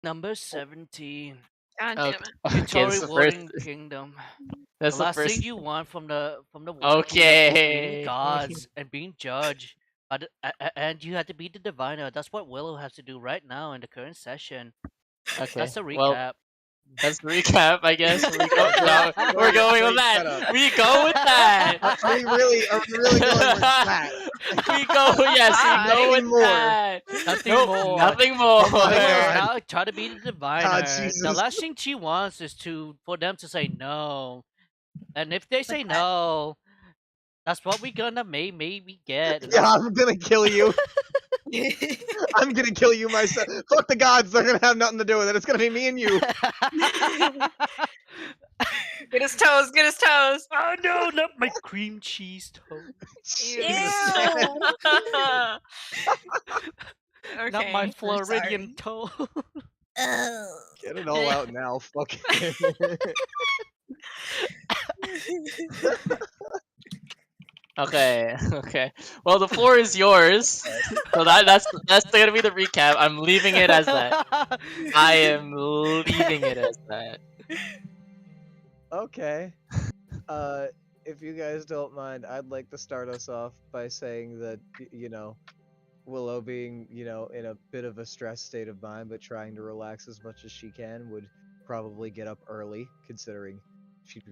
Number 17. God Okay, damn it. okay, Yutori Warring Kingdom. that's The the last thing first. you want from the Warring Kingdom is being Okay. gods and being judged. And you have to be the diviner. That's what Willow has to do right now in the current session. Okay. That's the Well, recap. that's the recap, I guess. Great, We're great, going with great that. setup. We go with that. Are we really going with that? We go. Yes, we God. go with Nothing more. that. Nothing Nope, more. nothing more. Oh my Willow is God. now trying to be the diviner. The Jesus. last thing she wants is for them to say no. And if they say Like that. no, that's what we're gonna maybe get. And Yeah, that's I'm gonna kill you. I'm gonna kill you myself. Fuck the gods. They're gonna have nothing to do with it. It's gonna be me and you. Get his toes, get his toes. Oh no, not my cream cheese toast. Jesus. Okay. Not my we're Floridian sorry. toast. Get it all out now. Fuck it. Okay, okay. Well, the floor is yours. So that's gonna be the recap. I'm leaving it as that. I am leaving it as that. Okay. If you guys don't mind, I'd like to start us off by saying that, Willow being, in a bit of a stressed state of mind, but trying to relax as much as she can, would probably get up early, considering she'd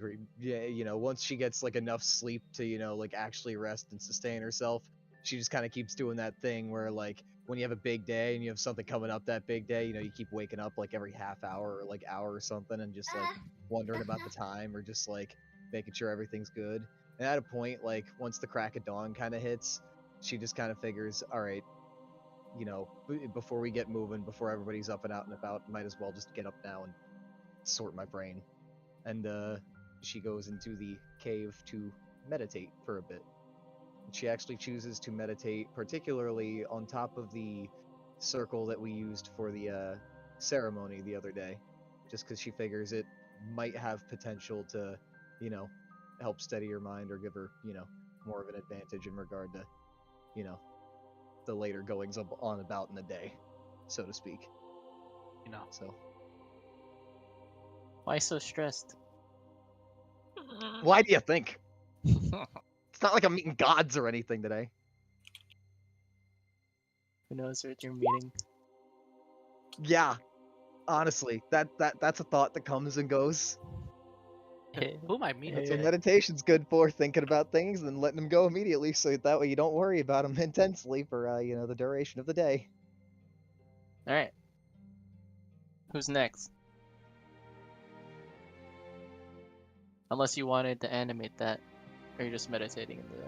once she gets like enough sleep to, like actually rest and sustain herself, she just kind of keeps doing that thing where like when you have a big day and you have something coming up that big day, you keep waking up like every half hour or like hour or something and just like wondering about the time or just like making sure everything's good. And at a point, like once the crack of dawn kind of hits, she just kind of figures, all right, before we get moving, before everybody's up and out and about, might as well just get up now and sort my brain. And she goes into the cave to meditate for a bit. She actually chooses to meditate particularly on top of the circle that we used for the ceremony the other day, just because she figures it might have potential to, help steady her mind or give her, more of an advantage in regard to, the later goings on about in the day, so to speak. So Why so stressed? why do you think? It's not like I'm meeting gods or anything today. Who knows what you're meeting? Yeah, honestly, that's a thought that comes and goes. Who am I meeting? That's what today? meditation's good for, thinking about things and letting them go immediately, so that way you don't worry about them intensely for the duration of the day. All right. Who's next? Unless you wanted to animate that, or you're just meditating in the.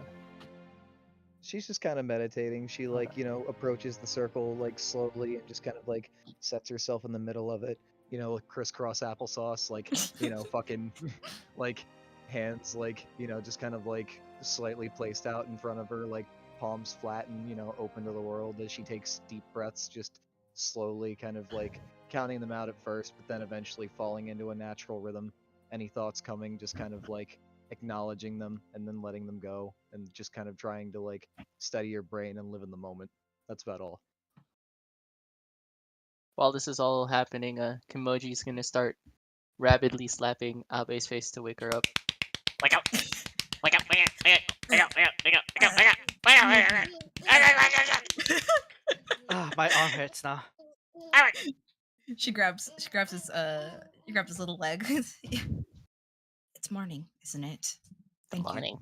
She's just kind of meditating. She approaches the circle like slowly and just kind of like sets herself in the middle of it. Like crisscross applesauce, like fucking like hands like just kind of like slightly placed out in front of her, like palms flat and open to the world as she takes deep breaths, just slowly kind of like counting them out at first, but then eventually falling into a natural rhythm. Any thoughts coming, just kind of like acknowledging them and then letting them go, and just kind of trying to like steady your brain and live in the moment. That's about all. While this is all happening, Kimoji's gonna start rapidly slapping Abe's face to wake her up. Wake up! Wake up! Wake up! Wake up! Wake up! Wake up! Wake up! Wake up! Wake up! My arm hurts now. She grabs his little leg. It's morning, isn't it? Thank you. Morning.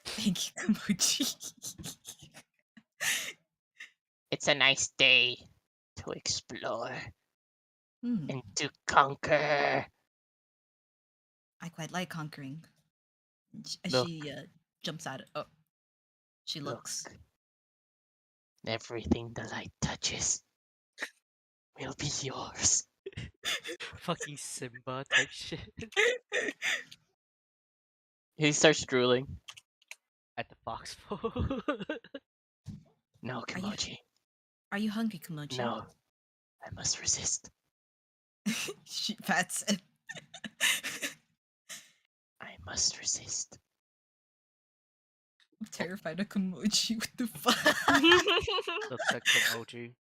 Thank you, Kamuchi. It's a nice day to explore Hmm, and to conquer. I quite like conquering. Look. She jumps at it. Oh, she looks. Look. Everything the light touches will be yours. Fucking Simba type shit. He starts drooling. At the foxhole. No, Kimoji. Are you hungry, Kamuchi? No. I must resist. She pats him. I must resist. I'm terrified of Kamuchi. What the fuck? Looks like emoji.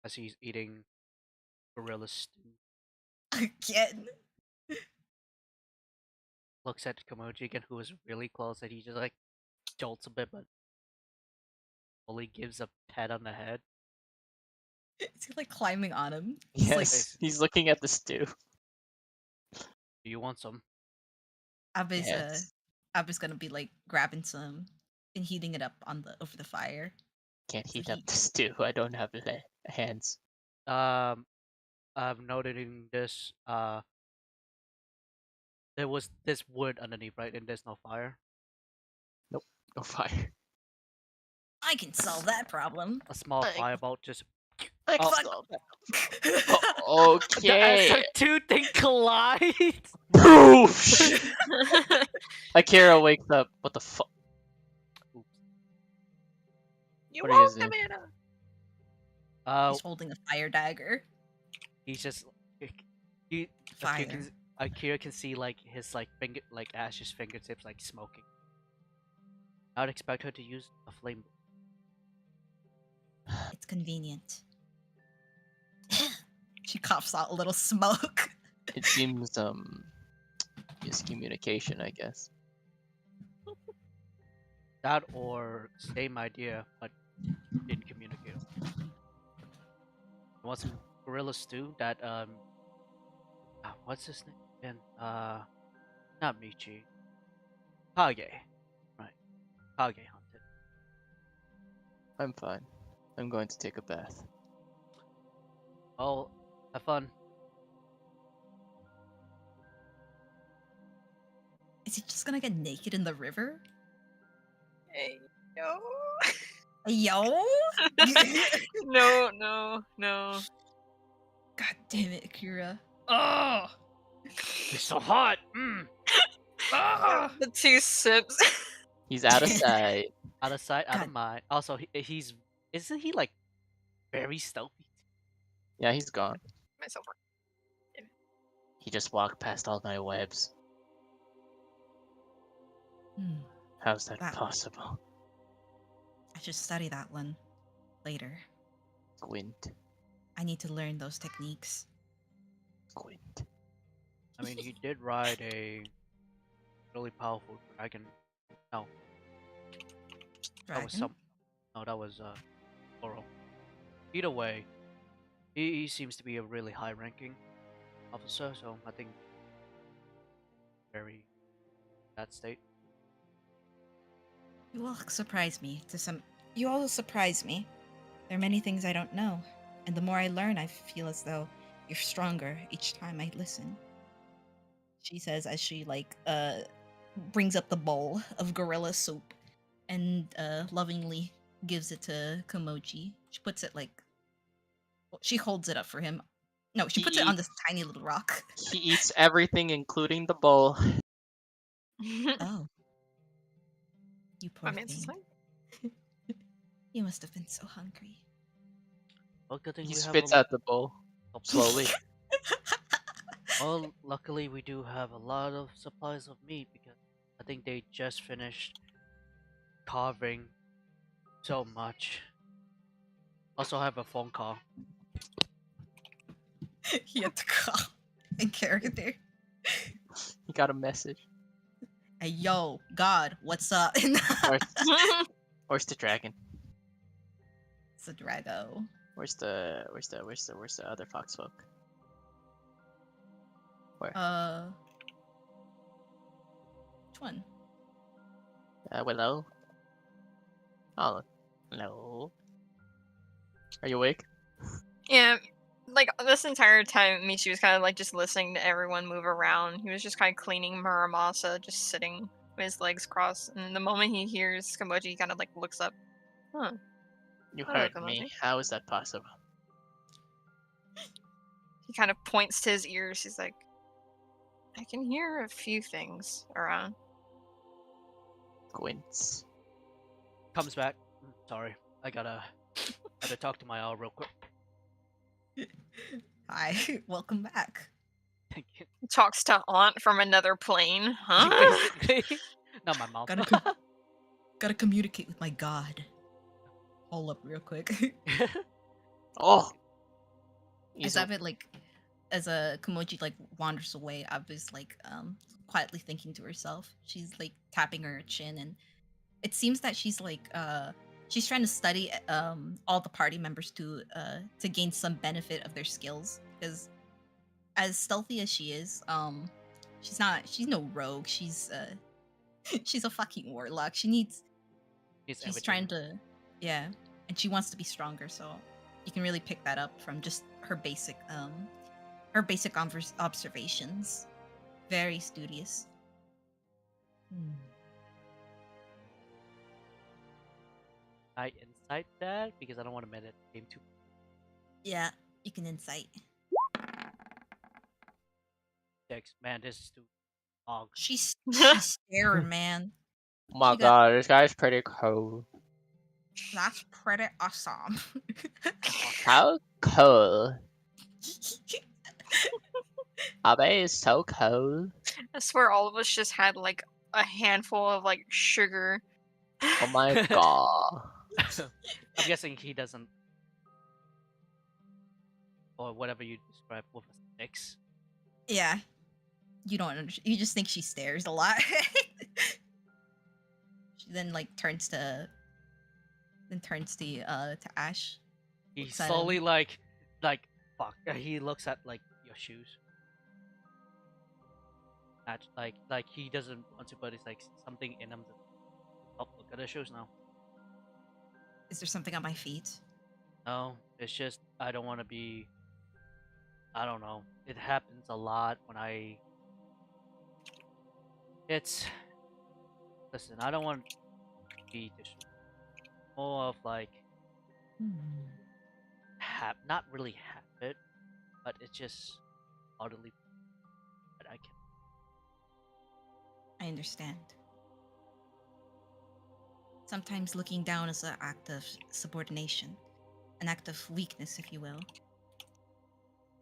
as he's eating gorilla stew. Again. Looks at Komoji again, who is really close, and he just like jolts a bit, but only gives a pat on the head. Is he like climbing on him? Yes, he's looking at the stew. Do you want some? Abe's Yes. Abe's gonna be like grabbing some and heating it up on the over the fire. Can't So heat up he- the stew. I don't have hands. I'm noting this. There was this wood underneath, right? And there's no fire. Nope, no fire. I can solve that problem. A small I- firebolt just. I Oh. can solve that. Oh, The okay. SR2 thing collides. Boosh! Akira wakes up. What the fuck? You What are you woke guys the doing? man up. He's holding a fire dagger. He's just. He, Fire. Akira can see like his like finger, like Ash's fingertips like smoking. I would expect her to use a flame. It's convenient. She coughs out a little smoke. It seems miscommunication, I guess. That or same idea, but didn't communicate. You want some gorilla stew? That what's his name again? Not Michi. Kage. Right. Kage hunted. I'm fine. I'm going to take a bath. Oh, have fun. Is he just gonna get naked in the river? Hey, yo. Yo! No, no, no. God damn it, Akira. Oh! It's so hot. Ah! The 2 sips. He's out of sight. Out of sight, out of God. mind. Also, he's isn't he like very stealthy? Yeah, he's gone. Myself. He just walked past all my webs. Hmm. How's that That- possible? I should study that one later. Squint. I need to learn those techniques. Squint. I mean, he did ride a really powerful dragon. No, that was Dragon? some. No, that was Oro. Either way, he seems to be a really high-ranking officer, so I think very that state. You all surprise me to some. You all surprise me. There are many things I don't know, and the more I learn, I feel as though you're stronger each time I listen. She says as she brings up the bowl of gorilla soup and lovingly gives it to Komoji. She puts it she holds it up for him. No, she puts it on this tiny little rock. He eats everything, including the bowl. Oh. You poor My man's thing. asleep. You must have been so hungry. Well, good thing He we have spits a... out the bowl slowly. Well, luckily we do have a lot of supplies of meat because I think they just finished carving so much. Also have a phone call. He had to call in character. He got a message. Hey, yo, God, what's up? Where's the dragon? It's a Drago. Where's the other fox folk? Where? Which one? Willow. Oh, hello. Are you awake? Yeah, like this entire time, Michi was kind of like just listening to everyone move around. He was just kind of cleaning Muramasa, just sitting with his legs crossed. And the moment he hears Komoji, he kind of like looks up. Huh. You Hello, heard me. Komoji. How is that possible? He kind of points to his ears. He's like, I can hear a few things around. Squints. Comes back. Sorry, I gotta talk to my owl real quick. Hi, welcome back. Thank you. Talks to Aunt from another plane. Huh? Basically, not my mom. Gotta communicate with my god. Hold up real quick. Oh, As Abbott like as a Komoji like wanders away, Abba's like quietly thinking to herself. She's like tapping her chin, and it seems that she's trying to study all the party members to gain some benefit of their skills, because as stealthy as she is, she's no rogue. She's a fucking warlock. He's She's everything. trying to, yeah, and she wants to be stronger. So you can really pick that up from just her basic observations. Very studious. I insight that because I don't want to meta the game too. Yeah, you can insight. Man, this is too hog. She's staring, man. Oh my She got- god, this guy's pretty cool. That's pretty awesome. How cool. Abe is so cool. I swear all of us just had like a handful of like sugar. Oh my god. I'm guessing he doesn't, or whatever you describe with a six. Yeah, you don't understand. You just think she stares a lot. She then like turns to Ash. He Looks at slowly him. like fuck. He looks at like your shoes. Like he doesn't want to, but it's like something in him. Oh, look at the shoes now. Is there something on my feet? No, it's just I don't want to be. I don't know. It happens a lot when I. It's. Listen, I don't want to be more of like not really habit, but it's just oddly that I can. I understand. Sometimes looking down is an act of subordination, an act of weakness, if you will.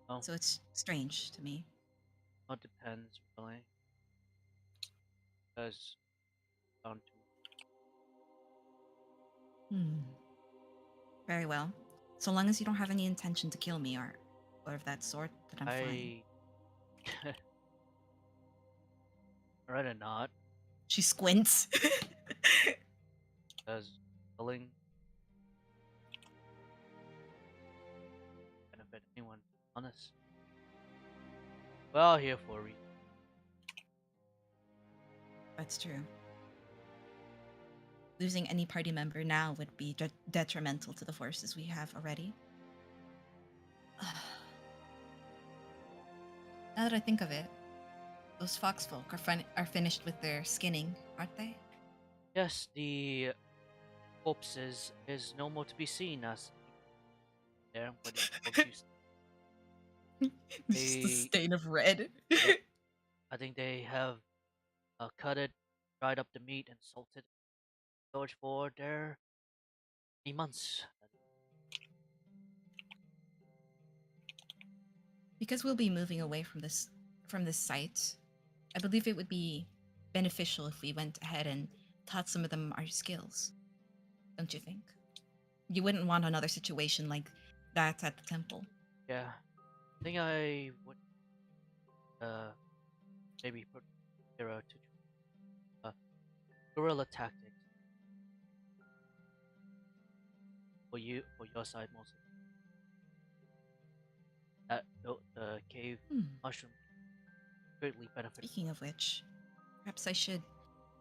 Oh. So it's strange to me. It depends really, because down to Very well. So long as you don't have any intention to kill me or of that sort, then I'm fine. I'd rather not, She squints. because killing benefit anyone. Honest. Well, here for a reason. That's true. Losing any party member now would be detrimental to the forces we have already. Now that I think of it, those foxfolk are finished with their skinning, aren't they? Yes, the corpses is no more to be seen as there when the folks used. Just a They- stain of red. I think they have cut it, dried up the meat, and salted storage for their 3 months. Because we'll be moving away from this site, I believe it would be beneficial if we went ahead and taught some of them our skills. Don't you think? You wouldn't want another situation like that at the temple. Yeah, I think I would maybe put Hero to guerrilla tactics for your side mostly. That the cave mushroom greatly benefit. Speaking of which, perhaps I should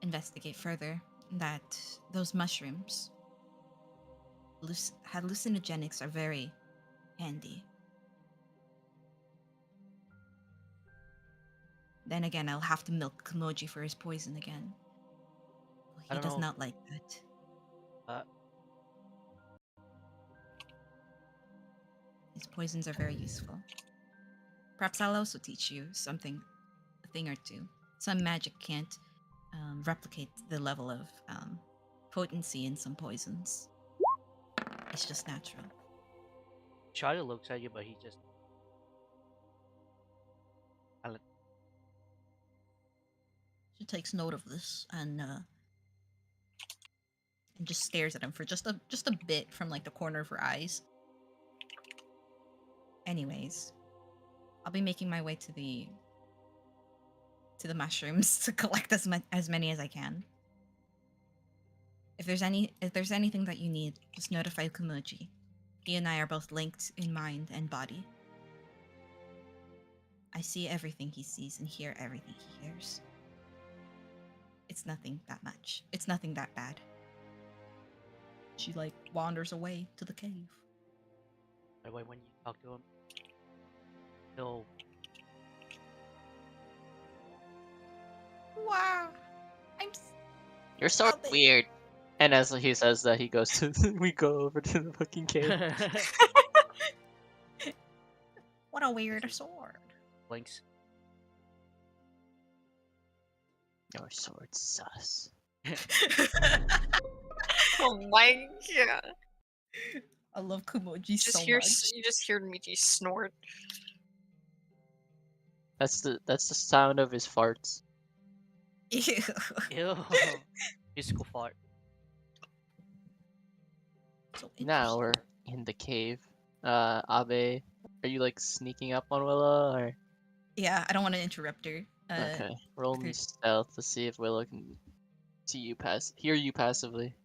investigate further that those mushrooms hallucinogenics are very handy. Then again, I'll have to milk Kimoji for his poison again. I He don't does know. not like that. His poisons are very useful. Perhaps I'll also teach you something, a thing or two. Some magic can't replicate the level of potency in some poisons. It's just natural. Charlie looks at you, but he just. She takes note of this and just stares at him for just a bit from like the corner of her eyes. Anyways, I'll be making my way to the mushrooms to collect as many as I can. If there's anything that you need, just notify Kumoji. He and I are both linked in mind and body. I see everything he sees and hear everything he hears. It's nothing that much. It's nothing that bad. She like wanders away to the cave. By the way, when you talk to him, he'll Wow. You're sort of Stop it. weird. And as he says that, he goes to we go over to the fucking cave. What a weird sword. blinks. Your sword's sus. Oh my god! I love Kumoji Just so hear much. you just hear Michi snort. That's the sound of his farts. Ew. Ew. Musical fart. So Now interesting. we're in the cave. Abe, are you like sneaking up on Willow or? Yeah, I don't want to interrupt her. Okay, roll with me her- stealth to see if Willow can hear you passively.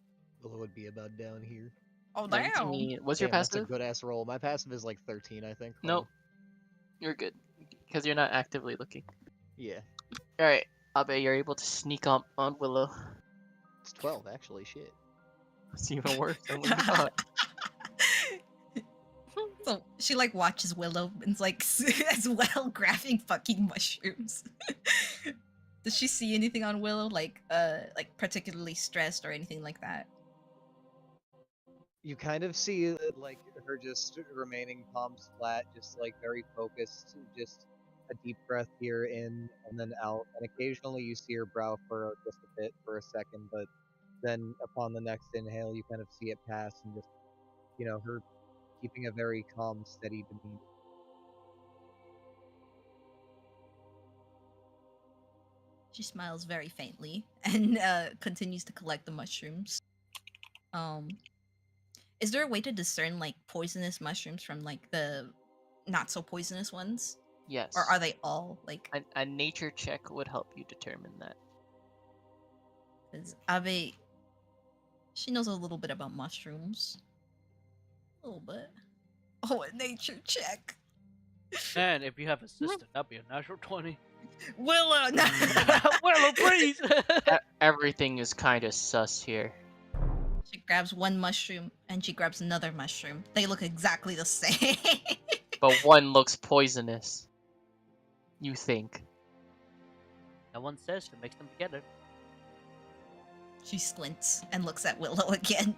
Willow would be about down here. Oh, No, give damn. me. What's your Damn, that's a passive? good ass roll. My passive is like 13, I think. Hold Nope, on. you're good because you're not actively looking. Yeah, All right, Abe, you're able to sneak up on Willow. it's 12 actually. Shit. It's even worse than what you thought. So she like watches Willow and's like as well grabbing fucking mushrooms. Does she see anything on Willow like particularly stressed or anything like that? You kind of see like her just remaining palms flat, just like very focused, just a deep breath here in and then out, and occasionally you see her brow furrow just a bit for a second, but then upon the next inhale, you kind of see it pass and just, her keeping a very calm, steady demeanor. She smiles very faintly and continues to collect the mushrooms. Is there a way to discern like poisonous mushrooms from like the not so poisonous ones? Yes. Or are they all like A nature check would help you determine that. because Abe she knows a little bit about mushrooms. A little bit. Oh, a nature check. And if you have assistant, that'd be a natural 20. Willow no. Willow, please! Everything is kind of sus here. She grabs one mushroom and she grabs another mushroom. They look exactly the same. But one looks poisonous. You think. No one says to mix them together. She squints and looks at Willow again.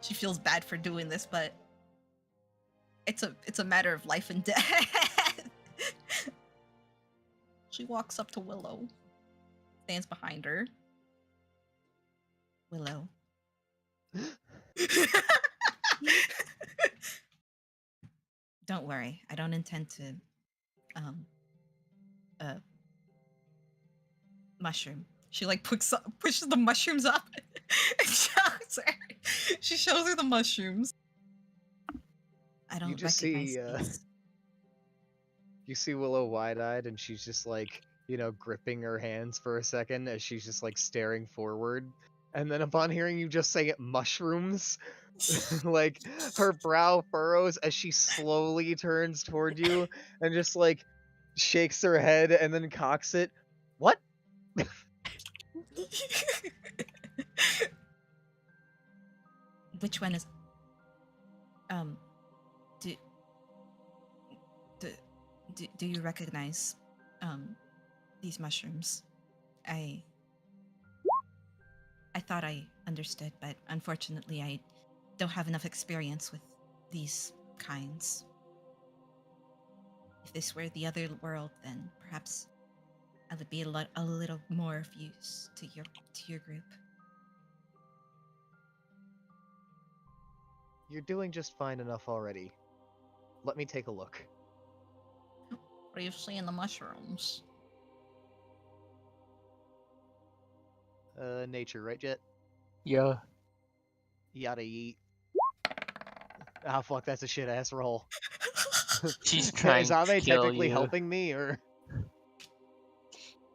She feels bad for doing this, but it's a matter of life and death. She walks up to Willow, stands behind her. Willow. Don't worry, I don't intend to mushroom. She like pushes the mushrooms up and shows her. She shows her the mushrooms. I don't just recognize see, these. You see Willow wide-eyed, and she's just like, gripping her hands for a second as she's just like staring forward. And then upon hearing you just say mushrooms, like her brow furrows as she slowly turns toward you and just like shakes her head and then cocks it. What? Which one is do do do you recognize these mushrooms? I thought I understood, but unfortunately I don't have enough experience with these kinds. If this were the other world, then perhaps I would be a little more of use to your group. You're doing just fine enough already. Let me take a look. What are you seeing the mushrooms? Nature, right, Jet? Yeah. Yada yeet. Ah, fuck, that's a shit ass roll. She's Is trying to Ame kill technically you. helping me, or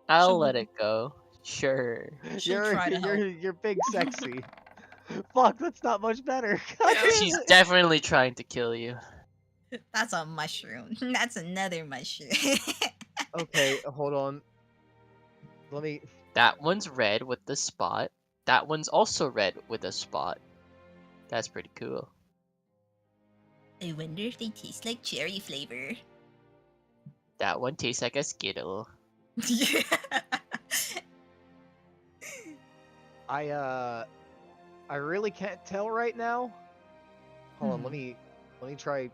I'll She'll- let it go. Sure. She'll try to help. you're big sexy. Fuck, that's not much better. God Yeah. damn She's it. definitely trying to kill you. That's a mushroom. That's another mushroom. Okay, hold on. Let me. That one's red with the spot. That one's also red with a spot. That's pretty cool. I wonder if they taste like cherry flavor. That one tastes like a Skittle. I really can't tell right now. Hold on, let Hmm. me try.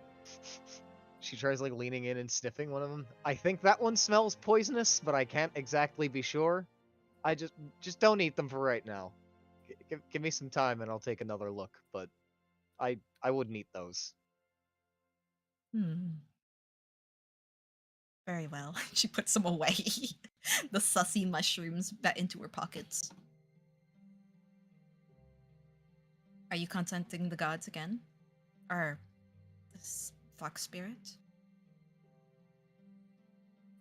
She tries like leaning in and sniffing one of them. I think that one smells poisonous, but I can't exactly be sure. I just don't eat them for right now. Give me some time and I'll take another look, but I wouldn't eat those. Hmm. Very well. She puts them away. The sussy mushrooms back into her pockets. Are you consulting the gods again? Or this fox spirit?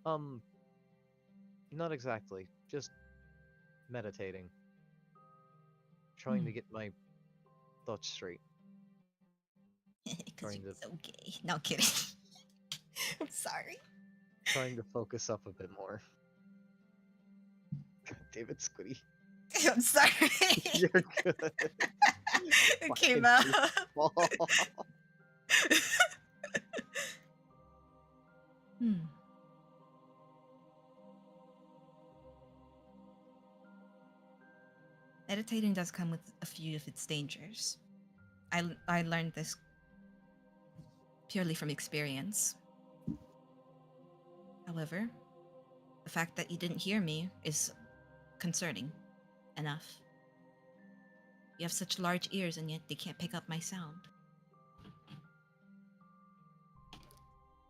Not exactly. Just meditating. Trying to get my thoughts straight. Because Trying you're to so gay. No kidding. I'm sorry. trying to focus up a bit more. God damn it, Squiddy. I'm sorry. You're good. It came Fucking out. goofball. Hmm. Meditating does come with a few of its dangers. I learned this purely from experience. However, the fact that you didn't hear me is concerning enough. You have such large ears and yet they can't pick up my sound.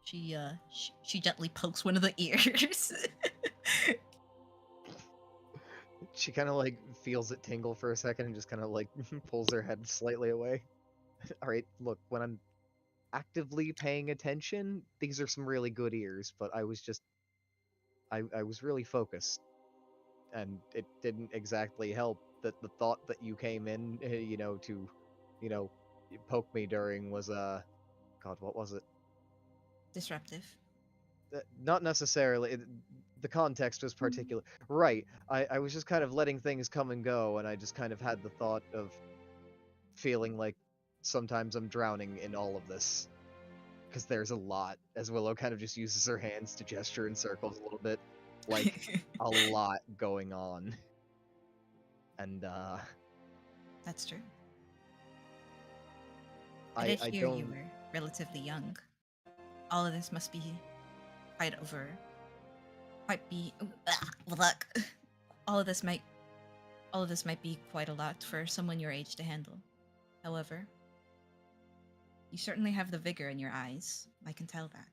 She gently pokes one of the ears. She kind of like feels it tingle for a second and just kind of like pulls her head slightly away. All right, look, when I'm actively paying attention, these are some really good ears, but I was really focused, and it didn't exactly help that the thought that you came in, to, you know, poke me during was God, what was it? Disruptive. Not necessarily. The context was particular. Right. I was just kind of letting things come and go, and I just kind of had the thought of feeling like sometimes I'm drowning in all of this. Because there's a lot, as Willow kind of just uses her hands to gesture in circles a little bit. Like, a lot going on. And, That's true. I I did hear you don't. were relatively young. All of this must be quite over. Might be. Look. All of this might. All of this might be quite a lot for someone your age to handle. However, you certainly have the vigor in your eyes. I can tell that.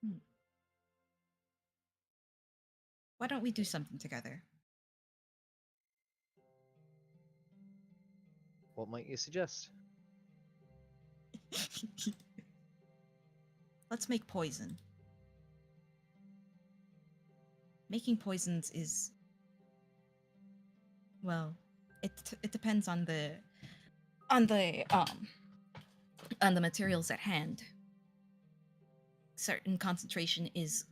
Hmm. Why don't we do something together? What might you suggest? Let's make poison. Making poisons is, well, it depends on the on the um on the materials at hand. Certain concentration is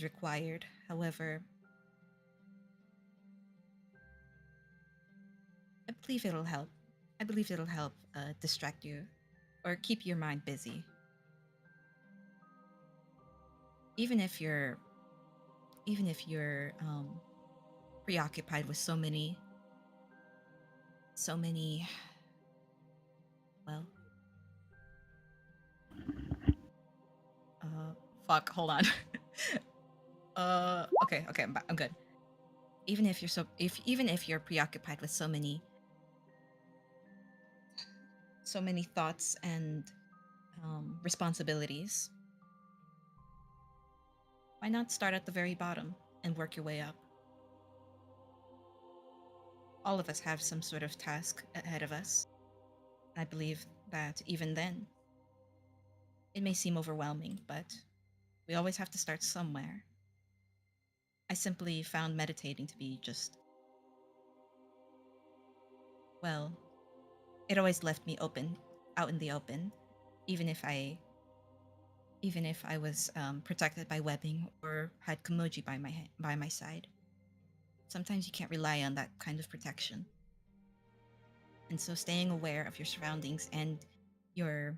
required. However, I believe it'll help. I believe it'll help distract you or keep your mind busy. Even if you're preoccupied with so many well fuck, hold on. Okay, I'm good. Even if you're preoccupied with so many thoughts and responsibilities, why not start at the very bottom and work your way up? All of us have some sort of task ahead of us, I believe that even then, it may seem overwhelming, but we always have to start somewhere. I simply found meditating to be just, well, it always left me open, out in the open, even if I was protected by webbing or had Komoji by my side. Sometimes you can't rely on that kind of protection, and so staying aware of your surroundings and your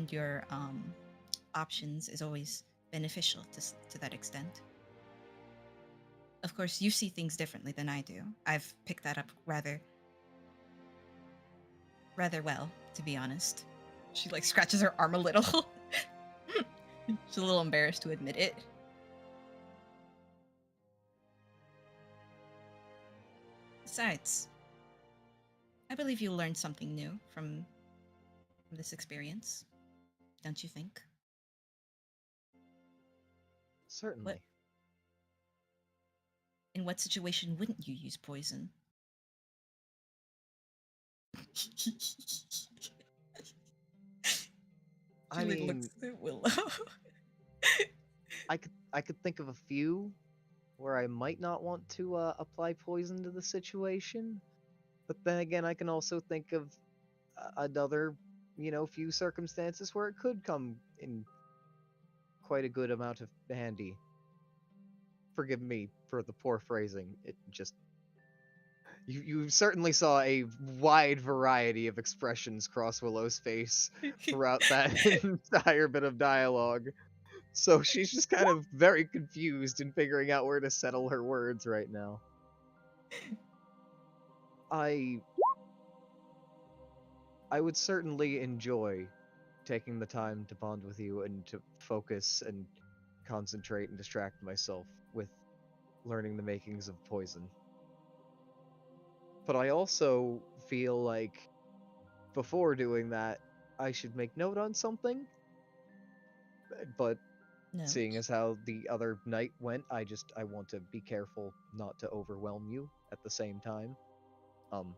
your options is always beneficial to that extent. Of course, you see things differently than I do. I've picked that up rather well, to be honest. She like scratches her arm a little. She's a little embarrassed to admit it. Besides, I believe you learned something new from this experience, don't you think? Certainly. In what situation wouldn't you use poison? I Julie mean, looks at Willow. I could think of a few where I might not want to apply poison to the situation, but then again, I can also think of another, few circumstances where it could come in quite a good amount of handy. Forgive me for the poor phrasing. It just you certainly saw a wide variety of expressions cross Willow's face throughout that entire bit of dialogue. So she's just kind of very confused in figuring out where to settle her words right now. I I would certainly enjoy taking the time to bond with you and to focus and concentrate and distract myself with learning the makings of poison. But I also feel like before doing that, I should make note on something. But No, seeing as how the other night went, I want to be careful not to overwhelm you at the same time. Um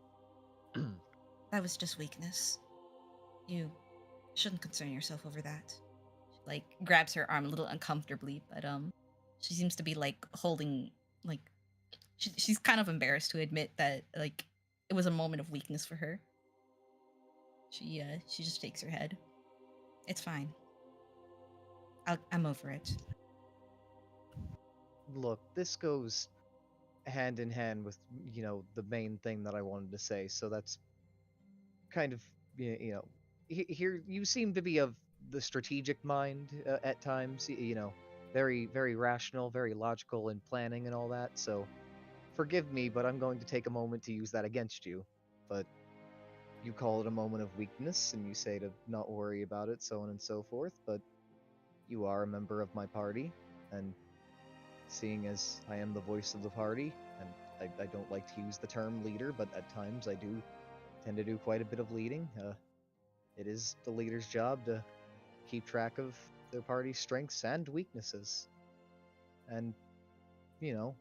that was just weakness. You shouldn't concern yourself over that. She, like grabs her arm a little uncomfortably, but she seems to be like holding like she's kind of embarrassed to admit that like it was a moment of weakness for her. She just shakes her head. It's fine. I'm over it. Look, this goes hand in hand with, the main thing that I wanted to say. So that's kind of, here you seem to be of the strategic mind at times, very, very rational, very logical in planning and all that. So forgive me, but I'm going to take a moment to use that against you. But you call it a moment of weakness and you say to not worry about it, so on and so forth. But you are a member of my party, and seeing as I am the voice of the party, and I don't like to use the term leader, but at times I do tend to do quite a bit of leading. It is the leader's job to keep track of their party's strengths and weaknesses. And,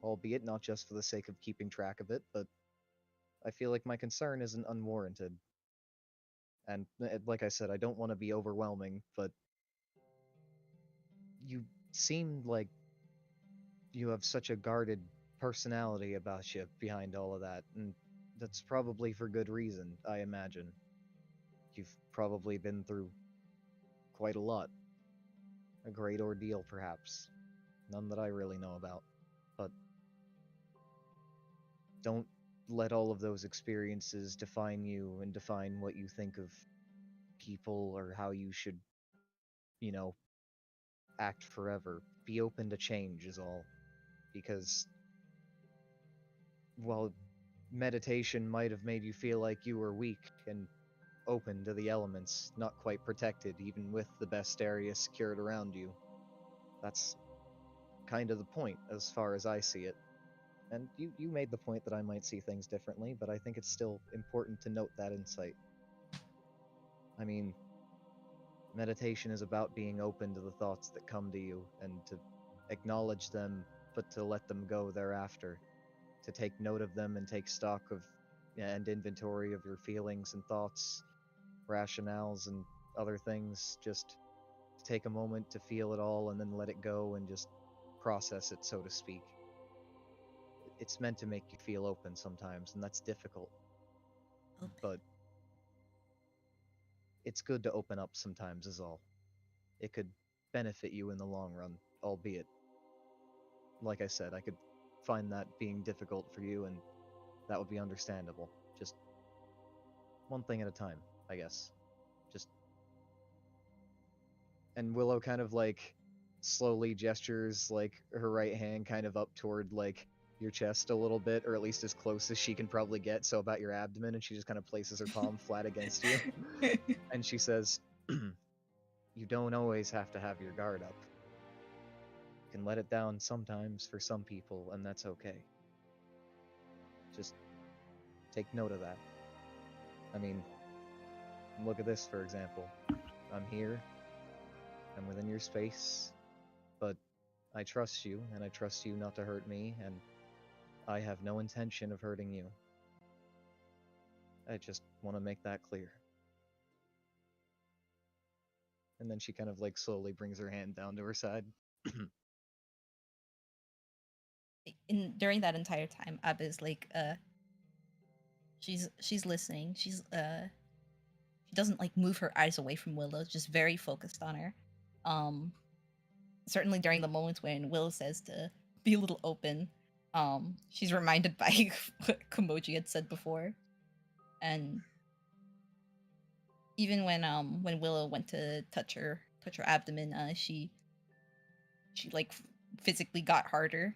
albeit not just for the sake of keeping track of it, but I feel like my concern isn't unwarranted. And like I said, I don't want to be overwhelming, but you seem like you have such a guarded personality about you behind all of that, and that's probably for good reason, I imagine. You've probably been through quite a lot. A great ordeal, perhaps. None that I really know about. But don't let all of those experiences define you and define what you think of people or how you should, you know, act forever. Be open to change, is all. Because, while meditation might have made you feel like you were weak and open to the elements, not quite protected, even with the best area secured around you, that's kind of the point, as far as I see it. And you made the point that I might see things differently, but I think it's still important to note that insight. I mean, meditation is about being open to the thoughts that come to you and to acknowledge them, but to let them go thereafter. To take note of them and take stock of and inventory of your feelings and thoughts, rationales, and other things. Just take a moment to feel it all and then let it go and just process it, so to speak. It's meant to make you feel open sometimes, and that's difficult, Open. but it's good to open up sometimes, is all. It could benefit you in the long run, albeit, like I said, I could find that being difficult for you, and that would be understandable. Just one thing at a time, I guess. Just. And Willow kind of like slowly gestures like her right hand kind of up toward like your chest a little bit, or at least as close as she can probably get, so about your abdomen, and she just kind of places her palm flat against you. And she says, "You don't always have to have your guard up. You can let it down sometimes for some people, and that's okay. Just take note of that. I mean, look at this, for example. I'm here, I'm within your space, but I trust you, and I trust you not to hurt me, and I have no intention of hurting you. I just want to make that clear." And then she kind of like slowly brings her hand down to her side. During that entire time, Abba is like, she's listening. She doesn't like move her eyes away from Willow, just very focused on her. Certainly during the moments when Willow says to be a little open, she's reminded by what Komoji had said before. And even when Willow went to touch her abdomen, she like physically got harder,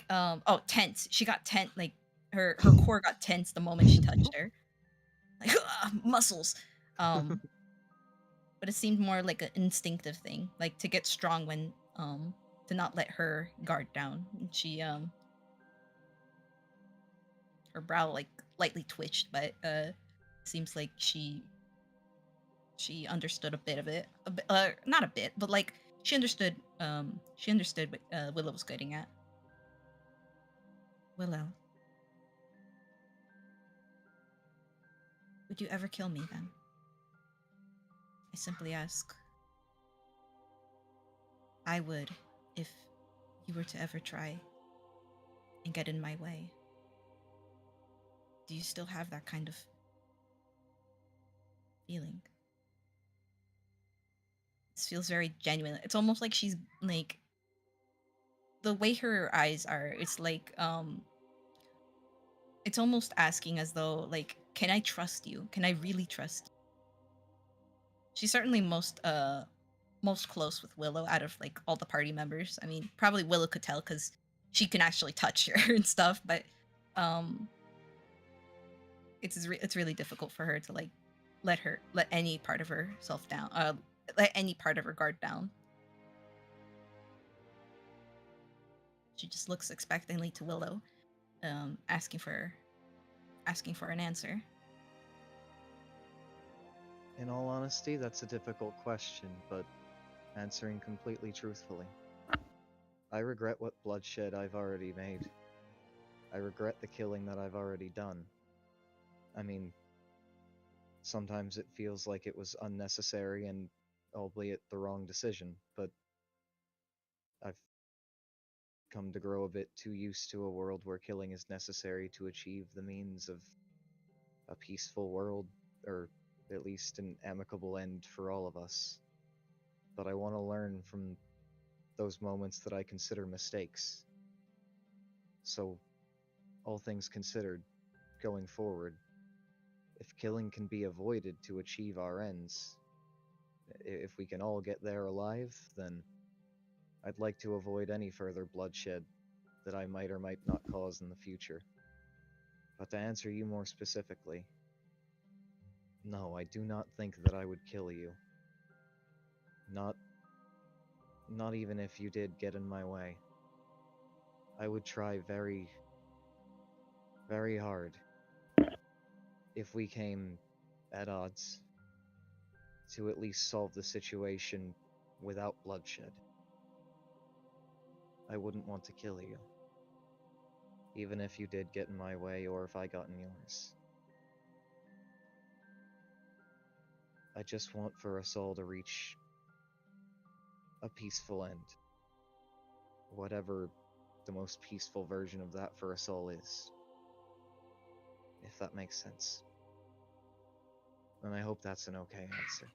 oh, tense. She got tense, like her core got tense the moment she touched her, like muscles. But it seemed more like an instinctive thing, like to get strong when to not let her guard down. And she her brow like lightly twitched, but seems like she understood a bit of it, not a bit, but like she understood what Willow was getting at. Willow, would you ever kill me then? I simply ask. I would, if you were to ever try and get in my way. Do you still have that kind of feeling? This feels very genuine. It's almost like she's like, the way her eyes are, it's like it's almost asking as though like, can I trust you? Can I really trust you? She's certainly most close with Willow out of like all the party members. I mean, probably Willow could tell because she can actually touch her and stuff, but um it's really difficult for her to like let any part of herself down, let any part of her guard down. She just looks expectantly to Willow, asking for an answer. In all honesty, that's a difficult question, but answering completely truthfully, I regret what bloodshed I've already made. I regret the killing that I've already done. I mean, sometimes it feels like it was unnecessary and albeit the wrong decision, but I've come to grow a bit too used to a world where killing is necessary to achieve the means of a peaceful world, or at least an amicable end for all of us. But I want to learn from those moments that I consider mistakes. So, all things considered, going forward, if killing can be avoided to achieve our ends, if we can all get there alive, then I'd like to avoid any further bloodshed that I might or might not cause in the future. But to answer you more specifically, no, I do not think that I would kill you. Not even if you did get in my way. I would try very, very hard, if we came at odds, to at least solve the situation without bloodshed. I wouldn't want to kill you. even if you did get in my way or if I got in yours. I just want for us all to reach a peaceful end. Whatever the most peaceful version of that for us all is. If that makes sense. And I hope that's an okay answer.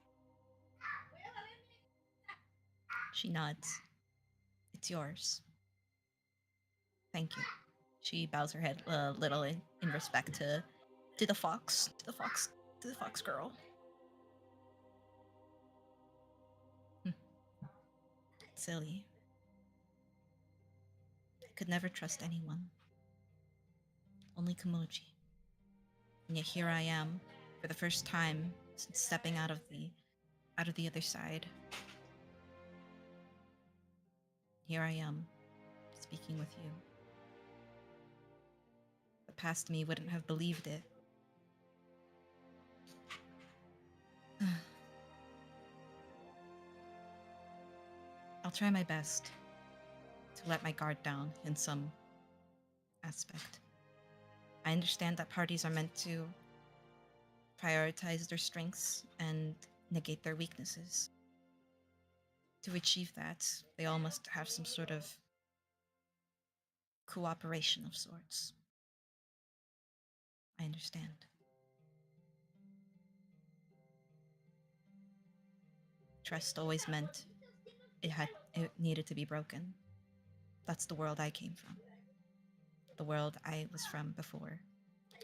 She nods. It's yours. Thank you. She bows her head a little in respect to the fox, to the fox girl. Silly. I could never trust anyone. Only Kimoji. And yet here I am, for the first time since stepping out of the other side. Here I am, speaking with you. The past me wouldn't have believed it. I'll try my best to let my guard down in some aspect. I understand that parties are meant to prioritize their strengths and negate their weaknesses. To achieve that, they all must have some sort of cooperation of sorts. I understand. Trust always meant it needed to be broken. That's the world I came from. The world I was from before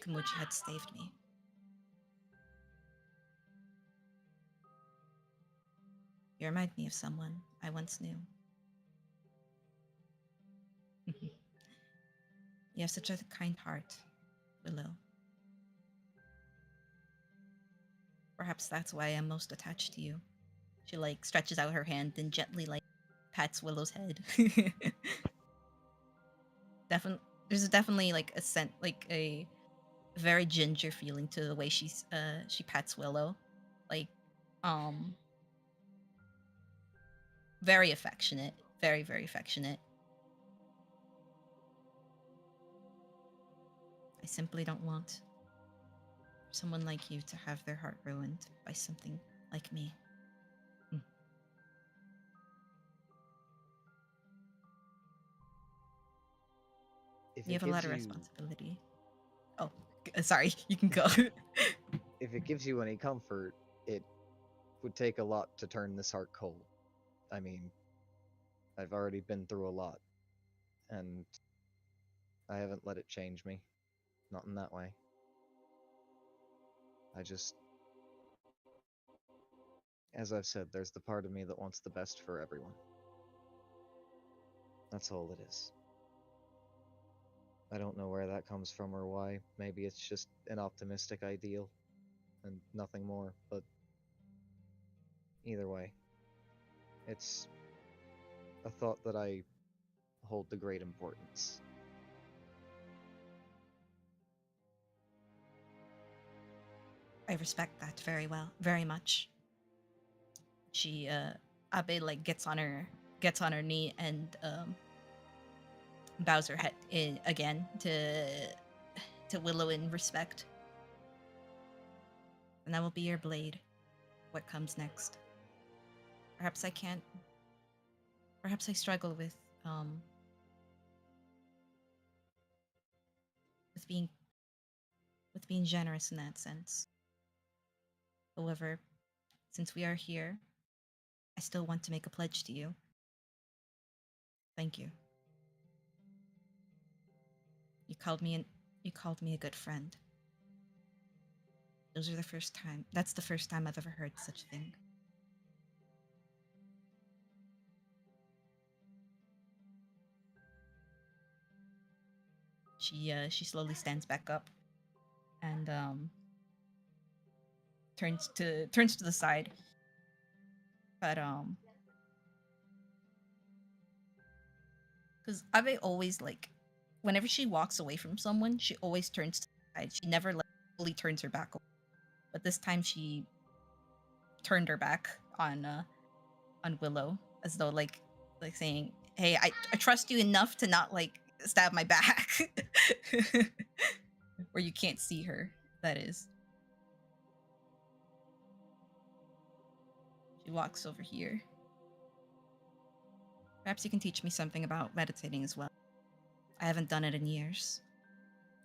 Kimoji had staved me. You remind me of someone I once knew. You have such a kind heart, Willow. Perhaps that's why I'm most attached to you. She stretches out her hand and gently pats Willow's head. There's definitely a scent, a very ginger feeling to the way she pats Willow, very affectionate, very very affectionate. I simply don't want someone like you to have their heart ruined by something like me. You have a lot of responsibility. Oh, sorry, you can go. If it gives you any comfort, it would take a lot to turn this heart cold. I mean, I've already been through a lot, and I haven't let it change me. Not in that way. As I've said, there's the part of me that wants the best for everyone. That's all it is. I don't know where that comes from or why. Maybe it's just an optimistic ideal and nothing more, but either way, it's a thought that I hold the great importance. I respect that very much. She Abe gets on her knee and bows her head in again to Willow in respect. And that will be your blade. What comes next? Perhaps I can't. Perhaps I struggle with being generous in that sense. However, since we are here, I still want to make a pledge to you. Thank you. You called me a good friend. That's the first time I've ever heard such a thing. She slowly stands back up and turns to the side. But because Ave always whenever she walks away from someone, she always turns to the side. She never fully turns her back. But this time she turned her back on Willow, as though like saying, "Hey, I trust you enough to not stab my back. Where you can't see her, that is. She walks over here. Perhaps you can teach me something about meditating as well. I haven't done it in years.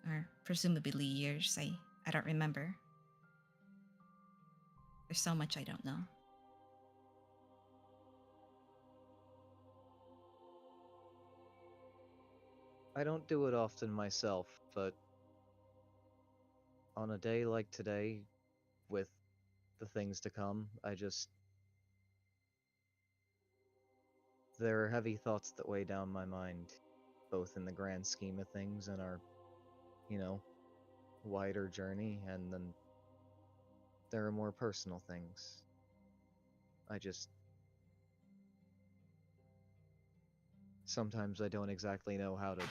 Or presumably years. I don't remember. There's so much I don't know. I don't do it often myself, but on a day like today, with the things to come, there are heavy thoughts that weigh down my mind, both in the grand scheme of things and our, wider journey, and then there are more personal things. Sometimes I don't exactly know how to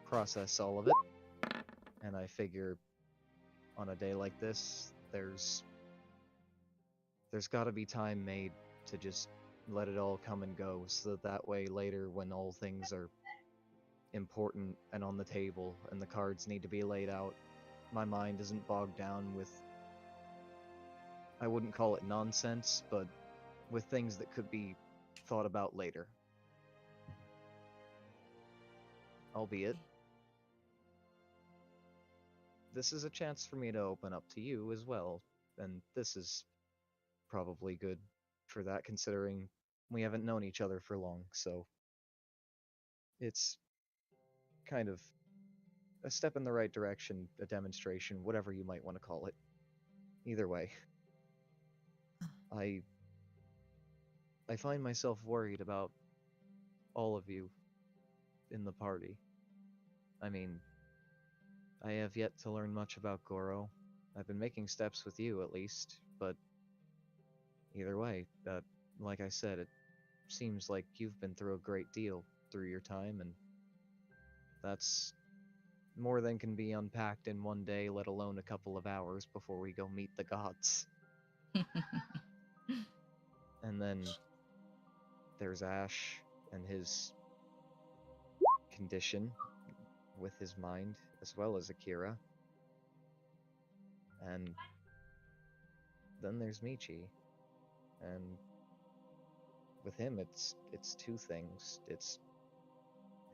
process all of it, and I figure on a day like this, there's got to be time made to just let it all come and go, so that way later, when all things are important and on the table and the cards need to be laid out, my mind isn't bogged down with, I wouldn't call it nonsense, but with things that could be thought about later. Albeit, this is a chance for me to open up to you as well, and this is probably good for that, considering we haven't known each other for long, so it's kind of a step in the right direction, a demonstration, whatever you might want to call it. Either way, I find myself worried about all of you in the party. I mean, I have yet to learn much about Goro. I've been making steps with you, at least, but either way, like I said, it seems like you've been through a great deal through your time, and that's more than can be unpacked in one day, let alone a couple of hours before we go meet the gods. And then there's Ash and his condition with his mind, as well as Akira. And then there's Michi. And with him, it's two things. It's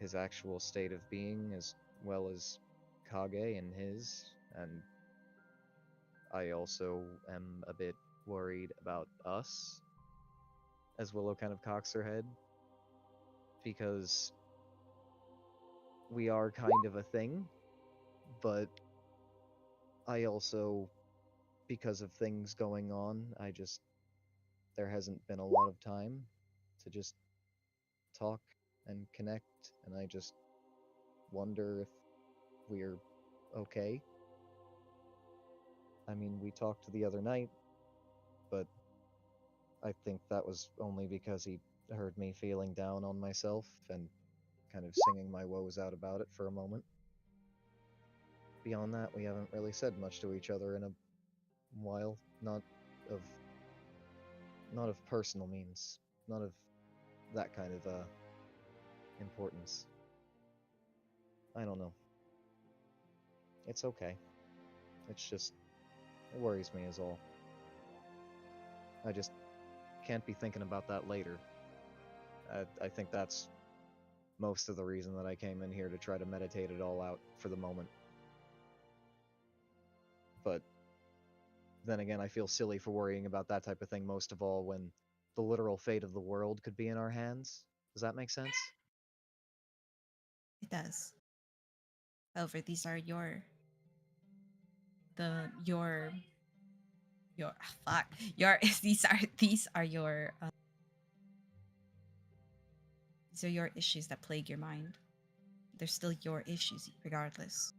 his actual state of being, as well as Kage and his, and I also am a bit worried about us, as Willow kind of cocks her head, because we are kind of a thing, but I also, because of things going on, there hasn't been a lot of time to just talk and connect, and I just wonder if we're okay. I mean, we talked the other night, but I think that was only because he heard me feeling down on myself and kind of singing my woes out about it for a moment. Beyond that, we haven't really said much to each other in a while, of not of personal means, not of that kind of importance. I don't know. It's okay. It's just, it worries me is all. I just can't be thinking about that later. I think that's most of the reason that I came in here, to try to meditate it all out for the moment. But then again, I feel silly for worrying about that type of thing most of all, when the literal fate of the world could be in our hands. Does that make sense? It does. However, these are your fuck your these are your issues that plague your mind. They're still your issues regardless.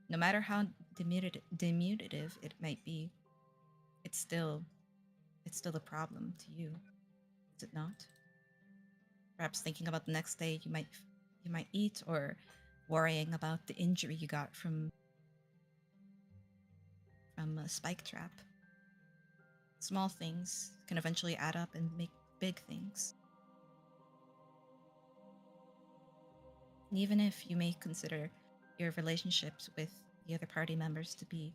No matter how diminutive it might be, it's still a problem to you, is it not? Perhaps thinking about the next day you might eat, or worrying about the injury you got from a spike trap. Small things can eventually add up and make big things. And even if you may consider your relationships with the other party members to be,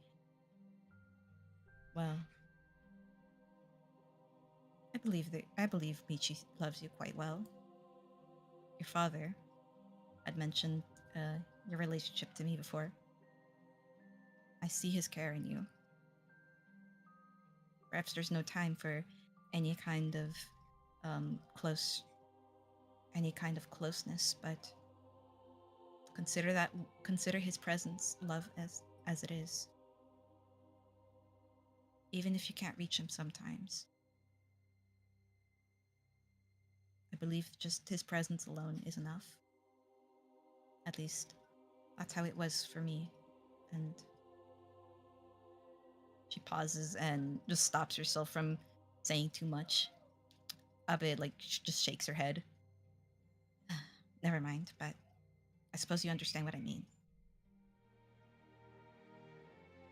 well, I believe Michi loves you quite well. Your father had mentioned your relationship to me before. I see his care in you. Perhaps there's no time for any kind of closeness, but consider his presence love as it is. Even if you can't reach him sometimes. I believe just his presence alone is enough. At least that's how it was for me. And she pauses and just stops herself from saying too much. Abe just shakes her head. Never mind, but I suppose you understand what I mean.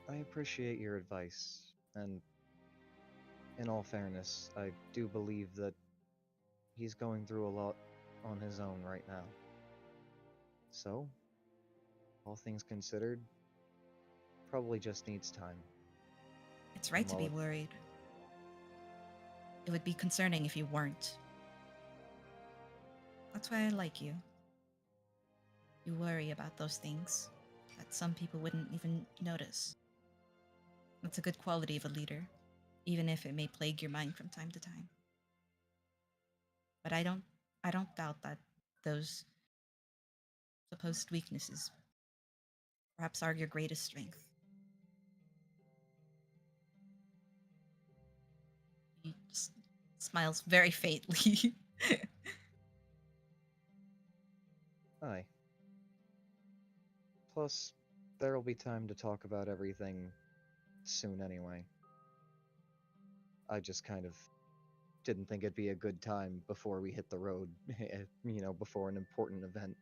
I appreciate your advice, and in all fairness, I do believe that he's going through a lot on his own right now. So, all things considered, probably just needs time. It's right to Well, be worried. It would be concerning if you weren't. That's why I like you. You worry about those things that some people wouldn't even notice. That's a good quality of a leader, even if it may plague your mind from time to time. But I don't doubt that those supposed weaknesses perhaps are your greatest strength. He just smiles very faintly. aye. Plus, there'll be time to talk about everything soon anyway. I just kind of didn't think it'd be a good time before we hit the road, before an important event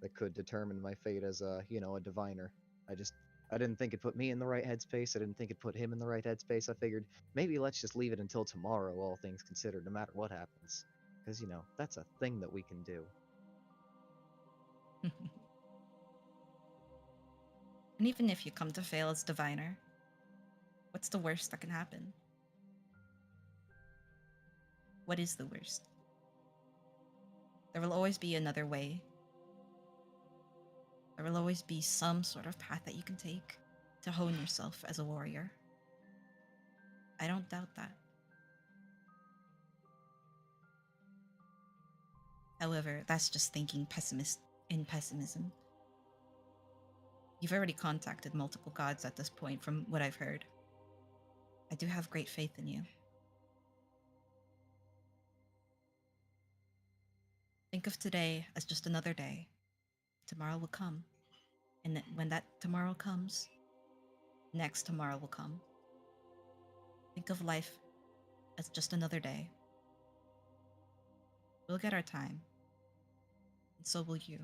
that could determine my fate as a diviner. I didn't think it put me in the right headspace. I didn't think it put him in the right headspace. I figured maybe let's just leave it until tomorrow, all things considered, no matter what happens. Because, that's a thing that we can do. And even if you come to fail as diviner, what's the worst that can happen? What is the worst? There will always be another way. There will always be some sort of path that you can take to hone yourself as a warrior. I don't doubt that. However, that's just thinking in pessimism. You've already contacted multiple gods at this point, from what I've heard. I do have great faith in you. Think of today as just another day. Tomorrow will come. And when that tomorrow comes, next tomorrow will come. Think of life as just another day. We'll get our time. And so will you.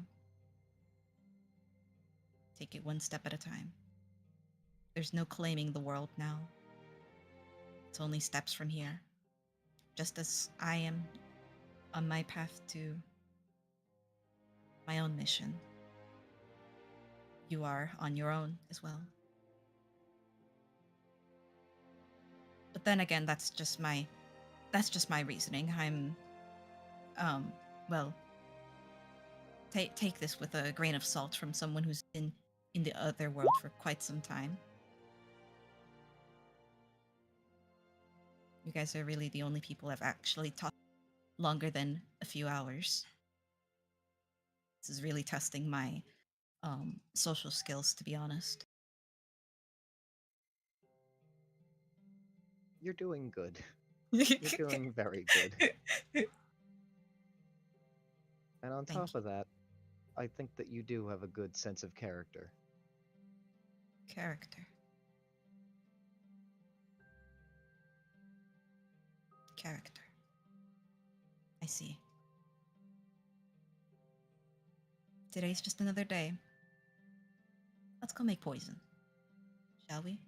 Take it one step at a time. There's no claiming the world now. It's only steps from here. Just as I am on my path to my own mission, you are on your own as well. But then again, that's just my reasoning. I'm well, take this with a grain of salt from someone who's been in the other world for quite some time. You guys are really the only people I've actually talked longer than a few hours. This is really testing my social skills, to be honest. You're doing good. You're doing very good. And on Thank top you. of that, I think that you do have a good sense of character. Character. I see. Today's just another day. Let's go make poison. Shall we?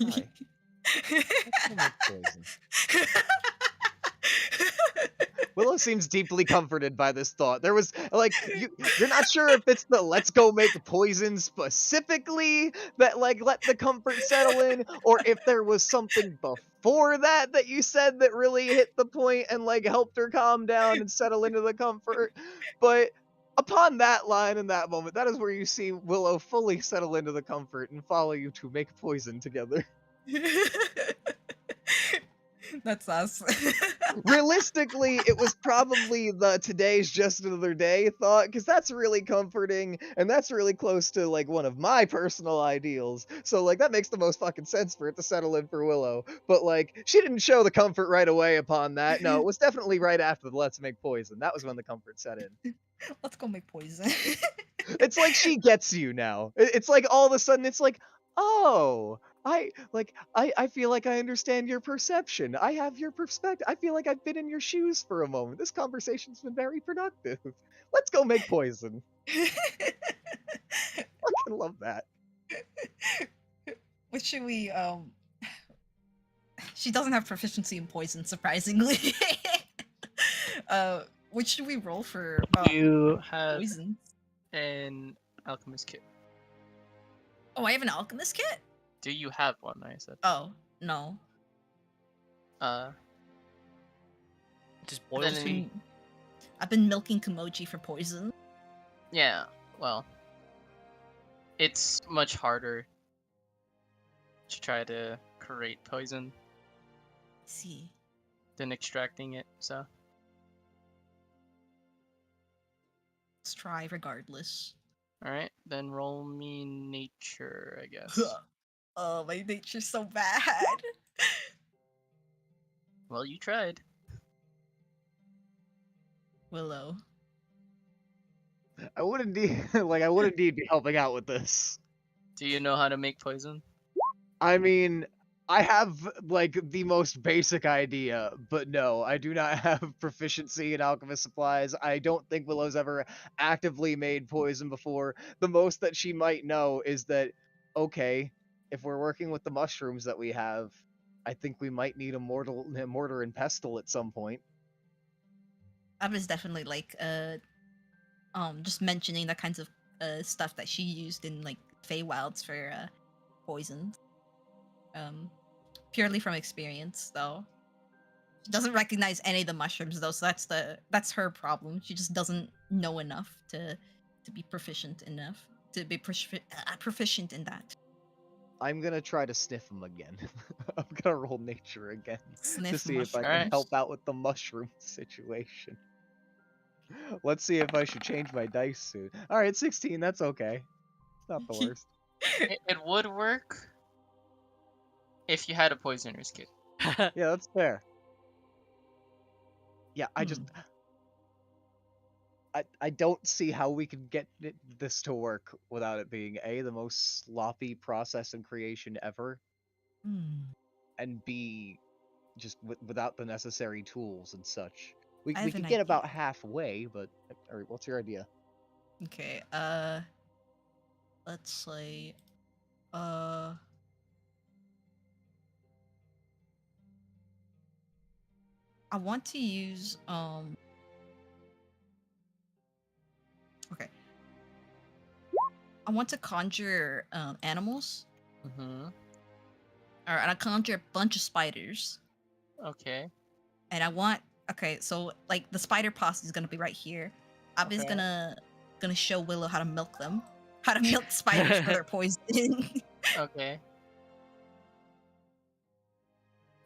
Aye. Let's go make poison. Willow seems deeply comforted by this thought. There was like you're not sure if it's the let's go make poison specifically that like let the comfort settle in, or if there was something before that that you said that really hit the point and like helped her calm down and settle into the comfort. But upon that line in that moment, that is where you see Willow fully settle into the comfort and follow you to make poison together. That's us. Realistically, it was probably the today's just another day thought, because that's really comforting and that's really close to like one of my personal ideals. So like that makes the most fucking sense for it to settle in for Willow. But like she didn't show the comfort right away upon that. No, it was definitely right after the let's make poison. That was when the comfort set in. Let's go make poison. It's like she gets you now. It's like all of a sudden it's like, oh, I feel like I understand your perception. I have your perspective. I feel like I've been in your shoes for a moment. This conversation's been very productive. Let's go make poison. I love that. What should we she doesn't have proficiency in poison, surprisingly. What should we roll for You have poison? an alchemist kit. Oh, I have an alchemist kit? Do you have one? I said. Oh, no. Just Then boils in- tea. I've been milking Kimoji for poison. Yeah. Well, it's much harder to try to create poison See. than extracting it. So Let's try regardless. all right, then roll me nature, I guess. Oh, my nature's so bad. Well, you tried. Willow. I would indeed I would indeed be helping out with this. Do you know how to make poison? I mean, I have like the most basic idea, but no, I do not have proficiency in alchemist supplies. I don't think Willow's ever actively made poison before. The most that she might know is that, okay, if we're working with the mushrooms that we have, I think we might need a mortar and pestle at some point. I was definitely like just mentioning the kinds of stuff that she used in like Feywilds for poison. Purely from experience though. She doesn't recognize any of the mushrooms though, so that's her problem. She just doesn't know enough to be proficient enough to be proficient in that. I'm gonna try to sniff them again. I'm gonna roll nature again to Sniff see if I can mushrooms. help out with the mushroom situation. Let's see if I should change my dice soon. All right, 16. That's okay. It's not the worst. It would work if you had a poisoner's kit. Yeah, that's fair. Yeah, I just I don't see how we could get this to work without it being A, the most sloppy process and creation ever, and B, just without the necessary tools and such. We I have could an get about idea. halfway, but all right, what's your idea? Okay, let's say I want to use okay. I want to conjure animals. Mm-hmm. And I conjure a bunch of spiders. Okay. And I want so like the spider posse is gonna be right here. Abby's Okay. gonna show Willow how to milk them. How to milk spiders for their poison. Okay.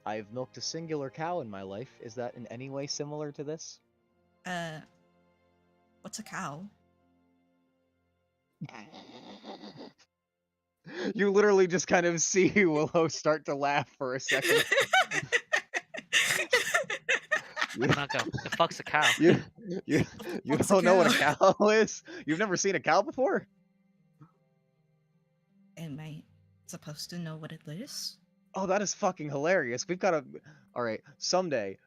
I've milked a singular cow in my life. Is that in any way similar to this? What's a cow? You literally just kind of see Willow start to laugh for a second. I'm not gonna. The fuck's a cow? You What's a don't know what a cow? cow is? You've never seen a cow before? Am I supposed to know what it is? Oh, that is fucking hilarious. We've got to. All right, someday,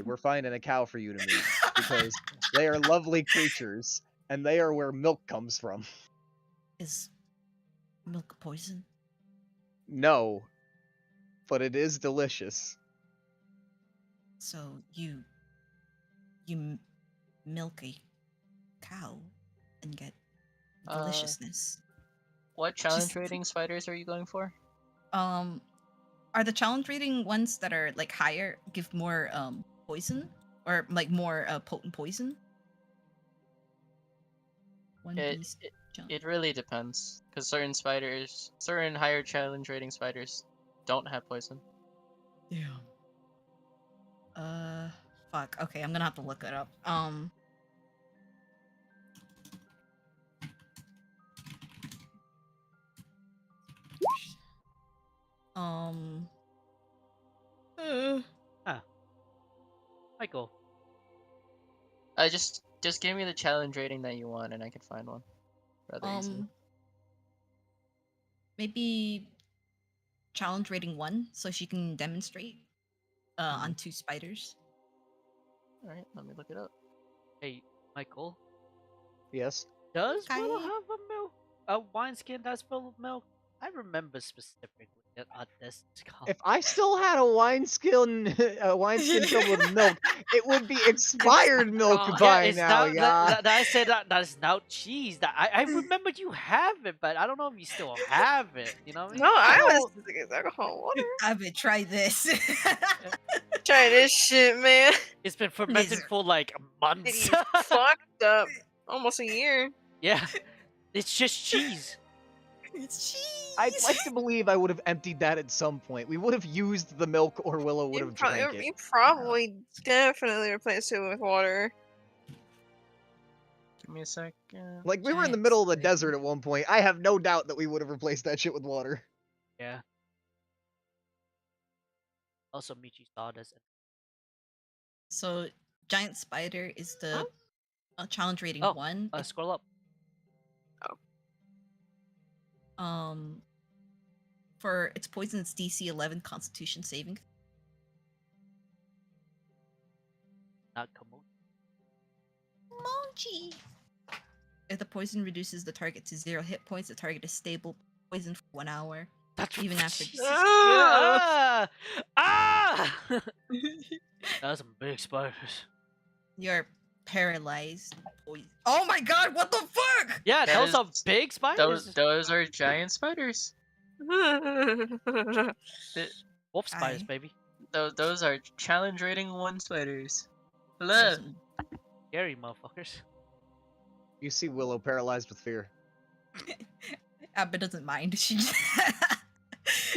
we're finding a cow for you to meet because they are lovely creatures and they are where milk comes from. Is milk poison? No, but it is delicious. So you you milk a cow and get Uh, deliciousness. what Just- challenge rating spiders are you going for? Are the challenge rating ones that are like higher give more poison or like more potent poison? One It piece. it, challenge. it really depends, because certain higher challenge rating spiders don't have poison. Yeah. Fuck. Okay, I'm gonna have to look it up. Um. Michael. Just give me the challenge rating that you want, and I can find one rather easily. Maybe challenge rating 1, so she can demonstrate on 2 spiders. All right, let me look it up. Hey, Michael. Yes. Does Okay. Willow have a wineskin that's full of milk? I remember specifically at this call. If I still had a wineskin, filled with milk, it would be expired milk gone. by it's now, not. yeah. I said that is now cheese. That I remember you have it, but I don't know if you still have it. You know what I mean? No, I I was don't- thinking alcohol water. I would try this. Try this shit, man. It's been fermented Lizard. for like months. He's fucked up. Almost a year. Yeah, it's just cheese. It's cheese. I'd like to believe I would have emptied that at some point. We would have used the milk, or Willow would You, have drank it. you probably definitely replaced it with water. Give me a second. Like, we were in the Giant middle of the spider. desert at one point. I have no doubt that we would have replaced that shit with water. Yeah. Also, Michi saw this. So giant spider is the challenge rating Oh, 1. Scroll up. For its poison, it's DC 11 Constitution saving. Not Komodo. Mochi. If the poison reduces the target to 0 hit points, the target is stable poison for 1 hour. That's Even after Jesus. Ah! Ah! That's some big spiders. You're paralyzed. Oh my god, what the fuck? Yeah, That those are is- big spiders. Those are giant spiders. Wolf spiders, Aye. baby. Those are challenge rating 1 spiders. So Hello. some- Scary motherfuckers. You see Willow paralyzed with fear. Abba doesn't mind. She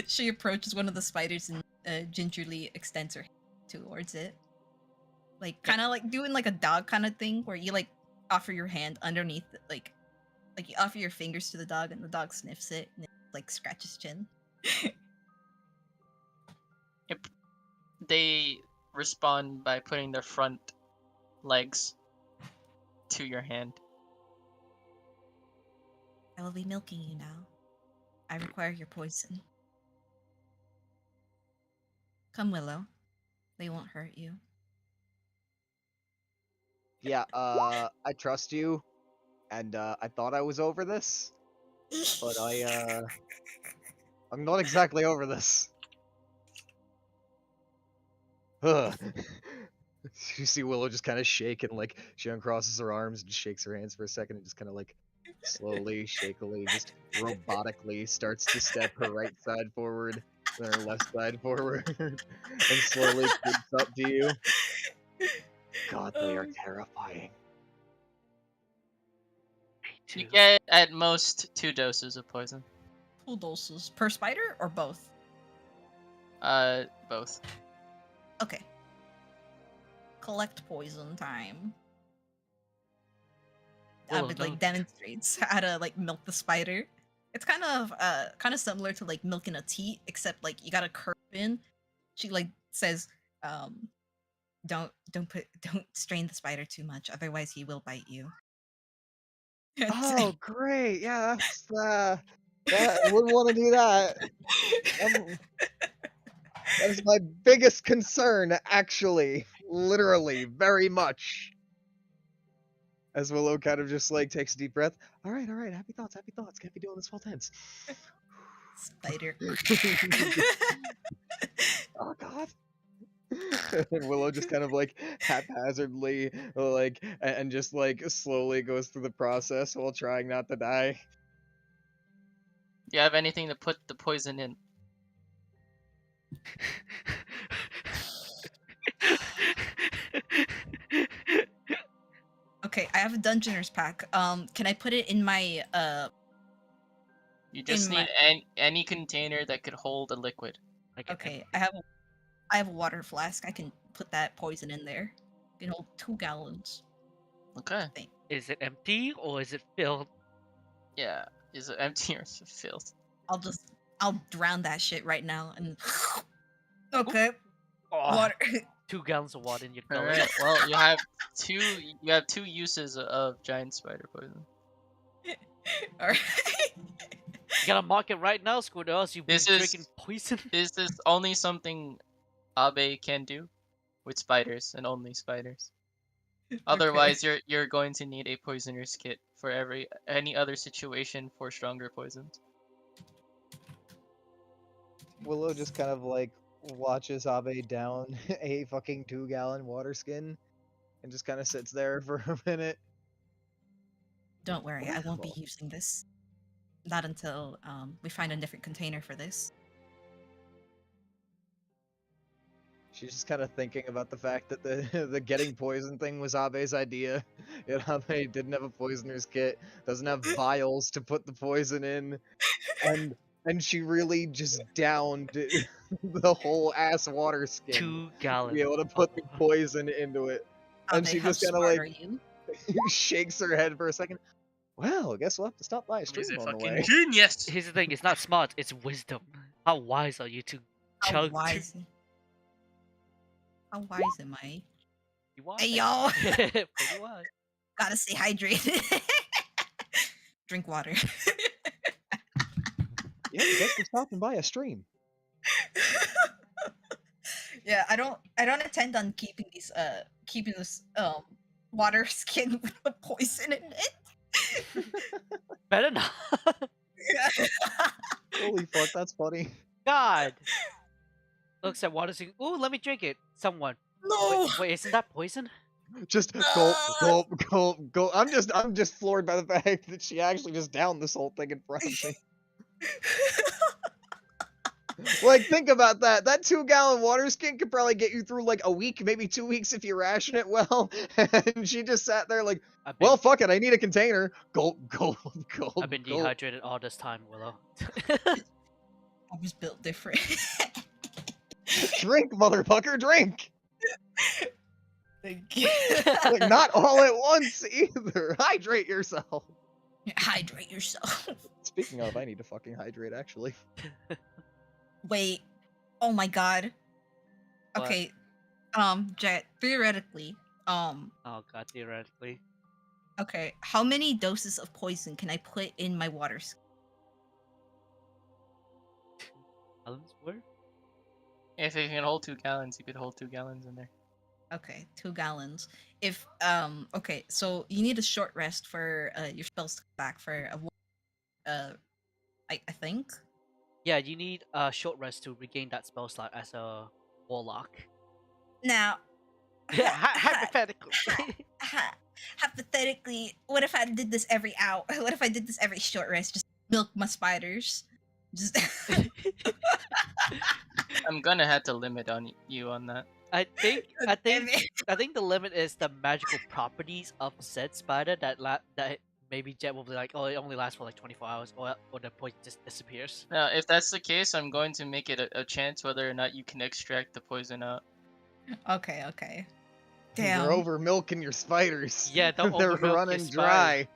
she approaches one of the spiders and gingerly extends her hand towards it, like kind of like doing like a dog kind of thing, where you like offer your hand underneath, like you offer your fingers to the dog, and the dog sniffs it and it, like scratches chin. They respond by putting their front legs to your hand. I will be milking you now. I require your poison. Come, Willow. They won't hurt you. Yeah, I trust you, and I thought I was over this, but I'm not exactly over this. Ugh. You see Willow just kind of shake, and like she uncrosses her arms and shakes her hands for a second, and just kind of like slowly, shakily, just robotically starts to step her right side forward, then her left side forward, and slowly creeps up to you. God, they are terrifying. You get at most 2 doses of poison. 2 doses per spider or both? Both. Okay. Collect poison time. Willow, Abid like no. demonstrates how to like milk the spider. It's kind of similar to like milking a teat, except like you gotta curve in. She like says, don't strain the spider too much, otherwise he will bite you. Oh, great! Yeah, that wouldn't want to do that. That is my biggest concern, actually. Literally, very much. As Willow kind of just like takes a deep breath. All right, happy thoughts, happy thoughts. Can't be doing this full tense. Spider. Oh God. And Willow just kind of like haphazardly, like, and just like slowly goes through the process while trying not to die. Do you have anything to put the poison in? Okay, I have a Dungeoner's pack. Can I put it in my You just In need my- any container that could hold a liquid. Like an Okay, I have a water flask. I can put that poison in there. It can hold 2 gallons. Okay. Is it empty or is it filled? Yeah. Is it empty or is it filled? I'll drown that shit right now and okay. Oh, Water. 2 gallons of water in your All belly. right. Well, you have two uses of giant spider poison. Alright. You gotta mark it right now, Squid, or else you'll be This is- drinking poison. This is only something Abe can do with spiders and only spiders. Otherwise, you're going to need a poisoner's kit for any other situation for stronger poisons. Willow just kind of like watches Abe down a fucking 2-gallon water skin and just kind of sits there for a minute. Don't worry, I won't be Wonderful. using this. Not until we find a different container for this. She's just kind of thinking about the fact that the getting poison thing was Abe's idea. Yet Abe didn't have a poisoner's kit, doesn't have vials to put the poison in, and she really just downed the whole ass water skin 2 to gallons. be able to put the poison into it. And Abe, she how just kind of smart like are you? shakes her head for a second. Well, I guess we'll have to stop by a stream on the way. genius. Here's the thing, it's not smart, it's wisdom. How wise are you to How chug wise? How wise am I? You wise. Hey yo, Pretty wise. gotta stay hydrated. Drink water. Yeah, I guess we're stopping by a stream. Yeah, I don't intend on keeping this water skin with the poison in it. Better not. Holy fuck, that's funny. God. Looks at water saying, ooh, let me drink it. Someone. No. Wait, isn't that poison? Just gulp, gulp, gulp, gulp. I'm just floored by the fact that she actually just downed this whole thing in front of me. Like, think about that. That 2-gallon water skin could probably get you through like a week, maybe 2 weeks if you ration it well. And she just sat there like, I've been, well, fuck it, I need a container. Gulp, gulp, gulp, I've been gulp. dehydrated all this time, Willow. I was built different. Drink, motherfucker, drink. Thank you. Like, not all at once either. Hydrate yourself. Hydrate yourself. Speaking of, I need to fucking hydrate actually. Wait. Oh my god. What? Okay. Jet, theoretically, Oh god, theoretically. okay, how many doses of poison can I put in my water skin? Gallons worth? If it can hold 2 gallons, you could hold 2 gallons in there. Okay, 2 gallons. If okay, so you need a short rest for your spells to come back for I think. Yeah, you need a short rest to regain that spell slot as a warlock. Now, Hypothetically. hypothetically, what if I did this every hour? What if I did this every short rest? Just milk my spiders. Just I'm gonna have to limit on you on that. I think the limit is the magical properties of said spider that maybe Jet will be like, oh, it only lasts for like 24 hours, or the poison just disappears. Now, if that's the case, I'm going to make it a chance whether or not you can extract the poison out. Okay. Damn. You're over milking your spiders. Yeah, don't They're overmilk your running spider. dry.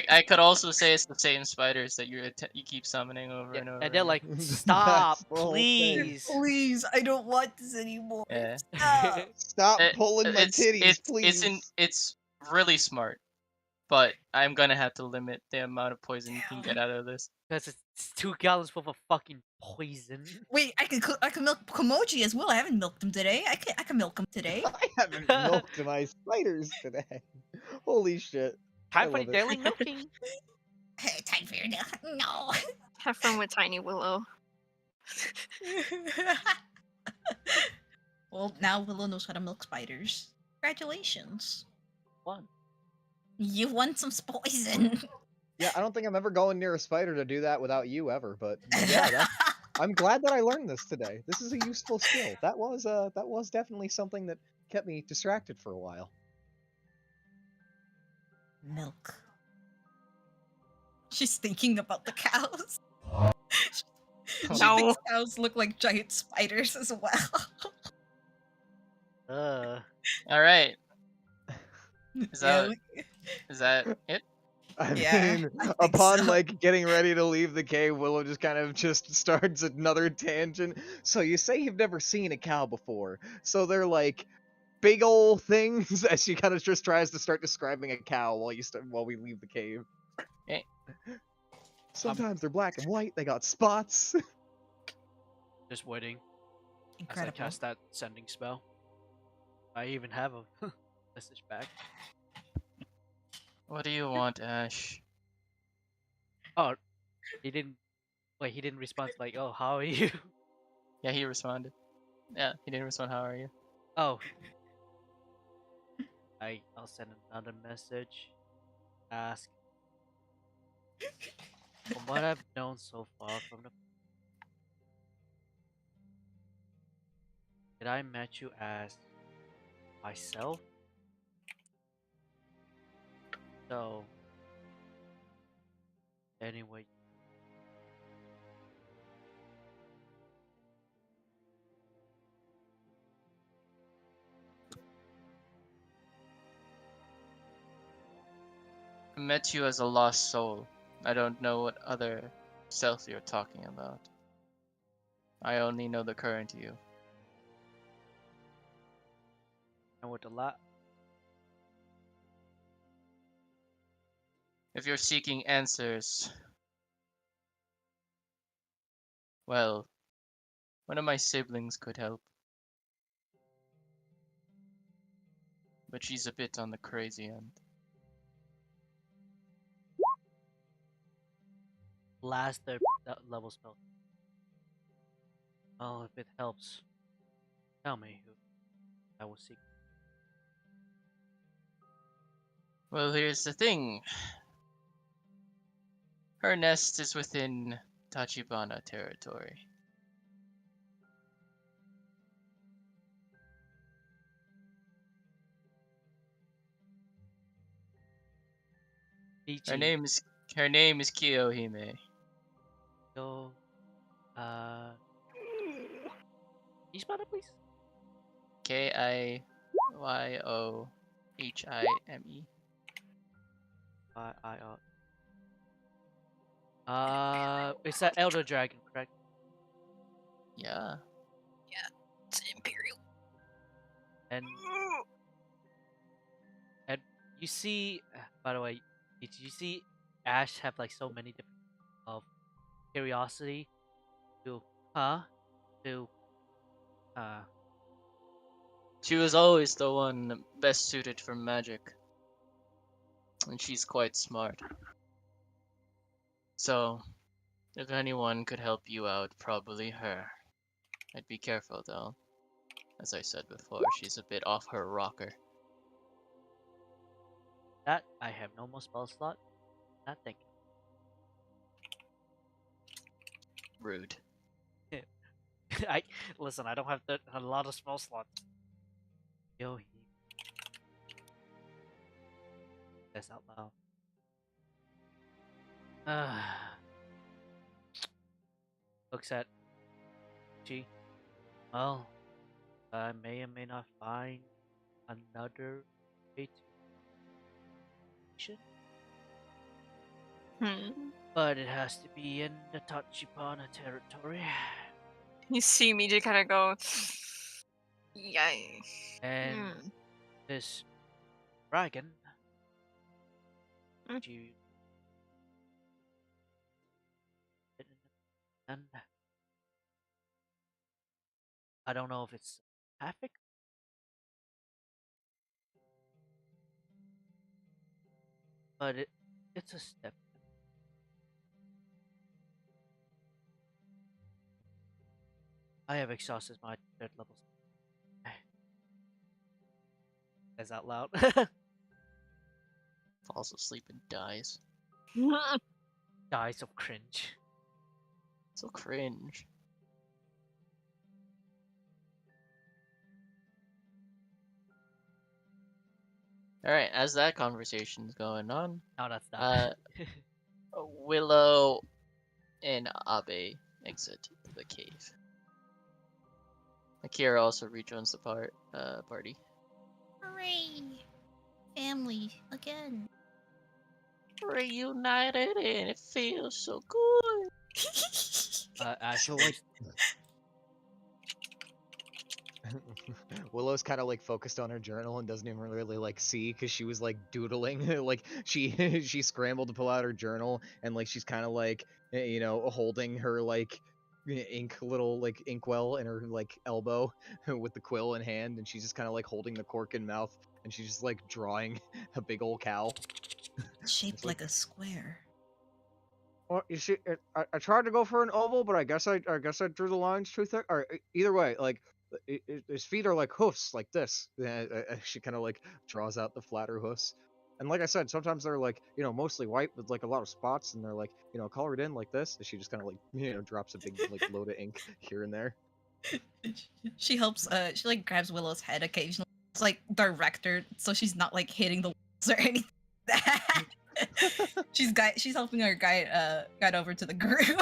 I could also say it's the same spiders that you keep summoning over Yeah, and over. and they're again. like, That's stop, the whole thing. please. Please, I don't want this anymore. Yeah. Stop. Stop It- pulling my titties, please. It's really smart, but I'm gonna have to limit the amount of poison you can Damn. get out of this. Because it's 2 gallons worth of fucking poison. Wait, I can milk Komoji as well. I haven't milked him today. I can milk him today. I haven't milked my spiders today. Holy shit. I Time for love it. daily milking. Hey, time for your no. Have fun with Tiny Willow. Well, now Willow knows how to milk spiders. Congratulations. One. You won some poison. Yeah, I don't think I'm ever going near a spider to do that without you ever, but yeah, that's I'm glad that I learned this today. This is a useful skill. That was definitely something that kept me distracted for a while. Milk. She's thinking about the cows. She No. thinks cows look like giant spiders as well. All right. Is Yeah, that is that it? I Yeah, mean, I think upon so. like getting ready to leave the cave, Willow just starts another tangent. So you say you've never seen a cow before. So they're like big old things as she kind of just tries to start describing a cow while we leave the cave. Okay. Sometimes they're black and white, they got spots. Just waiting as I Incredible. cast that sending spell. I even have a message back. What do you want, Ash? Oh, he didn't. Wait, he didn't respond. Like, oh, how are you? Yeah, he responded. Yeah, he didn't respond. How are you? Oh, I'll send another message. Ask. From what I've known so far from the, did I met you as myself? So anyway, I met you as a lost soul. I don't know what other self you're talking about. I only know the current you. and with the la If you're seeking answers, well, one of my siblings could help. But she's a bit on the crazy end. last level spell. Oh, if it helps, tell me who I will seek. Well, here's the thing. Her nest is within Tachibana territory. Her Ichi, name is her name is Kiyohime. go. Can you spell it, please? Kiohime. I. It's that Elder Dragon, correct? Yeah. It's Imperial. And and you see, by the way, did you see Ash have like so many different of curiosity to huh to uh She was always the one best suited for magic. And she's quite smart. So, if anyone could help you out, probably her. I'd be careful though. As I said before, she's a bit off her rocker. that I have no more spell slot. Not thinking. Rude. I listen. I don't have a lot of spell slots. Yo, he says out loud. Looks at G. Well, I may or may not find another way to action, but it has to be in the Tachibana territory. You see me just kind of go, yay. And this dragon, Mm. you and I don't know if it's traffic, but it's a step. I have exhausted my third level. Says out loud. Falls asleep and dies. Dies of cringe. So cringe. Alright, as that conversation's going on, No, that's not. Willow and Abe exit the cave. Akira also rejoins the party. Hooray! Family again. Reunited and it feels so good. Ash So, voice. Willow's kind of like focused on her journal and doesn't even really like see because she was like doodling. Like she scrambled to pull out her journal and like she's kind of like holding her like little inkwell in her like elbow with the quill in hand, and she's just kind of like holding the cork in mouth, and she's just like drawing a big old cow. It's shaped It's like- like a square. Well, you see, I tried to go for an oval, but I guess I drew the lines too thick. Or either way, like his feet are like hoofs, like this. She kind of like draws out the flatter hoofs, and like I said, sometimes they're like mostly white with like a lot of spots, and they're like colored in like this. And she just kind of like drops a big like load of ink here and there. She helps. She like grabs Willow's head occasionally. It's like direct her so she's not like hitting the walls or anything. She's helping her guide over to the group.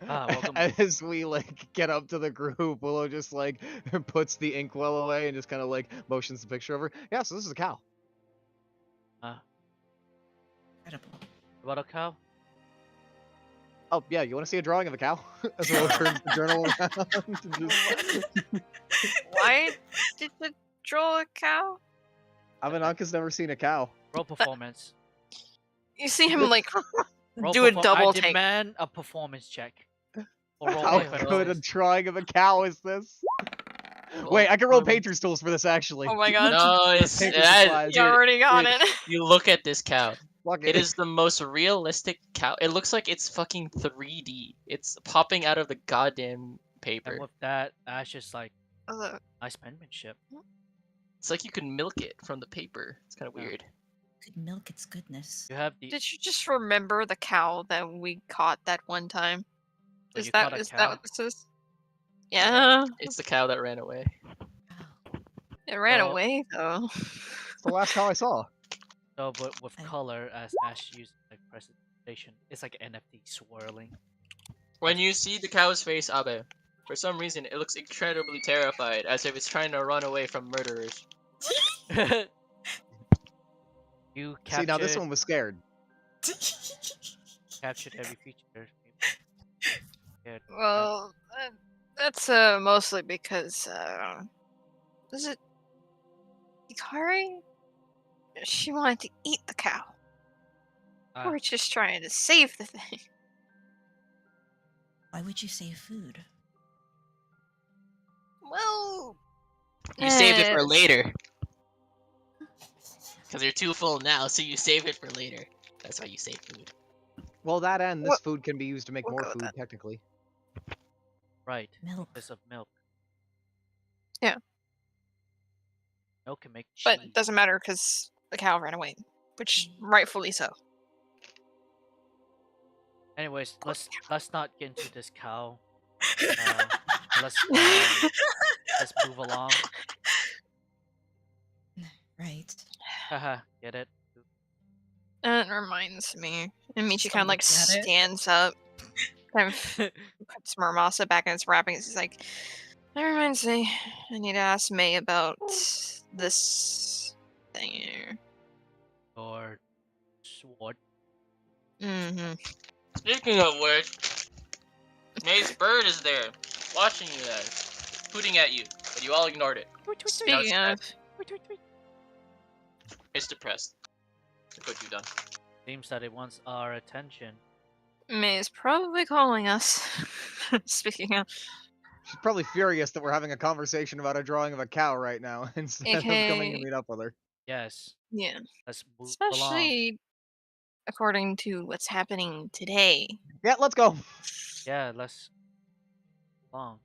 Welcome. As we like get up to the group, Willow just like puts the inkwell away and just kind of like motions the picture over. Yeah, so this is a cow. Incredible. What a cow? Oh yeah, you want to see a drawing of a cow? As Willow turns the journal around. And just... Why did you draw a cow? Avananka's never seen a cow. Roll performance. You see him like Roll do a perfor- double I take. demand a performance check. Or roll How life and good a rolls. drawing of a cow is this? Roll Wait, I can roll performance. Patrons tools for this actually. Oh my god. No, it's Paper that, supplies. You already got dude, it. you look at this cow. Fuck It is the most realistic cow. It looks like it's fucking 3D. It's popping out of the goddamn paper. And with that, Ash is like, Ugh. nice penmanship. It's like you can milk it from the paper. It's kind of Yeah. weird. Could milk its goodness. You have the. Did you just remember the cow that we caught that one time? Oh, Is you that caught a is cow? that what this is? Yeah. It's the cow that ran away. Wow. It ran Well- away though. It's the last cow I saw. So, but with I- color, as Ash used like presentation, it's like NFT swirling. When you see the cow's face, Abe, for some reason it looks incredibly terrified, as if it's trying to run away from murderers. You See, now this captured one was scared. captured every feature. Good. Well, that's mostly because was it Ikari? She wanted to eat the cow. Ah. We're just trying to save the thing. Why would you save food? Well, You saved it for eh, later. Because you're too full now, so you save it for later. That's why you save food. Well, that and this What- food can be used to make we'll more go with food, that. technically. Right, Milk. because of milk. Yeah. Milk can make cheese. But it doesn't matter because the cow ran away, which rightfully so. Anyways, Poor let's not get into this cow. Let's let's move along. Right. Haha, get it? That reminds me. And Michi Still kind of like looking at it. stands up, kind of puts Murmasa back in its wrapping. He's like, that reminds me. I need to ask May about this thing here. Or sword. Mm-hmm. Speaking of which, May's bird is there, watching you guys, hooting at you, but you all ignored it. Speaking of, It's depressed. Look what you've done. Seems that it wants our attention. May is probably calling us. Speaking of, She's probably furious that we're having a conversation about a drawing of a cow right now instead of coming to AKA meet up with her. Yes, yeah, let's move along. especially according to what's happening today. Yeah, let's go. Yeah, let's along.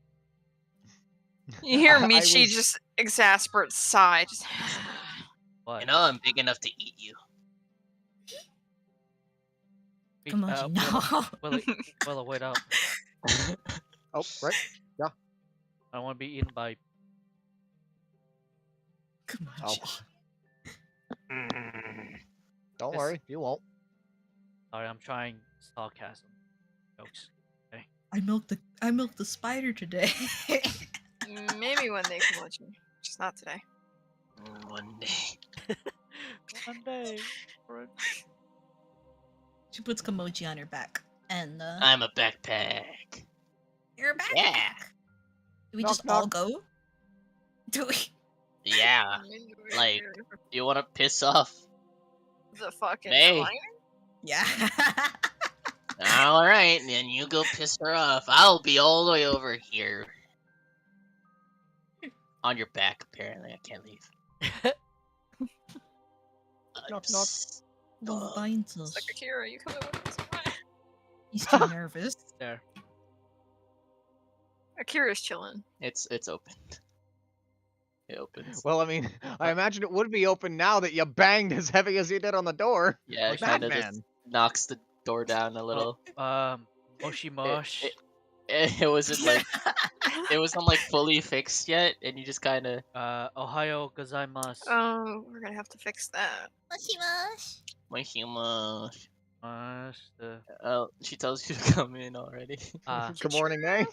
You hear I Michi was- just exasperate sigh. Just What? You know I'm big enough to eat you. Komochi, no. Willow, wait up. Oh, right. I don't want to be eaten by. Oh, Komochi. don't This- worry, you won't. Sorry, I'm trying sarcasm jokes. I milked the spider today. maybe one day, Komochi. Just not today. One day. One day. She puts Komochi on her back. And I'm a backpack. you're a backpack. Yeah. Do we Knock, just all knock. go? Do we? Yeah. Like, you want to piss off? the fucking May. line? Yeah. All right, then you go piss her off. I'll be all the way over here. On your back, apparently. I can't leave. Knock, knock. Well, binds us. It's like Akira, you coming with us? He's too nervous. There. Akira's chilling. It's open. It opens. Well, I mean, I imagine it would be open now that you banged as heavy as you did on the door. Yeah, it Moshi kind of Batman. just knocks the door down a little. Moshi Mosh. It wasn't like fully fixed yet, and you just kind of Ohio gozaimasu. Oh, we're gonna have to fix that. Oh, she tells you to come in already. Good morning, eh?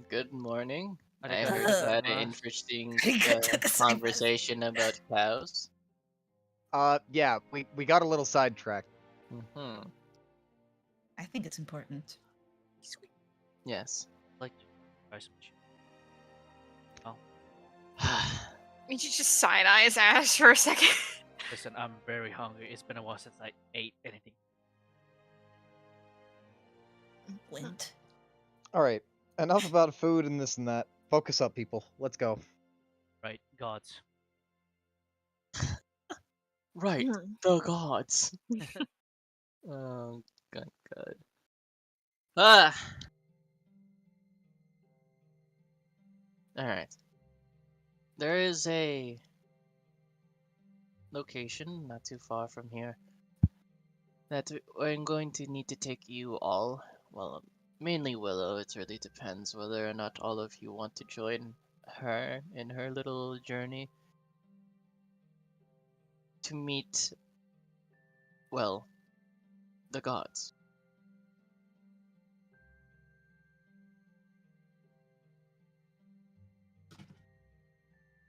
Good morning. I Arigato heard you had an gozaimasu. interesting Arigato gozaimasu. conversation about cows. Yeah, we got a little sidetracked. Hmm. I think it's important. Yes. Like to try some shit. You just side eye his ass for a second. Listen, I'm very hungry. It's been a while since I ate anything. Wind. All right, enough about food and this and that. Focus up, people. Let's go. Right, gods. Right. Hmm. The gods. Oh, God. Ah. All right. There is a location not too far from here that I'm going to need to take you all. Well, mainly Willow. It really depends whether or not all of you want to join her in her little journey to meet, well, the gods.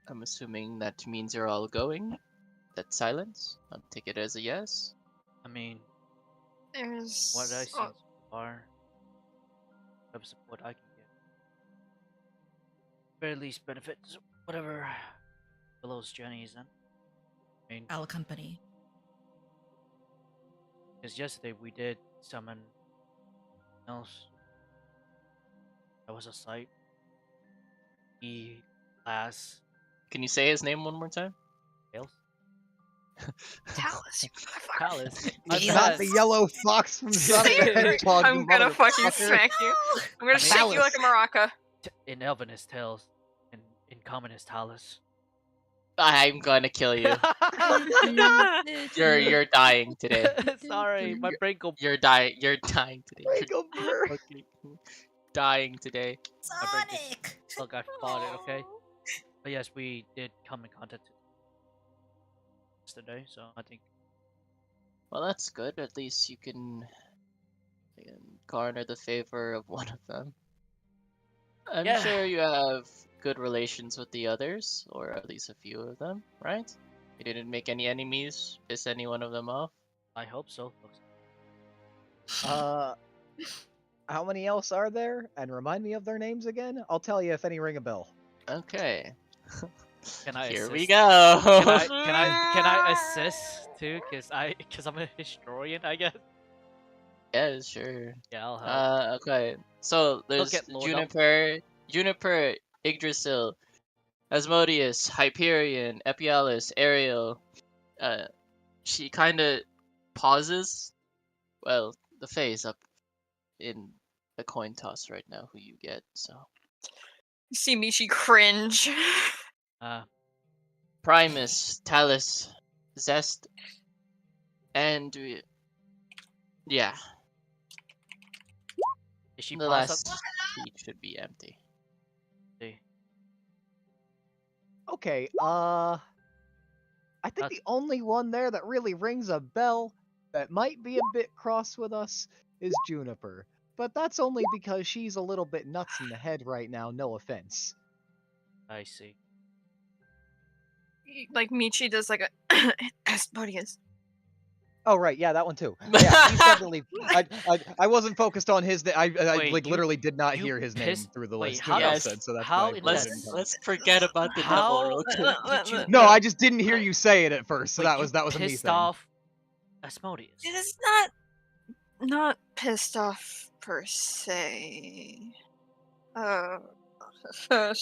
I'm assuming that means you're all going. That's silence. I'll take it as a yes. I mean, There's what I see so far, of what I can get, very least benefits whatever Willow's journey is in. I mean, I'll accompany. because yesterday we did summon else. That was a sight. He last Can you say his name one more time? tails. Talus, you motherfucker. Palace. Tails. Not the yellow fox from Sonic the Hedgehog. I'm you gonna fucking motherfucker. smack you. I'm gonna shake you like a maraca. In Elven is tails, and in common is Talus. I'm gonna kill you. You're dying today. Sorry, my brain go. You're dying today. Wrinkle You're Burr. fucking dying today. Sonic! Look, I fought it, okay? But yes, we did come in contact yesterday, so I think Well, that's good. At least you can garner the favor of one of them. I'm Yeah. sure you have good relations with the others, or at least a few of them, right? You didn't make any enemies, piss any one of them off. I hope so. How many else are there? And remind me of their names again. I'll tell you if any ring a bell. Okay. Can I Here assist? we go. Can I assist too? Cause I'm a historian, I guess. Yeah, sure. Yeah, I'll help. Okay. So there's get Lord Juniper, Yggdrasil, Asmodeus, Hyperion, Epialus, Ariel. She kind of pauses. Well, the phase up in the coin toss right now. Who you get? So You see Michi cringe. Primus, Talus, Zest, and yeah, Is she the paused up? last seat should be empty. See. Okay, I think Uh, the only one there that really rings a bell that might be a bit cross with us is Juniper. But that's only because she's a little bit nuts in the head right now, no offense. I see. Like Michi does like a Asmodeus. Oh right, yeah, that one too. Yeah, he's definitely. I wasn't focused on his. I Wait, like you literally did not you hear his pissed. name through the Wait, list how when y'all Yes. said, so that's how why in it that didn't come. Let's forget about the how double rotate. did you No, I just didn't hear you say it at first, so wait, that you was a me pissed thing. off Asmodeus? It is not pissed off per se. Oh.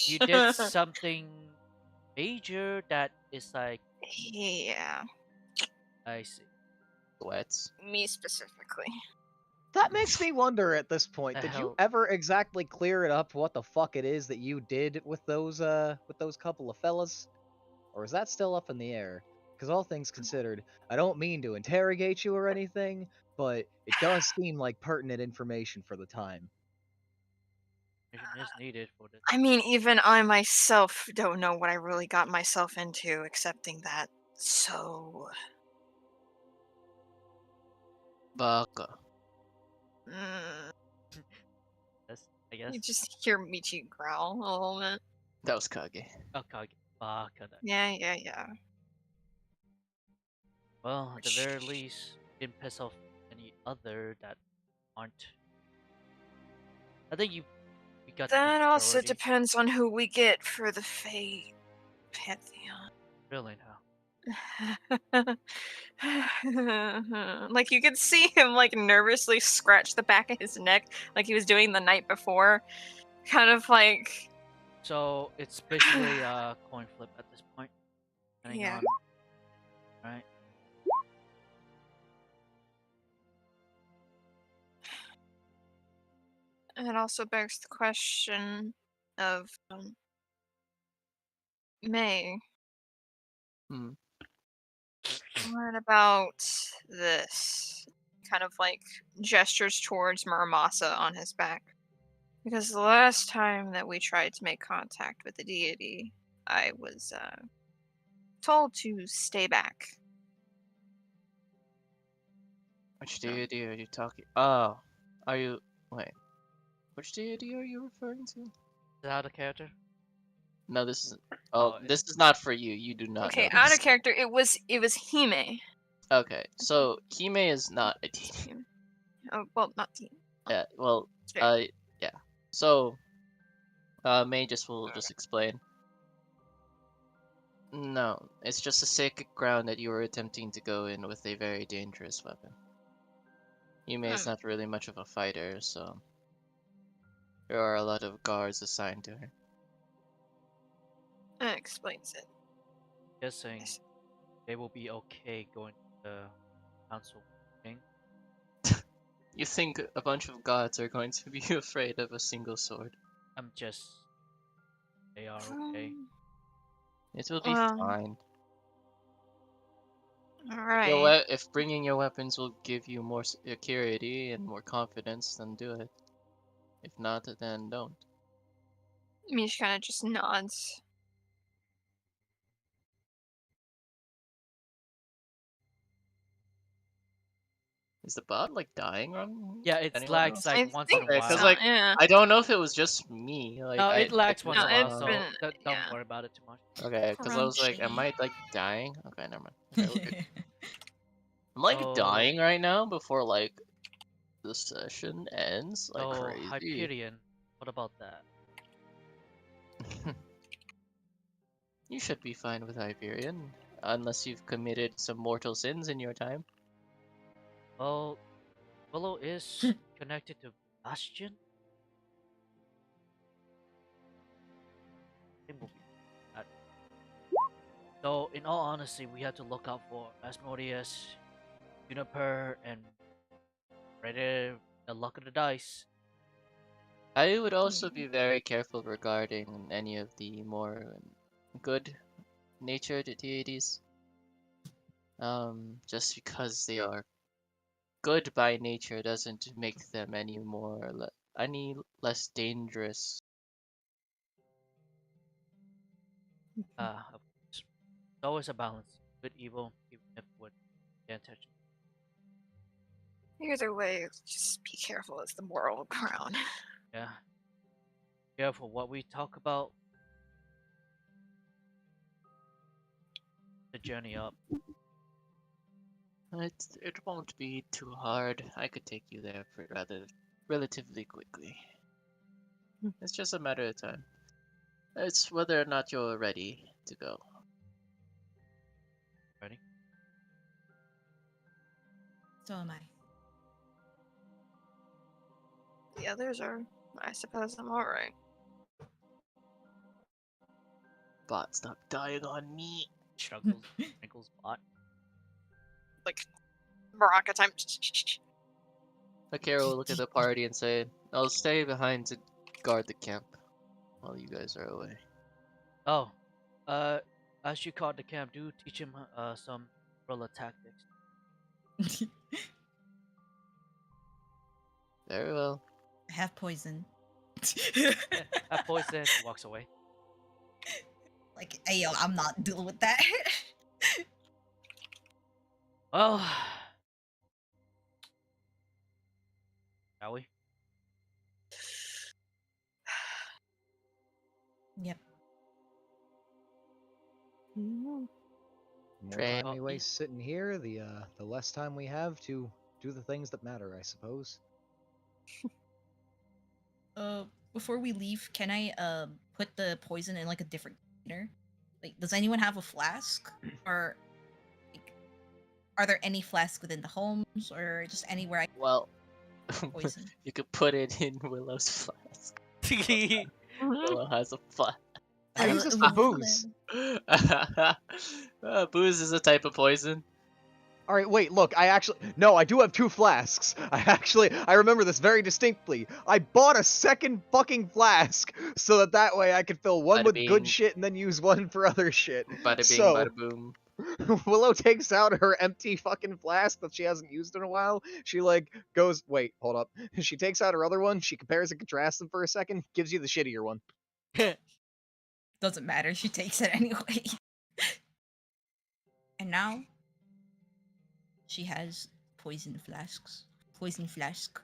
You did something major that is like Yeah, I see. Sweats. me specifically. That makes me wonder at this point. The Did you hell? ever exactly clear it up what the fuck it is that you did with those couple of fellas? Or is that still up in the air? Because all things considered, I don't mean to interrogate you or anything, but it does seem like pertinent information for the time. Information is needed for this. I mean, even I myself don't know what I really got myself into, accepting that. So, Baka. mm, That's, I guess. you just hear Michi growl a little bit. That was Kage. Okay. Baka. Yeah. Well, at the very least, didn't piss off any other that aren't. I think you got the That also majority. depends on who we get for the Fate Pantheon. Really now. Like you could see him like nervously scratch the back of his neck like he was doing the night before. Kind of like So it's basically a coin flip at this point. Depending yeah. on right. And it also begs the question of May. Hmm. What about this? Kind of like gestures towards Muramasa on his back. Because the last time that we tried to make contact with the deity, I was told to stay back. Which deity are you talking? Oh, are you? Wait. Which deity are you referring to? Is that out of character? No, this is. Oh, Oh, this is not for you. You do not Okay, know out this. of character. It was Hime. Okay, so Hime is not a deity. Oh well, not Hime. Yeah. Well. Sorry. Yeah. So. May will just explain. No, it's just a sacred ground that you were attempting to go in with a very dangerous weapon. Hime is not really much of a fighter, so there are a lot of guards assigned to her. That explains it. guessing Yes. they will be okay going to the council meeting. You think a bunch of gods are going to be afraid of a single sword? I'm just they are okay. It will be Well, fine. all right. If bringing your weapons will give you more security and more confidence, then do it. If not, then don't. Mish kind of just nods. Is the bot like dying on Yeah, it anyone lags else? like I once in a think Okay, because while. so. like Yeah. I don't know if it was just me. Like No, it I lags could once in No, a while, it's so been don't yeah. worry about it too much. Okay, because I was like, am Crunchy. I like dying? Okay, never mind. Okay, we're good. I'm like So, dying right now before like the session ends. Like so crazy. Hyperion, what about that? You should be fine with Hyperion, unless you've committed some mortal sins in your time. Well, Willow is connected to Bastion. It will be that. So, in all honesty, we have to look out for Asmodeus, Juniper, and Reddit, the luck of the dice. I would also be very careful regarding any of the more good natured deities. Just because they are good by nature doesn't make them any less dangerous. Of course. It's always a balance. Good, evil, even if with the intention. Either way, just be careful. It's the moral crown. Yeah. Careful what we talk about. The journey up. It won't be too hard. I could take you there for relatively quickly. It's just a matter of time. It's whether or not you're ready to go. Ready? So am I. The others are, I suppose I'm alright. Bot, stop dying on me. Chuckles, wrinkles, bot. Like, Baraka time. Akira will look at the party and say, I'll stay behind to guard the camp while you guys are away. Oh, as you caught the camp, do teach him some guerrilla tactics. Very well. I have poison. That poison walks away. Like, hey, yo, I'm not dealing with that. Well, shall we? Yep. More Train. time we waste sitting here, the less time we have to do the things that matter, I suppose. Before we leave, can I put the poison in like a different container? Like, does anyone have a flask, or like, are there any flasks within the homes, or just anywhere I Well, can poison? you could put it in Willow's flask. Willow has a flask. I use this for booze. Booze is a type of poison. All right, wait, look, I do have 2 flasks. I remember this very distinctly. I bought a second fucking flask so that way I could fill one Bada with good bing. shit and then use one for other shit. Bada bing, So, bada boom. Willow takes out her empty fucking flask that she hasn't used in a while. She, like, goes, wait, hold up. She takes out her other one, she compares and contrasts them for a second, gives you the shittier one. Doesn't matter. She takes it anyway. And now she has poison flasks. Poison flask.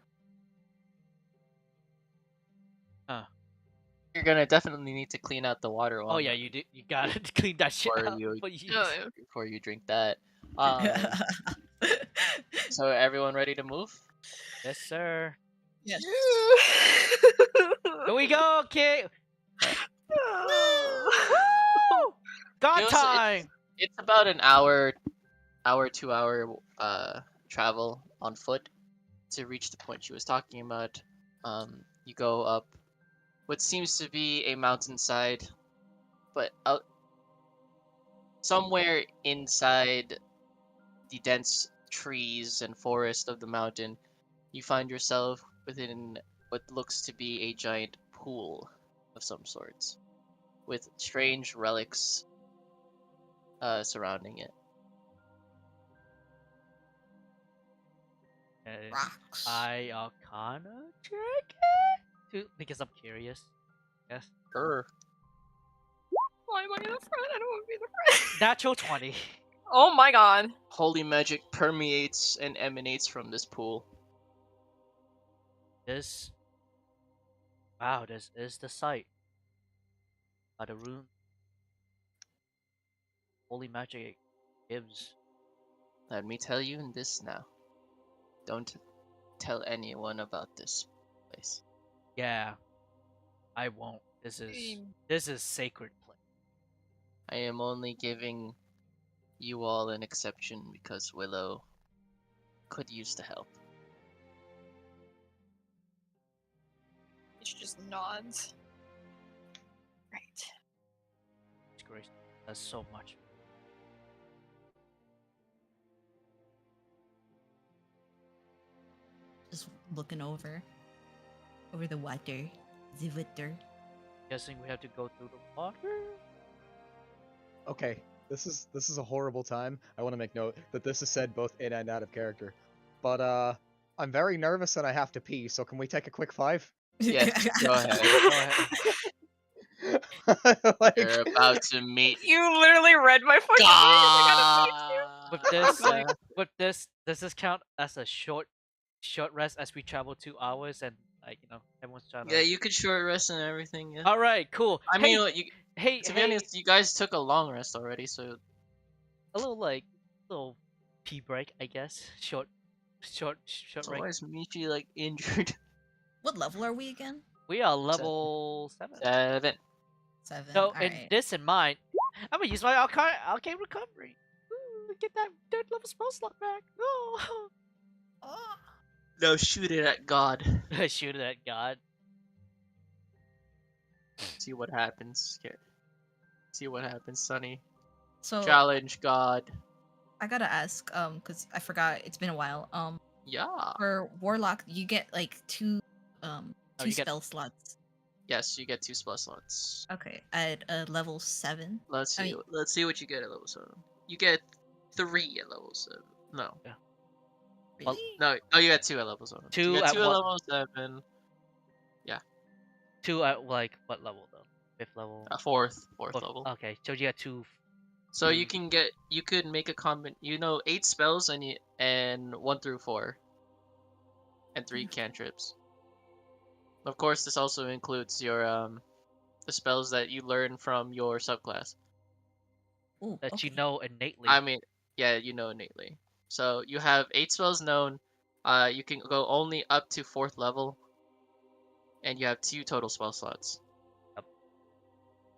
Huh. You're gonna definitely need to clean out the water Oh yeah, you gotta clean that shit before out. you But you Oh, yeah. before you drink that. So everyone ready to move? Yes, sir. Yes. Here we go, kid. Oh. Woo! God It's time. about an hour, 2 hour travel on foot to reach the point she was talking about. You go up what seems to be a mountainside, but out somewhere inside the dense trees and forest of the mountain, you find yourself within what looks to be a giant pool of some sorts, with strange relics surrounding it. Rocks. I Arcana check it because I'm curious. Yes. Why am I in the front? I don't want to be in the front. Natural 20. Oh my god. Holy magic permeates and emanates from this pool. This. Wow, this is the site. The room. Holy magic gives. Let me tell you this now. Don't tell anyone about this place. Yeah, I won't. This is sacred place. I am only giving you all an exception because Willow could use the help. She just nods. Right. His grace does so much. Just looking over the water. The Witter. Guessing we have to go through the water. Okay, this is a horrible time. I want to make note that this is said both in and out of character. But I'm very nervous and I have to pee, so can we take a quick 5? Yes, go ahead. Go ahead. Like, You're about to meet You literally read my fucking With God. this, Yeah. does this count as a short rest as we travel 2 hours and everyone's trying to. Yeah, you could short rest and everything. Yeah. All right, cool. I hey, mean, what, you hey, to be hey, honest, you guys took a long rest already, so a little pee break, I guess. Short so break. why is Michi like injured? What level are we again? We are level 7. 7. 7. So, All in right. this in mind, I'm gonna use my arcane recovery. Ooh, get that third level spell slot back. No. Oh. No, shoot it at God. Shoot it at God. See what happens. Okay. See what happens, Sonny. So Challenge God. I gotta ask, because I forgot. It's been a while. Yeah. For Warlock, you get like two Oh, two you get- spell slots. Yes, you get 2 spell slots. Okay, at level 7. Let's I see. mean- Let's see what you get at level 7. You get 3 at level 7. No. Really? No. Oh, you got 2 at level 7. Two you got at 2 at what? level 7. 2 at like what level though? 5th level. 4th Fourth- level. Okay, so you got 2. So two- you could make a combin. 8 spells and 1 through 4, and 3 cantrips. Of course, this also includes your the spells that you learn from your subclass. Ooh, That okay. you know innately. I mean, yeah, you know innately. So you have 8 spells known. You can go only up to 4th level, and you have 2 total spell slots.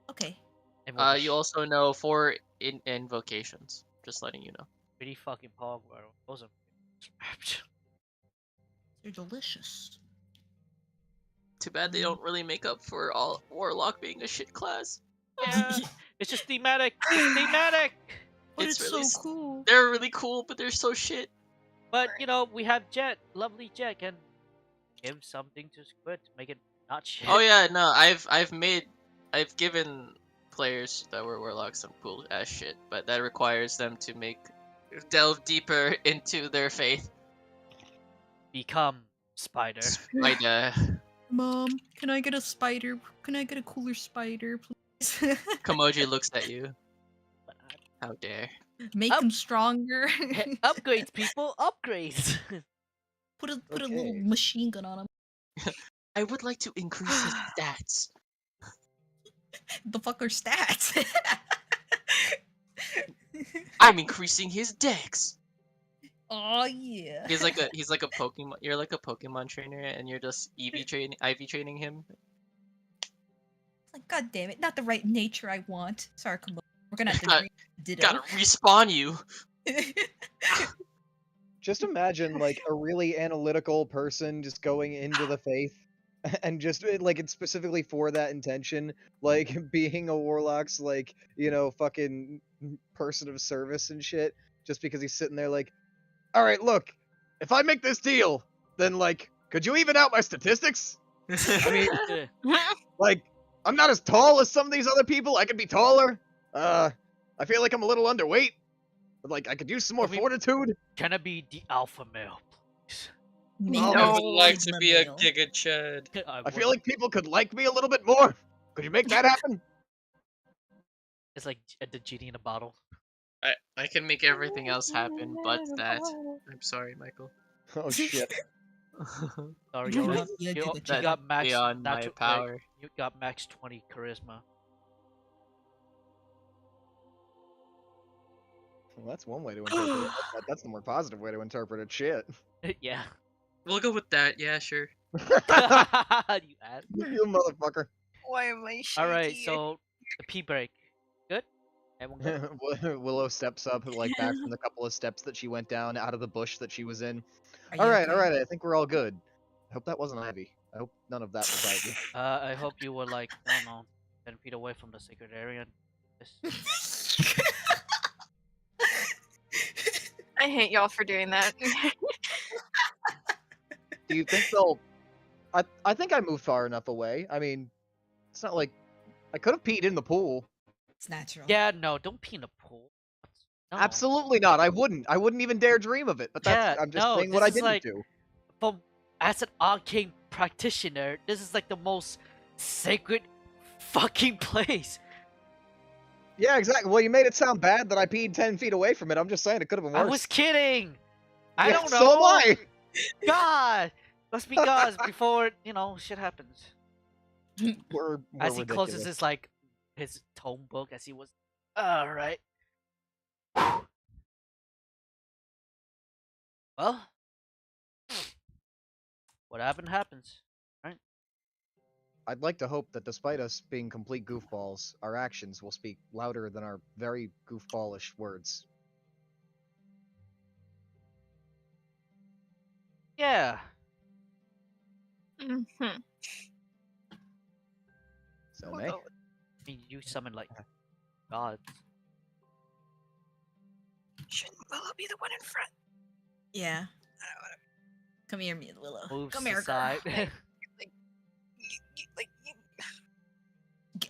Okay. And we'll be You also know 4 invocations. Just letting you know. pretty fucking pog. Those are. They're delicious. Too bad they don't really make up for all Warlock being a shit class. Yeah, it's just thematic. It's thematic. But It's it's, really so cool. They're really cool, but they're so shit. But we have Jet, lovely Jet, can give something to Squid to make it not shit. Oh yeah, no, I've given players that were warlocks some cool ass shit, but that requires them to delve deeper into their faith. Become Spider. Spider. Mom, can I get a spider? Can I get a cooler spider, please? Kamoji looks at you. How dare. Make Up. him stronger. Hey, upgrades, people, upgrades. put a little Okay. machine gun on him. I would like to increase his stats. The fucker stats. I'm increasing his dex. Oh yeah. He's like a Pokemon. You're like a Pokemon trainer, and you're just IV training him. Like, God damn it, not the right nature I want. Sorry, Kumo. We're gonna have to Got- agree. Ditto. Gotta respawn you. just imagine like a really analytical person just going into the faith and just like it's specifically for that intention, like being a warlock's like, fucking person of service and shit, just because he's sitting there like, all right, look, if I make this deal, then like, could you even out my statistics? I mean, like, I'm not as tall as some of these other people. I could be taller. I feel like I'm a little underweight. But like, I could use some more fortitude. Can I be the alpha male, please? Make Oh, him I a would like to Sigma be a male. Giga Chad. I feel like people could like me a little bit more. Could you make that happen? it's like the genie in a bottle. I can make everything else happen, but that. I'm sorry, Michael. Oh shit. Sorry, You Yola. cannot be a You, Giga you Chad. got max Beyond my natural, power. you got max 20 charisma. Well, that's one way to interpret it. That's the more positive way to interpret it. Shit. Yeah. We'll go with that. Yeah, sure. You ass. You motherfucker. Why am I shaky? All right, so the pee break. Good. Everyone good? Willow steps up, like back from the couple of steps that she went down out of the bush that she was in. Are All you right, okay? all right. I think we're all good. I hope that wasn't Ivy. I hope none of that was Ivy. I hope you were like, I don't know, 10 feet away from the sacred area. And I hate y'all for doing that. Do you think they'll? I think I moved far enough away. I mean, it's not like I could have peed in the pool. It's natural. Yeah, no, don't pee in a pool. No. Absolutely not. I wouldn't. I wouldn't even dare dream of it. But that's Yeah, I'm just no, saying what this I is didn't like, do. from as an arcane practitioner, this is like the most sacred fucking place. Yeah, exactly. Well, you made it sound bad that I peed 10 feet away from it. I'm just saying it could have been I worse. was kidding. I Yeah, don't so am know. I. God, let's be gods before shit happens. We're As he ridiculous. closes his tome book, as he was, all right. Well, what happened happens, right? I'd like to hope that despite us being complete goofballs, our actions will speak louder than our very goofballish words. Yeah. Mhm. So, We'll May? go with- I mean, you summon like gods. Shouldn't Willow be the one in front? Yeah. Come here, me Willow. Moves Come here, aside. girl. Like,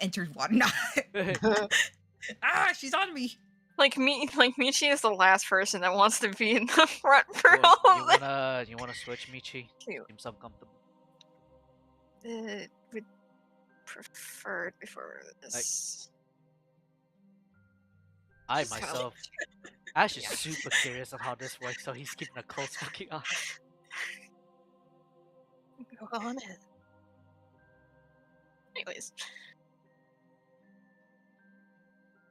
Entered water. Nah. Ah, she's on me. like Michi is the last person that wants to be in the front for Well, all of this. you wanna switch, Michi? Cute. Seems uncomfortable. Would prefer before this. I Just kinda myself, Ash is Yeah. super curious on how this works, so he's keeping a close fucking eye. Go on in. Anyways,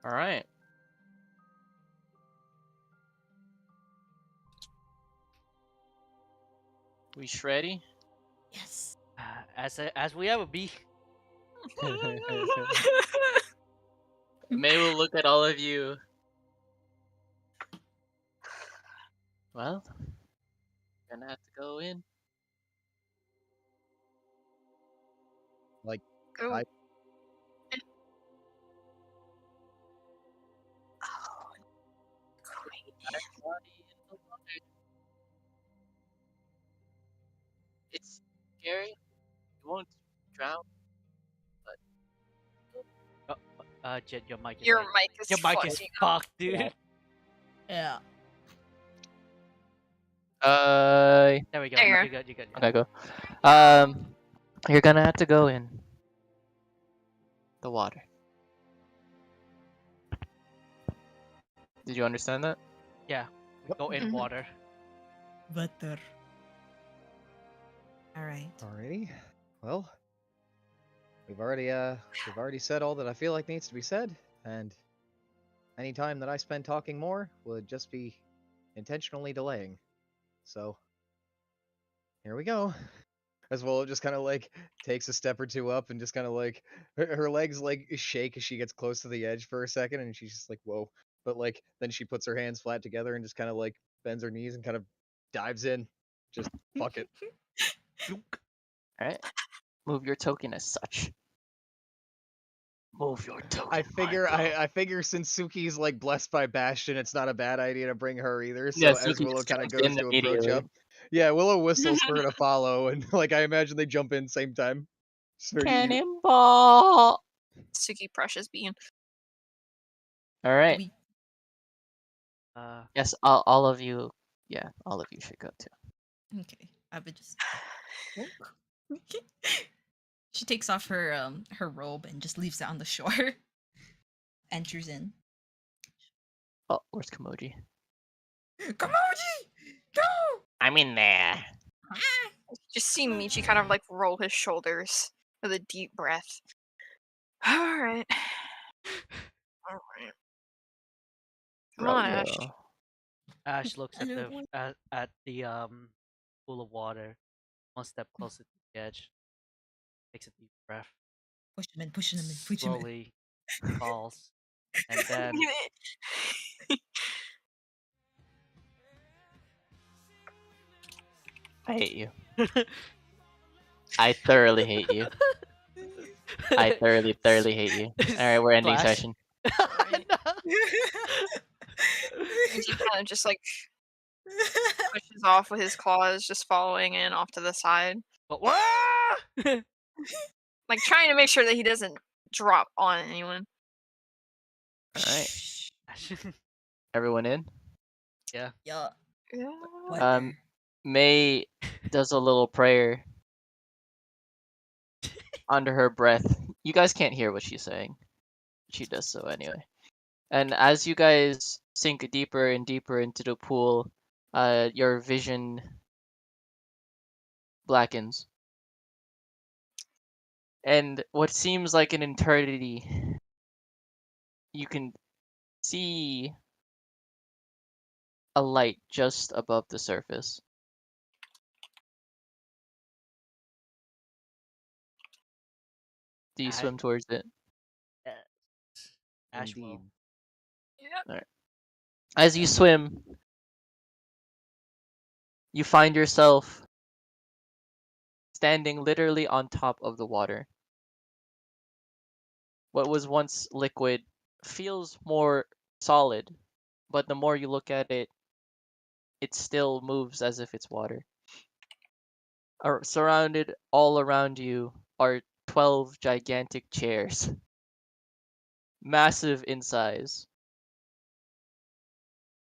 All right. We ready? Yes. As we ever be. May will look at all of you. Well, gonna have to go in. Like, go. I- Oh, great. Body in the water. It's scary. You won't drown. Jet, your mic is Your like, mic is your mic is fudging up. fucked, dude. Yeah. Yeah. There we go. There. You good. You good. Okay, go. You're gonna have to go in the water. Did you understand that? Yeah. We go in Mhm. water. Butter. All right. alrighty. Well, we've already said all that I feel like needs to be said, and any time that I spend talking more would just be intentionally delaying. So, here we go. As well, it just kind of like takes a step or two up and just kind of like her legs like shake as she gets close to the edge for a second, and she's just like, whoa. But like then she puts her hands flat together and just kind of like bends her knees and kind of dives in. Just fuck it. Alright. Move your token as such. Move your token. I figure since Suki's like blessed by Bastion, it's not a bad idea to bring her either. So Yeah, as Suki Willow just kind of jumps goes in to approach immediately. up, yeah, Willow whistles for her to follow, and like I imagine they jump in same time. It's very cute. Cannonball! Suki Precious Bean. Alright. We Yes, all of you. Yeah, all of you should go too. okay. I would just. She takes off her robe and just leaves it on the shore. Enters in. Oh, where's Kimoji? Kamoji! Go! I'm in there. Ah! Just see Michi kind of like roll his shoulders with a deep breath. Alright. Alright. Come on, Ash. Froyo. Ash looks I at don't the want- at the pool of water, one step closer to the edge, takes a deep breath, Push him in, pushing him in, pushing him in. slowly falls, and then I hate you. I thoroughly hate you. I thoroughly hate you. Alright, we're ending Splash. session. Michi kind of just like Pushes off with his claws, just following in off to the side. But what? Like, trying to make sure that he doesn't drop on anyone. Alright. Everyone in? Yeah. Yeah. Yeah. What? May does a little prayer under her breath. You guys can't hear what she's saying. She does so anyway. And as you guys sink deeper and deeper into the pool, your vision blackens. And what seems like an eternity, you can see a light just above the surface. Do you Ash- swim towards it? Ash Indeed. will. Yeah. Alright. As you swim, you find yourself standing literally on top of the water. What was once liquid feels more solid, but the more you look at it, it still moves as if it's water. Surrounded all around you are 12 gigantic chairs, massive in size.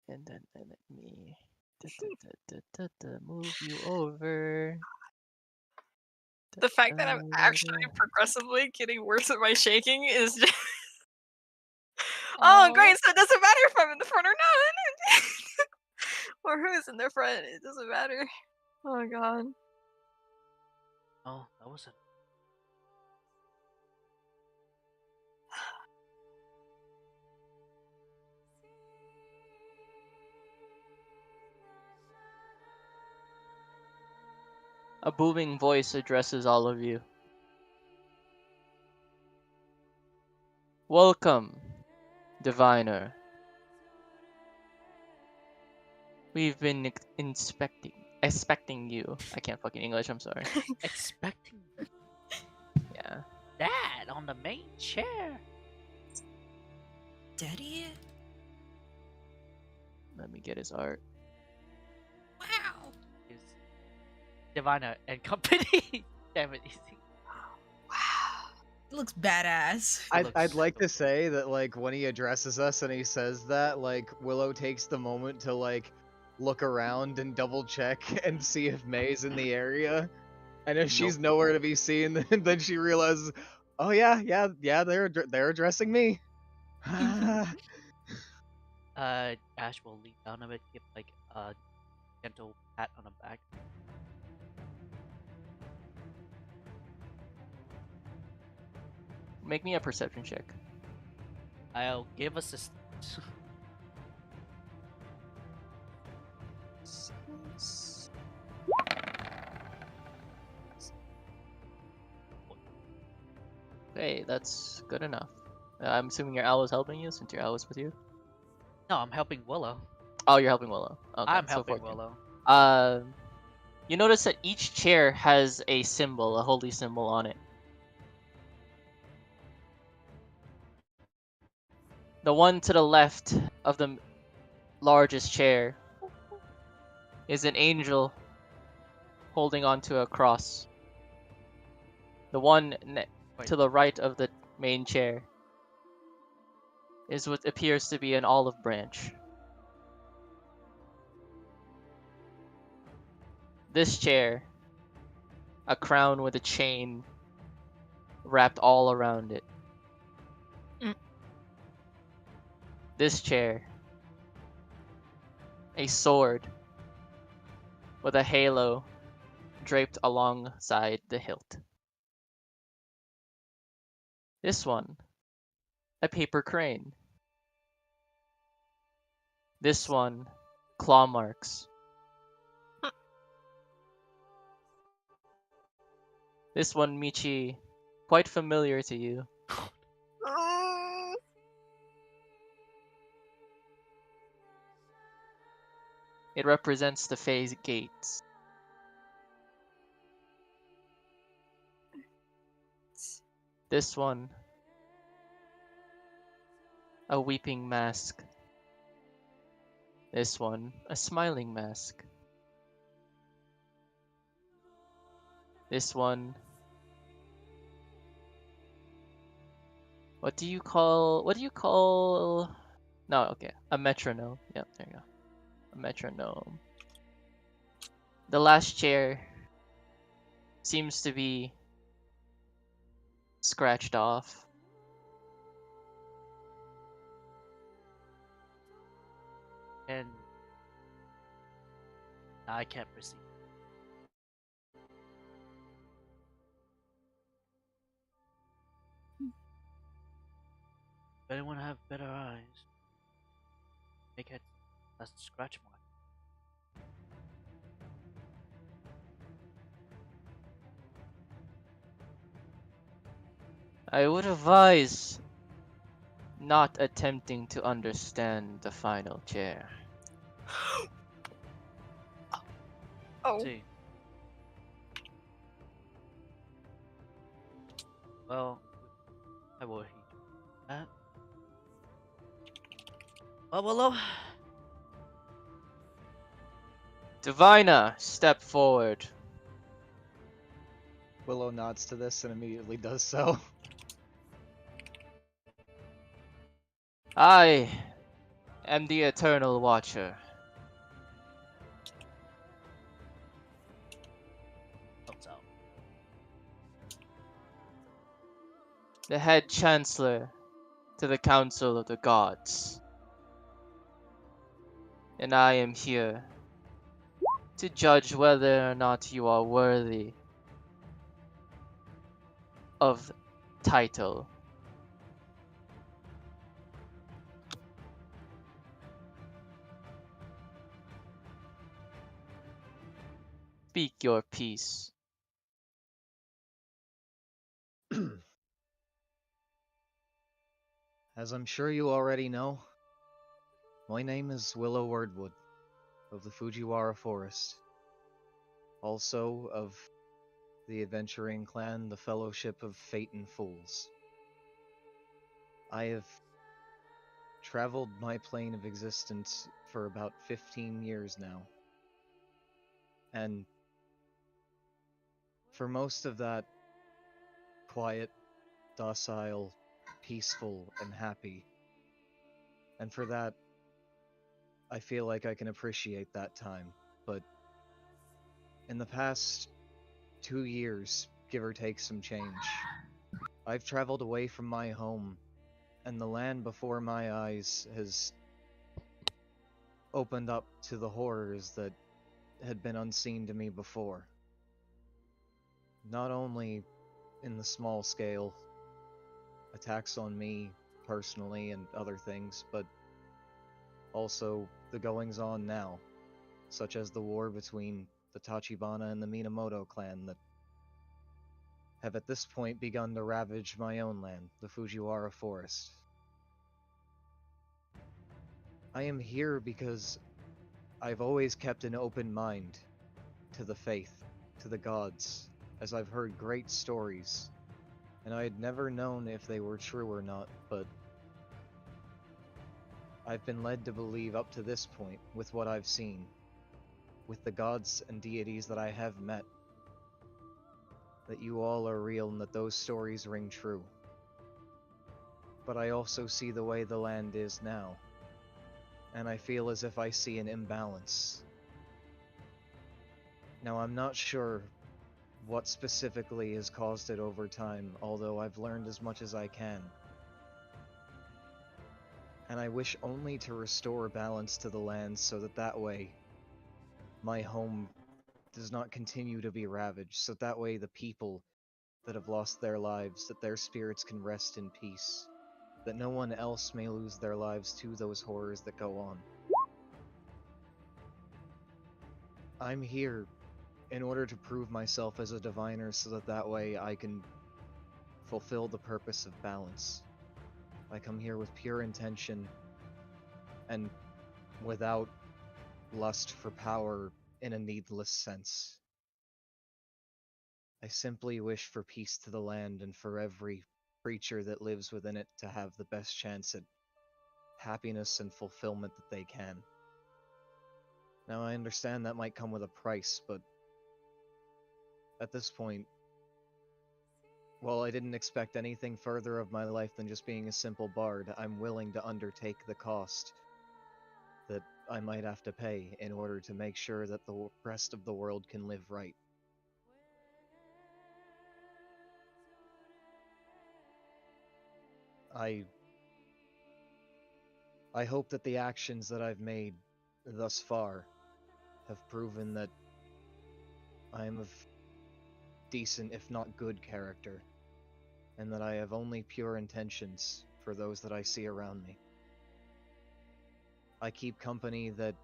And then let me move you over. The fact that I'm actually progressively getting worse at my shaking is just. Oh, great! So it doesn't matter if I'm in the front or not, or who's in the front. It doesn't matter. Oh god. Oh, that wasn't. A booming voice addresses all of you. Welcome, diviner. We've been expecting you. I can't fucking English, I'm sorry. Expecting Yeah. that on the main chair. Daddy? Let me get his art. Wow. Is Divina and Company. Damn it, easy. It looks badass. I'd like to say that like when he addresses us and he says that, like Willow takes the moment to like look around and double check and see if May's in the area. And if she's nowhere to be seen, then she realizes, oh yeah, they're addressing me. Ash will lean down a bit, give like a gentle pat on the back. Make me a perception check. I'll give assistance. Hey, that's good enough. I'm assuming your owl is helping you since your owl is with you. No, I'm helping Willow. Oh, you're helping Willow. Okay, I'm so helping 14. Willow. You notice that each chair has a symbol, a holy symbol on it. The one to the left of the largest chair is an angel holding onto a cross. The one to the right of the main chair is what appears to be an olive branch. This chair, a crown with a chain wrapped all around it. Mm. This chair, a sword with a halo draped alongside the hilt. This one, a paper crane. This one, claw marks. This one, Michi, quite familiar to you. It represents the phase gates. This one, a weeping mask. This one, a smiling mask. This one, what do you call, no, okay, a metronome. Yep, there you go. A metronome. The last chair seems to be scratched off. And I can't proceed. If anyone have better eyes, make it a scratch mark. I would advise not attempting to understand the final chair. Oh, See. Well, I will heed that. Well, Willow, Divina, step forward. Willow nods to this and immediately does so. I am the Eternal Watcher. helps out. The head chancellor to the Council of the Gods. And I am here to judge whether or not you are worthy of title. Speak your piece. As I'm sure you already know, my name is Willow Wordwood of the Fujiwara Forest. Also of the adventuring clan, the Fellowship of Fate and Fools. I have traveled my plane of existence for about 15 years now. And for most of that, quiet, docile, peaceful, and happy. And for that, I feel like I can appreciate that time. But in the past 2 years, give or take some change, I've traveled away from my home, and the land before my eyes has opened up to the horrors that had been unseen to me before. Not only in the small scale attacks on me personally and other things, but also the goings on now, such as the war between the Tachibana and the Minamoto clan that have at this point begun to ravage my own land, the Fujiwara Forest. I am here because I've always kept an open mind to the faith, to the gods, as I've heard great stories, and I had never known if they were true or not, but I've been led to believe up to this point, with what I've seen, with the gods and deities that I have met, that you all are real and that those stories ring true. But I also see the way the land is now, and I feel as if I see an imbalance. Now, I'm not sure what specifically has caused it over time, although I've learned as much as I can. And I wish only to restore balance to the land so that way my home does not continue to be ravaged, so that way the people that have lost their lives, that their spirits can rest in peace, that no one else may lose their lives to those horrors that go on. I'm here in order to prove myself as a diviner so that way I can fulfill the purpose of balance. I come here with pure intention and without lust for power in a needless sense. I simply wish for peace to the land and for every creature that lives within it to have the best chance at happiness and fulfillment that they can. Now, I understand that might come with a price, but at this point, while I didn't expect anything further of my life than just being a simple bard, I'm willing to undertake the cost that I might have to pay in order to make sure that the rest of the world can live right. I hope that the actions that I've made thus far have proven that I am of decent, if not good, character, and that I have only pure intentions for those that I see around me. I keep company that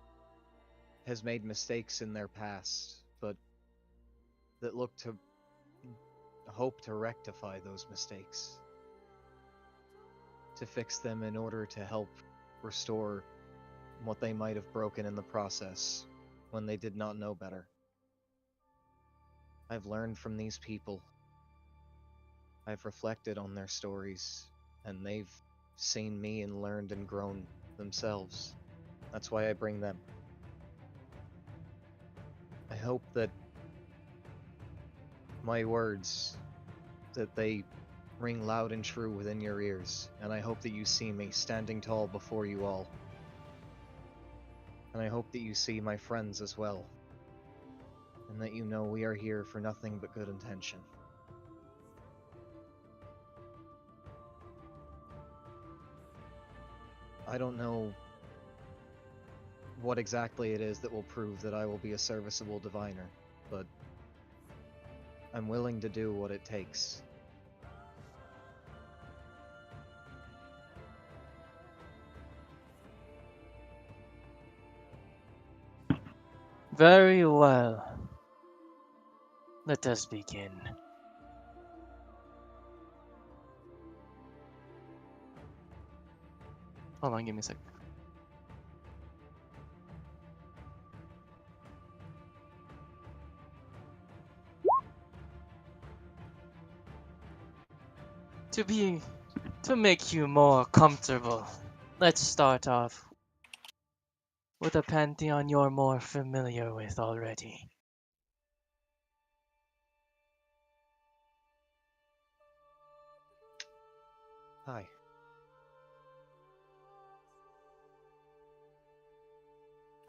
has made mistakes in their past, but that hope to rectify those mistakes, to fix them in order to help restore what they might have broken in the process when they did not know better. I've learned from these people. I've reflected on their stories, and they've seen me and learned and grown themselves. That's why I bring them. I hope that my words, that they ring loud and true within your ears, and I hope that you see me standing tall before you all. And I hope that you see my friends as well, and that you know we are here for nothing but good intention. I don't know what exactly it is that will prove that I will be a serviceable diviner, but I'm willing to do what it takes. Very well. Let us begin. Hold on, give me a sec. To make you more comfortable, let's start off with a pantheon you're more familiar with already. Hi.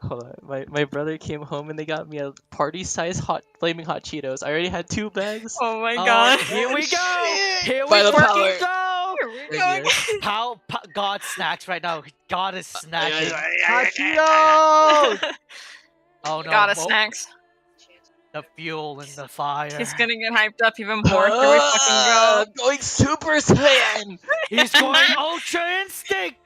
Hold on, my brother came home and they got me a party-size flaming hot Cheetos. I already had 2 bags. Oh my Oh, god. here we go! Here we By the fucking power. go! Here we Thank go you. again. God snacks right now. God is snacking. Hot Cheetos! Oh no, Got us snacks. the fuel and the fire. He's gonna get hyped up even more. Here we fucking go. Going Super Saiyan! He's going Ultra Instinct!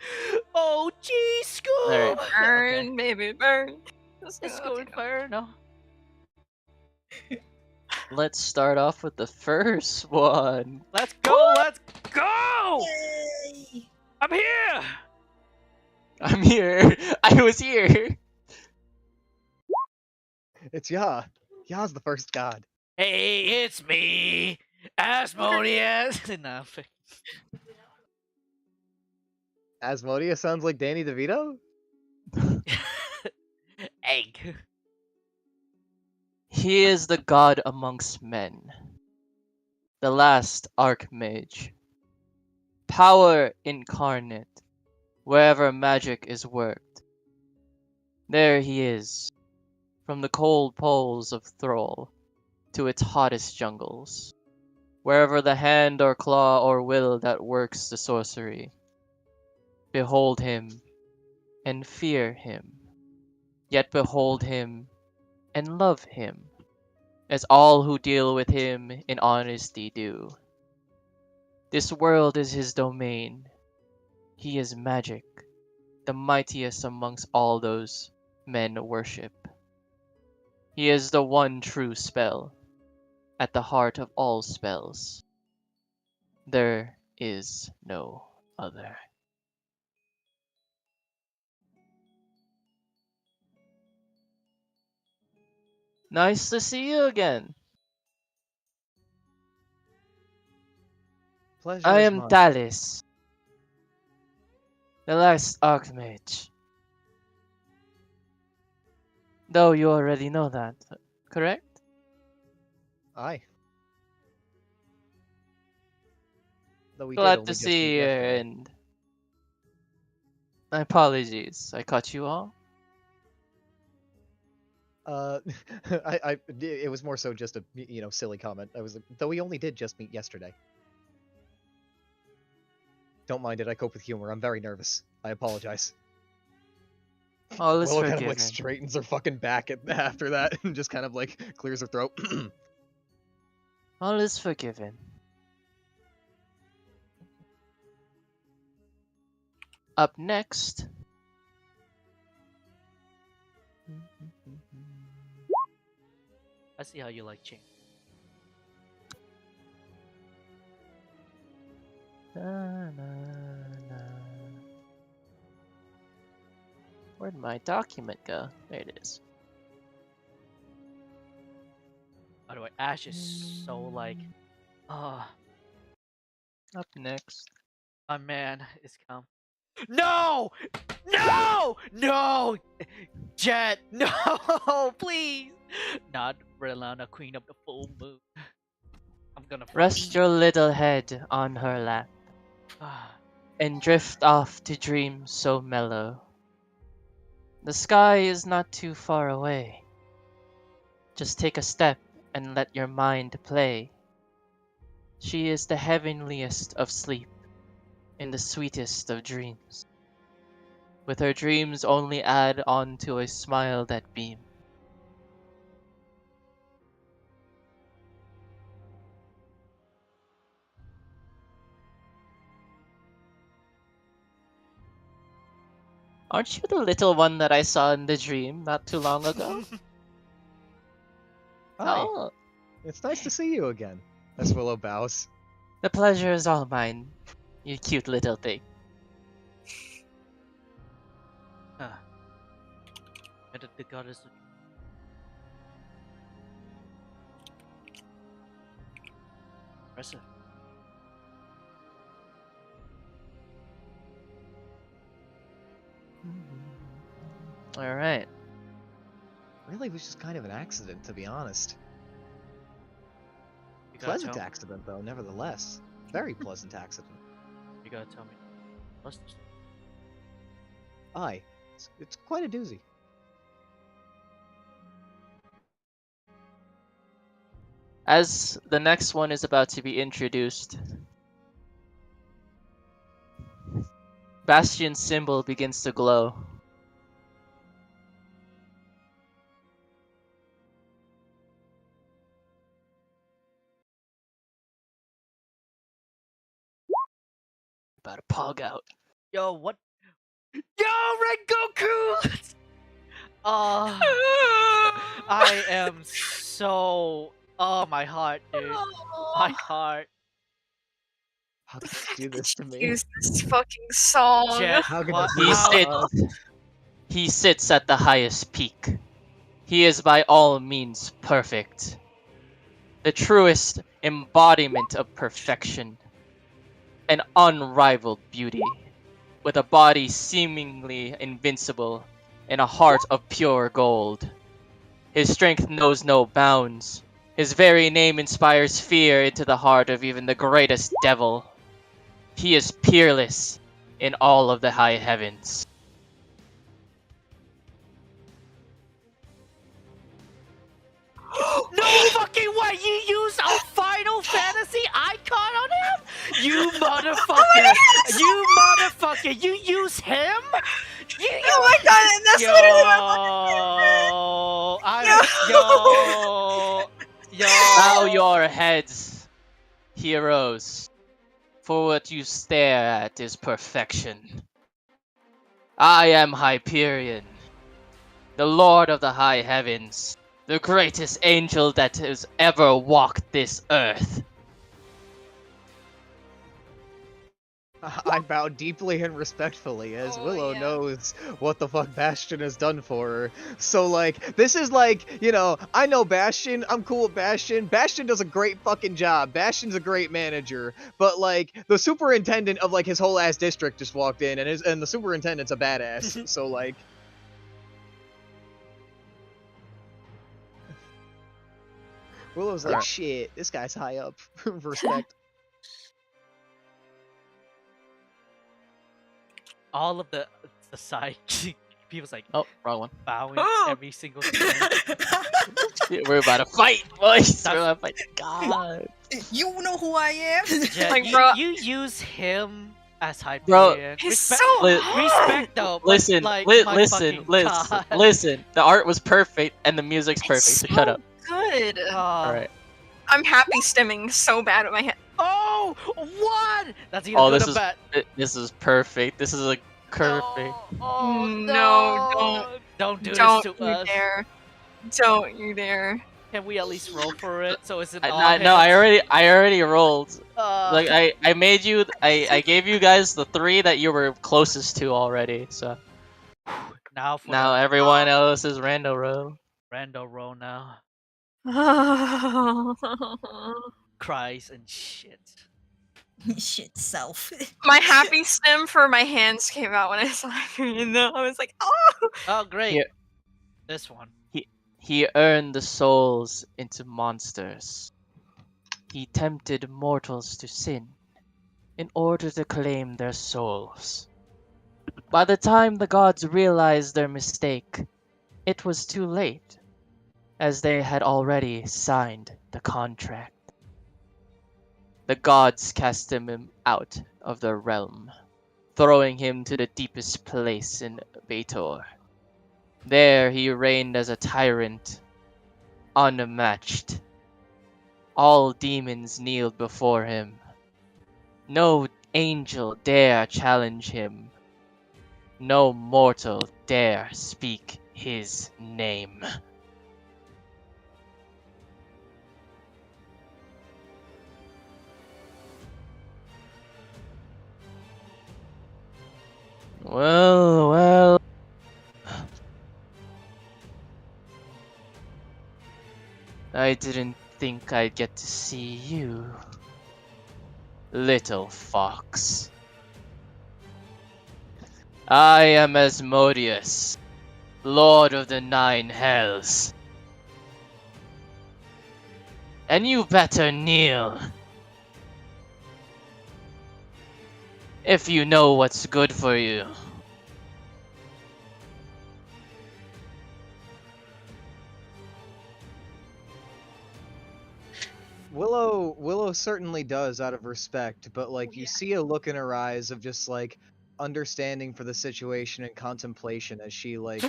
Oh, gee, Alright. Scoob! Okay. Burn, baby, burn. It's Okay, going no. fire, no? Let's start off with the first one. Let's go, let's go! Yay! I'm here! I'm here. I was here. It's Yah. Yah's the first god. Hey, it's me, Asmodeus! No. Asmodeus sounds like Danny DeVito? Egg. He is the god amongst men, the last archmage, power incarnate, wherever magic is worked. There he is, from the cold poles of Thrall to its hottest jungles, wherever the hand or claw or will that works the sorcery. Behold him and fear him, yet behold him and love him, as all who deal with him in honesty do. This world is his domain. He is magic, the mightiest amongst all those men worship. He is the one true spell, at the heart of all spells. There is no other. Nice to see you again. Pleasure I is am mine. Talis, the last Archmage. Though you already know that, correct? Aye. Though we did Glad to only just meet see you, yesterday. and my apologies. I caught you all. Uh, it was more so just a silly comment. I was like, though we only did just meet yesterday. Don't mind it. I cope with humor. I'm very nervous. I apologize. All is Willow kind of like forgiven. straightens her fucking back after that and just kind of like clears her throat. All is forgiven. Up next. I see how you like change. Na, na, na. Where'd my document go? There it is. By the way, Ash is so like, ah, Up next. my man is come. No! No! No! Jet! No! Please! Not Relana, Queen of the Full Moon. I'm gonna Rest your little head on her lap and drift off to dreams so mellow. The sky is not too far away. Just take a step and let your mind play. She is the heavenliest of sleep and the sweetest of dreams. With her dreams only add on to a smile that beam. Aren't you the little one that I saw in the dream not too long ago? Hi. Oh, It's nice to see you again. As Willow bows. the pleasure is all mine, you cute little thing. And the goddess of impressive. Alright. Really was just kind of an accident, to be honest. You gotta Pleasant tell, accident, though, nevertheless. Very pleasant accident. you gotta tell me. Let's just, Aye. It's quite a doozy. As the next one is about to be introduced, Bastion's symbol begins to glow. About to pog out. yo, what? Yo, Red Goku! Oh, I am so. Oh, my heart, dude. My heart. How could you do this to me? Use this fucking song. Jet, How could what? this be He How? sits, he sits at the highest peak. He is by all means perfect. The truest embodiment of perfection. An unrivaled beauty. With a body seemingly invincible and a heart of pure gold. His strength knows no bounds. His very name inspires fear into the heart of even the greatest devil. He is peerless in all of the high heavens. No fucking way! You use a Final Fantasy icon on him? You motherfucker! You motherfucker! You use him? You Oh my god, and that's yo, literally my yo, yo. Bow your heads, heroes, for what you stare at is perfection. I am Hyperion, the Lord of the High Heavens, the greatest angel that has ever walked this earth. I bow deeply and respectfully, as Oh, Willow yeah. knows what the fuck Bastion has done for her. So, like, this is like, I know Bastion, I'm cool with Bastion. Bastion does a great fucking job. Bastion's a great manager. But, like, the superintendent of, like, his whole ass district just walked in, and the superintendent's a badass. So, like... Willow's like, Alright. shit, this guy's high up. Respect. All of the side people's like Oh, wrong one. bowing every single turn. We're about to fight, boys. We're That's- about to fight. God. You know who I am. Yeah, Like, you, bro- you use him as Bro, Hyperion. He's Respect, so Li- hot. respect though. but, Listen, like, li- my listen, fucking listen, God. listen. The art was perfect and the music's perfect. It's So so shut up. good. All right. I'm happy stemming so bad with my hand. Oh, what? That's either Oh, good this or is bad. this is perfect. This is a perfect. No. Oh No, no! Don't do Don't this to you us. dare. Don't you dare. Can we at least roll for it? So it's an I, all I, no, I already rolled. Like Uh, I made you. I gave you guys the 3 that you were closest to already. So now for now the everyone else is rando row. rando roll now. My Cries and shit. Shit self. happy stem for my hands came out when I saw it. I was like, oh! Oh great. Here. This one. He earned the souls into monsters. He tempted mortals to sin in order to claim their souls. By the time the gods realized their mistake, it was too late, as they had already signed the contract. The gods cast him out of their realm, throwing him to the deepest place in Baator. There he reigned as a tyrant, unmatched. All demons kneeled before him. No angel dare challenge him. No mortal dare speak his name. Well. I didn't think I'd get to see you, little fox. I am Asmodeus, Lord of the Nine Hells. And you better kneel. If you know what's good for you. Willow certainly does out of respect, but like you Yeah. see a look in her eyes of just like understanding for the situation and contemplation as she like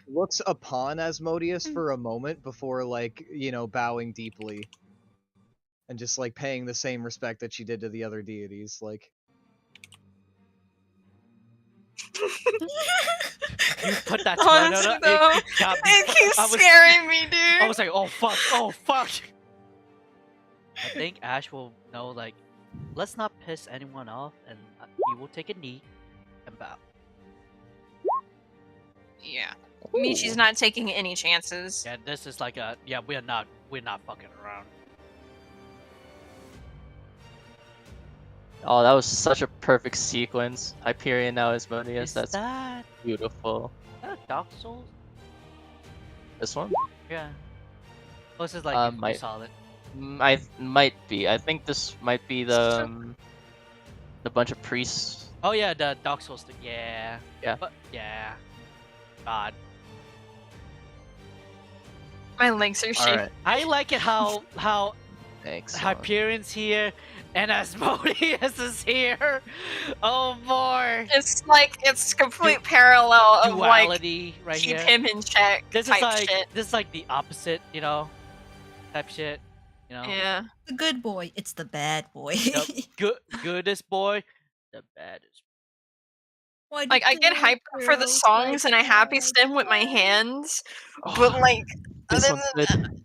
looks upon Asmodeus for a moment before like, bowing deeply and just like paying the same respect that she did to the other deities. Like You put that Honestly, toilet up, though, it got me. it keeps I was- scaring me, dude. I was like, oh fuck, oh fuck. I think Ash will know, like, let's not piss anyone off, and he will take a knee and bow. Yeah. Michi's not taking any chances. Yeah, this is like a we're not fucking around. Oh, that was such a perfect sequence. Hyperion now Asmodeus. Is That's that beautiful. a Dark Souls? This one? Yeah. Oh, this is like I- solid. Might be. I think this might be the bunch of priests. Oh yeah, the Dark Souls. Yeah. Yeah. But yeah. God. My legs are shaking. Alright, I like it how thanks. Hyperion's here and Asmodeus is here. Oh boy. It's complete parallel of like Duality right keep here. him in check This type is like shit. this is like the opposite, type shit. Yeah. The good boy. It's the bad boy. The goodest boy, the baddest. Why do Like I get good hyped for the girls songs like and I happy bad stem with my boys? hands, Oh, but like this other one's than good.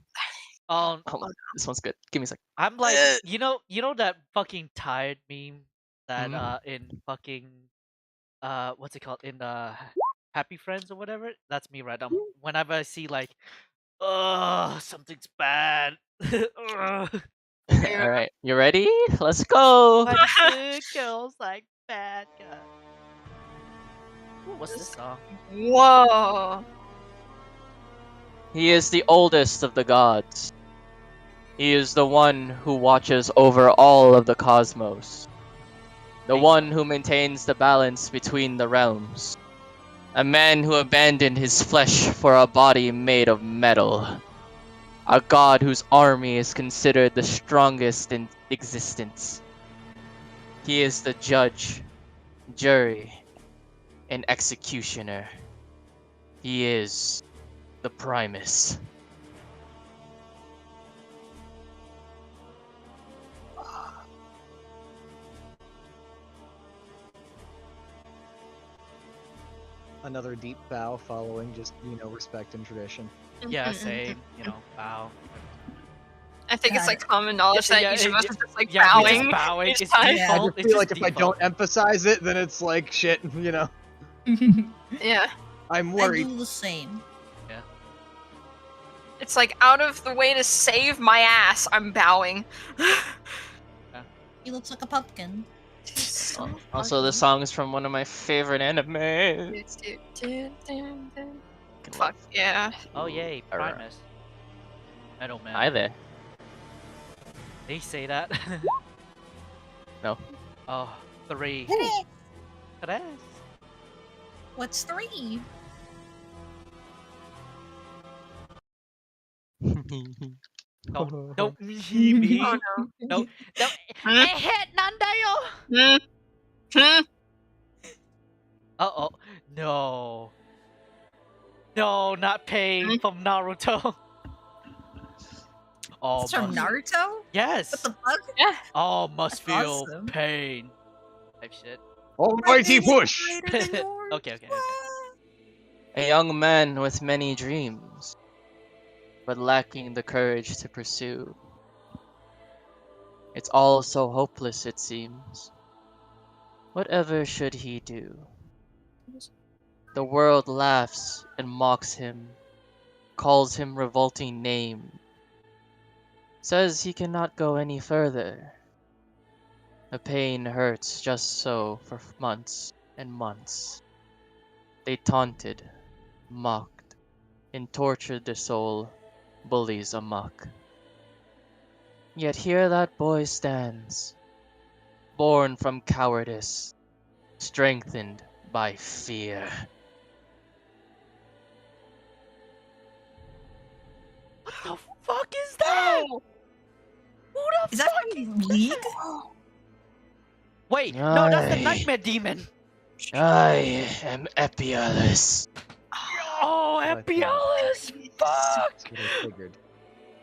Um, Hold on, this one's good. Give me a sec. I'm like, you know that fucking tired meme that Mhm. in fucking what's it called, in Happy Friends or whatever. That's me right now. Whenever I see like, something's bad. Ugh. Yeah. Alright, you ready? Let's go! Why do good girls like bad guys? Ooh, what's this song? Whoa. He is the oldest of the gods. He is the one who watches over all of the cosmos. The Think one so. who maintains the balance between the realms. A man who abandoned his flesh for a body made of metal. A god whose army is considered the strongest in existence. He is the judge, jury, and executioner. He is the Primus. Another deep bow following just, respect and tradition. Yeah, Mhm. same. Bow. I think it's Got like common knowledge Yeah, that yeah, each of us yeah, is just like Yeah, we're bowing just bowing. each It's time. Yeah. I default. just It's feel just like if I default. don't emphasize it, then it's like shit, Yeah. I'm I worried. do the same. It's like out of the way to save my ass, I'm bowing. He looks like a pumpkin. So Also, the funny. song is from one of my favorite animes. Fuck yeah. Oh yay, Alright. Primus. Metal Man. Hi there. They say that. No. Oh, 3. Hey, Tres. what's 3? No, no, me. Oh No, no. Hmm? Eh, nandayo. Hmm? Hmm? Uh-oh. No. No, not Pain from Naruto. Oh, It's from must. Naruto? What Yes. the fuck? Yeah. Oh, must That's feel awesome. pain. Type shit. Almighty My pain is push! greater than yours. Okay. A young man with many dreams, but lacking the courage to pursue. It's all so hopeless, it seems. Whatever should he do? The world laughs and mocks him, calls him revolting names, says he cannot go any further. The pain hurts just so for months and months. They taunted, mocked, and tortured the soul, bullies amok. Yet here that boy stands, born from cowardice, strengthened by fear. What the fuck is that? Oh. Who the Is that fuck from League? Wait, no, that's the Aye. Nightmare Demon. I am Epialus. Oh, I thought. Epialus. Fuck. That's what I figured.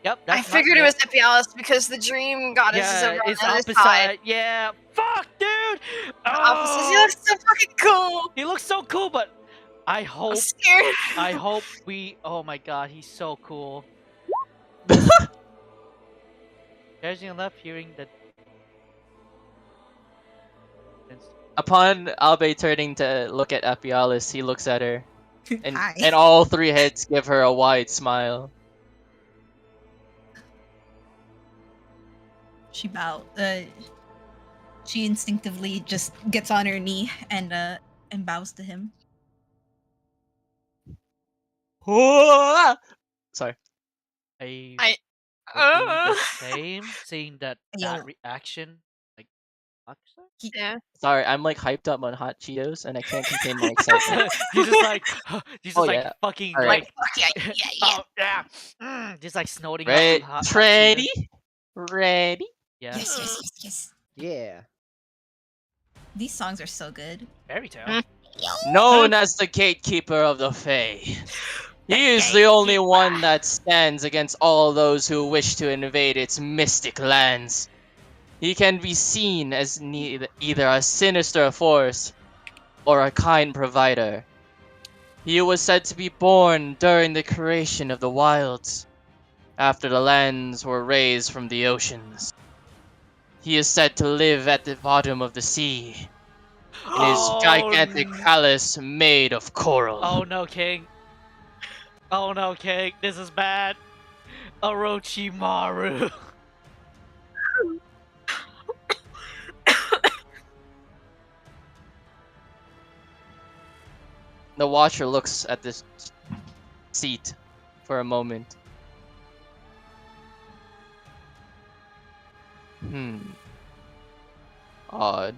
Yep, I that's figured it Nightmare. was Epialus because the dream goddess is Yeah, over on it's the other opposite. side. Yeah, fuck, dude. The opposite. He Oh, looks so fucking cool. he looks so cool, but I I'm hope, scared. I hope we. Oh my god, he's so cool. Judging left, hearing that. Upon Abe turning to look at Epialus, he looks at her, and Hi. all three heads give her a wide smile. She she instinctively just gets on her knee and bows to him. Sorry. I would do the same, seeing that Yo. reaction. Like, fuck, sir? Yeah. Sorry, I'm like hyped up on hot Cheetos and I can't contain my excitement. He's just like, he's just Oh, like yeah. fucking All like, right. Fuck yeah. oh yeah, just like snorting out some hot Cheetos. Ready? Ready? Yeah, Yes. Yeah. These songs are so good. fairy tale. Mm. Known as the gatekeeper of the Fae. He is the only one that stands against all those who wish to invade its mystic lands. He can be seen as either a sinister force or a kind provider. He was said to be born during the creation of the wilds, after the lands were raised from the oceans. He is said to live at the bottom of the sea, in his gigantic palace made of coral. Oh no, King. Oh no, King. This is bad. Orochimaru. The Watcher looks at this seat for a moment. Odd.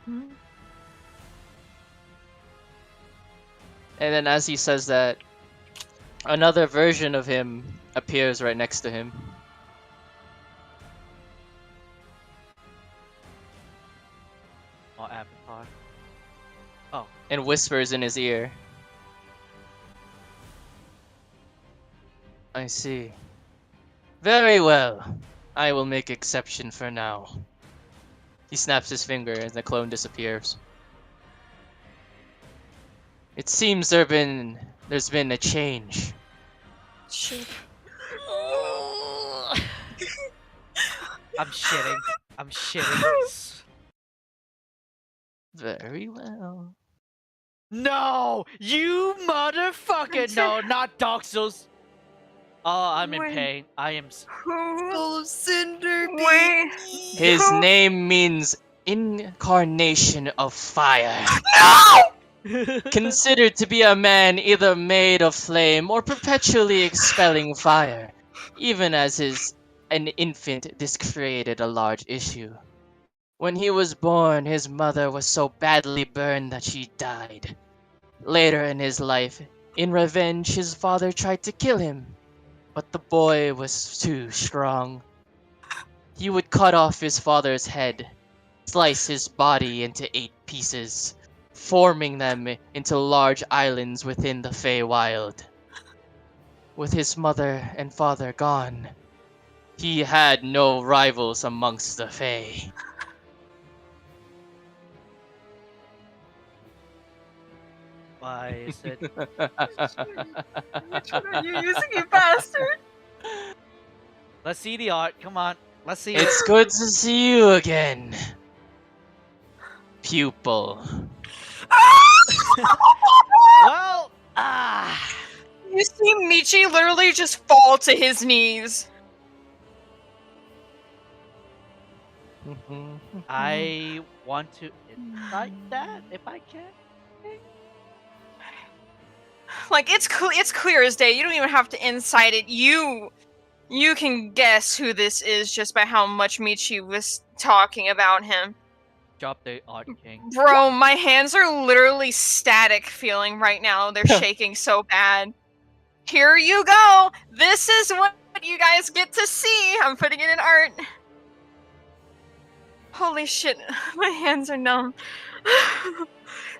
Hmm? And then as he says that, another version of him appears right next to him. Oh, Avatar. Oh, And whispers in his ear. I see. Very well. I will make exception for now. He snaps his finger and the clone disappears. It seems there's been a change. Shoot. I'm shitting. I'm shitting. Very well. No, you motherfucker! No, not Dark Souls. Oh, I'm in Wait. pain. I am. Who? Oh, Cinder Wait. baby. His Who? name means incarnation of fire. No! Considered to be a man either made of flame or perpetually expelling fire. Even as an infant, this created a large issue. When he was born, his mother was so badly burned that she died. Later in his life, in revenge, his father tried to kill him, but the boy was too strong. He would cut off his father's head, slice his body into 8 pieces, forming them into large islands within the Feywild. With his mother and father gone, he had no rivals amongst the Fey. Why is it? Which one are you using, you bastard? Let's see the art. Come on. Let's see It's it. good to see you again, pupil. Well, ah. You see Michi literally just fall to his knees. I want to incite that if I can. Like it's clear as day. You don't even have to incite it. You can guess who this is just by how much Michi was talking about him. Drop the art king. Bro, my hands are literally static feeling right now. They're shaking so bad. Here you go. This is what you guys get to see. I'm putting it in art. Holy shit, my hands are numb.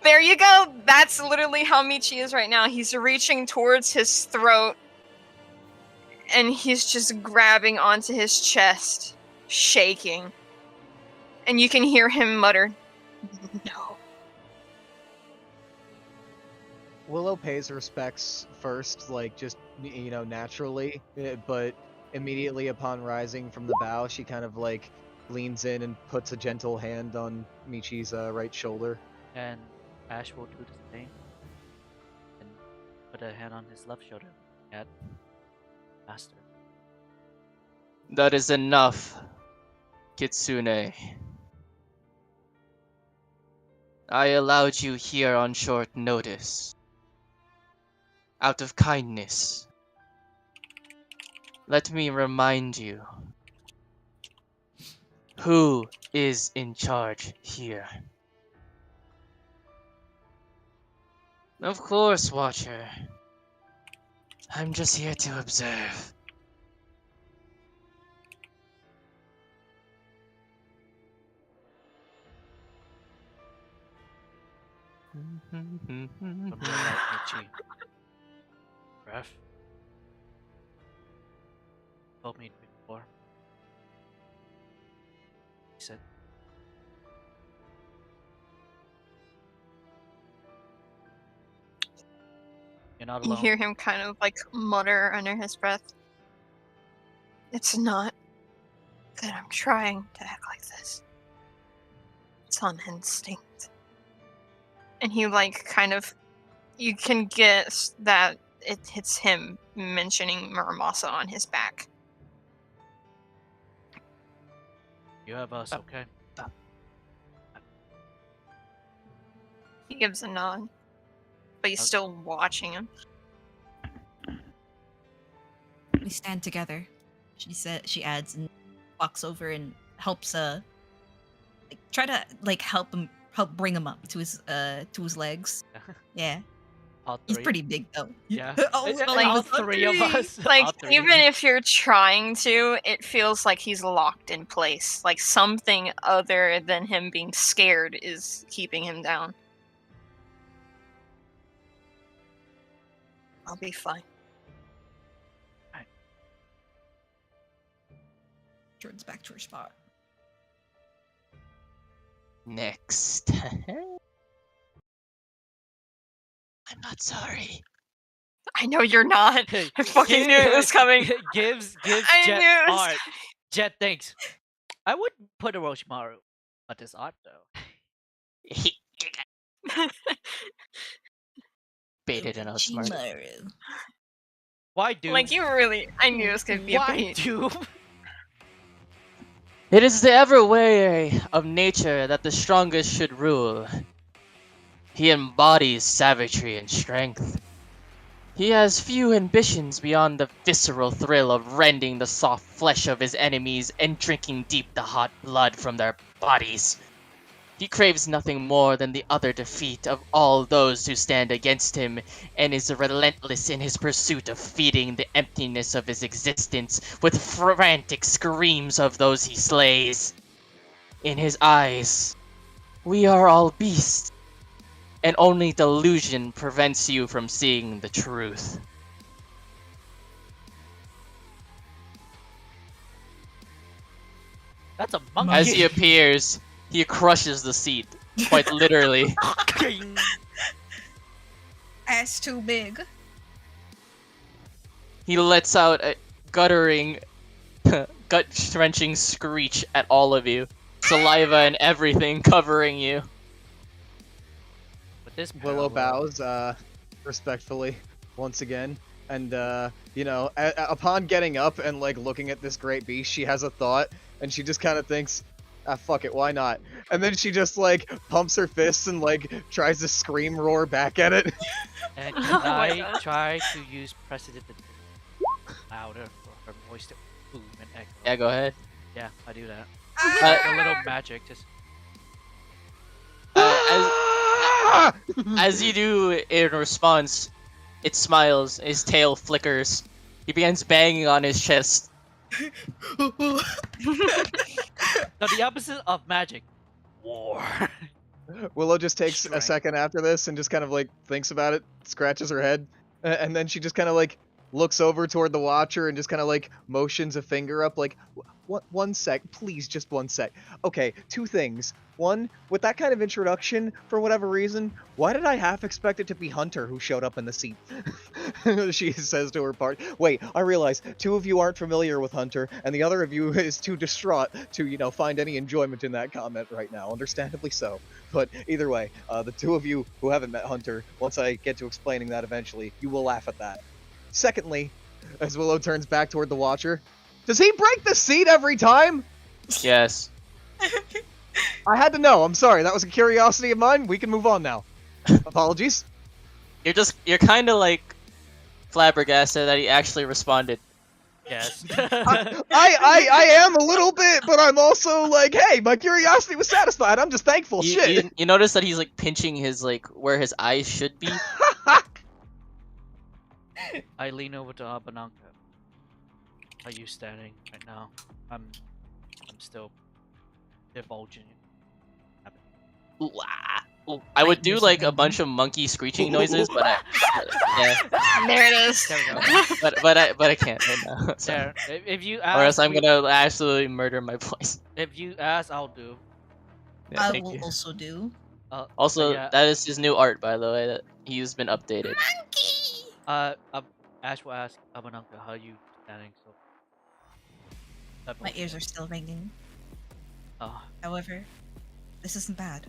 There you go. That's literally how Michi is right now. He's reaching towards his throat and he's just grabbing onto his chest, shaking. And you can hear him mutter, "No." Willow pays respects first, like just naturally, but immediately upon rising from the bow, she kind of like leans in and puts a gentle hand on Michi's right shoulder. And Ash will do the same. And put a hand on his left shoulder. At Master. That is enough, Kitsune. I allowed you here on short notice. Out of kindness. Let me remind you. Who is in charge here? Of course, Watcher. I'm just here to observe. Something about Michi. Ref. Told me before. He said. You're not You alone. hear him kind of like mutter under his breath. It's not that I'm trying to act like this. It's on instinct. And he like kind of, you can guess that it's him mentioning Muramasa on his back. You have us, okay? He gives a nod, but he's still watching him. We stand together. She adds and walks over and helps like, try to like help bring him up to his legs. Yeah. All He's three. pretty big though. Yeah. Oh, Yeah, smelling all the sun three of tree. us. Like, all three. even if you're trying to, it feels like he's locked in place. Like something other than him being scared is keeping him down. I'll be fine. Jordan's back to her spot. Next. I'm not sorry. I know you're not. Hey, I fucking knew it was coming. Gives I Jet knew it was art. Jet thinks, I would put Orochimaru, but this art though. Baited and outsmarted. Orochimaru. Why do? Like you really, I knew it was gonna be a Why bait. do? It is the ever way of nature that the strongest should rule. He embodies savagery and strength. He has few ambitions beyond the visceral thrill of rending the soft flesh of his enemies and drinking deep the hot blood from their bodies. He craves nothing more than the utter defeat of all those who stand against him, and is relentless in his pursuit of feeding the emptiness of his existence with frantic screams of those he slays. In his eyes, we are all beasts, and only delusion prevents you from seeing the truth. That's a monkey. As he appears, he crushes the seat, quite literally. Ass too big. He lets out a guttering, gut-wrenching screech at all of you. Saliva and everything covering you. With this Willow parallel- bows, respectfully, once again, and you know, upon getting up and like looking at this great beast, she has a thought, and she just kind of thinks, "Ah, fuck it, why not?" And then she just like pumps her fists and like tries to scream roar back at it. And Oh can my I God. try to use precedent louder for her voice to boom and echo? Yeah, go ahead. Yeah, I do that. Uh, A little magic, just As you do in response, it smiles, his tail flickers. He begins banging on his chest. no, the opposite of magic. War. Willow just takes a Strength. second after this and just kind of like thinks about it, scratches her head, and then she just kind of like looks over toward the Watcher and just kind of like motions a finger up, like, one sec, please, just one sec. Okay, two things. One, with that kind of introduction, for whatever reason, why did I half expect it to be Hunter who showed up in the seat? She says to her part. Wait, I realize two of you aren't familiar with Hunter, and the other of you is too distraught to, you know, find any enjoyment in that comment right now. Understandably so. But either way, the two of you who haven't met Hunter, once I get to explaining that eventually, you will laugh at that. Secondly, as Willow turns back toward the Watcher, does he break the seat every time? Yes. I had to know. I'm sorry. That was a curiosity of mine. We can move on now. Apologies. You're kind of like flabbergasted that he actually responded. Yes. I am a little bit, but I'm also like, hey, my curiosity was satisfied. I'm just thankful. Shit. You notice that he's like pinching his like where his eyes should be. I lean over to Abananka. Are you standing right now? I'm still divulging. Ooh, ah. Ooh. I would do like a bunch of monkey screeching noises, but yeah, There it is. There we go. but I can't right now. So. There. If you Or ask, else I'm gonna absolutely murder my voice. If you ask, I'll do. Yeah, I thank will you. also do. Also, yeah. that is his new art, by the way. That he's been updated. Ash will ask Abananka how you standing. So. My ears are still ringing. Oh. However, this isn't bad.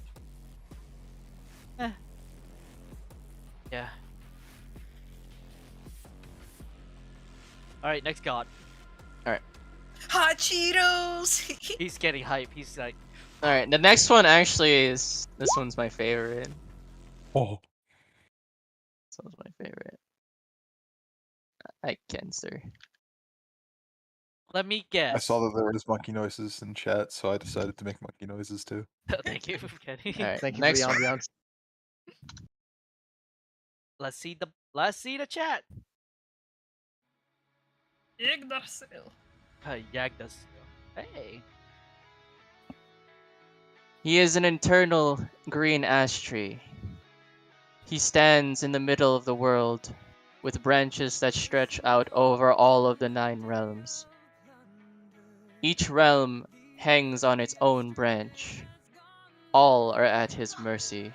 Yeah. All right, next god. Hot Cheetos. He's getting hype. He's like, All right, the next one actually is this one's my favorite. Oh. This one's my favorite. I can, sir. Let me I guess. saw that there was monkey noises in chat, so I decided to make monkey noises too. Thank you, Kenny. Alright, Thank you for the next one. ambiance. Let's see the chat. Yggdrasil. Yagdas. Hey. He is an eternal green ash tree. He stands in the middle of the world, with branches that stretch out over all of the 9 realms. Each realm hangs on its own branch. All are at his mercy.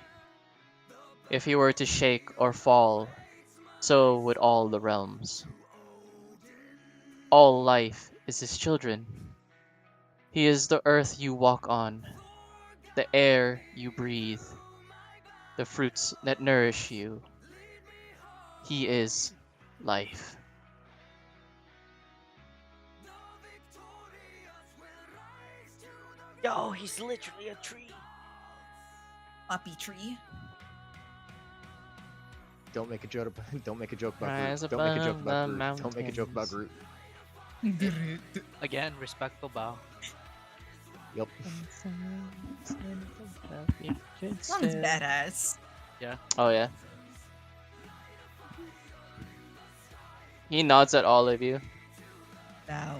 If he were to shake or fall, so would all the realms. All life is his children. He is the earth you walk on, the air you breathe, the fruits that nourish you. He is life. Yo, he's literally a tree. Poppy tree. Don't make a joke about. Don't make a joke about Rise Groot. Don't make a joke above about the Groot. Don't make a joke about mountains. Groot. Again, respectful bow. Yep. Sounds badass. Oh yeah. He nods at all of you Wow.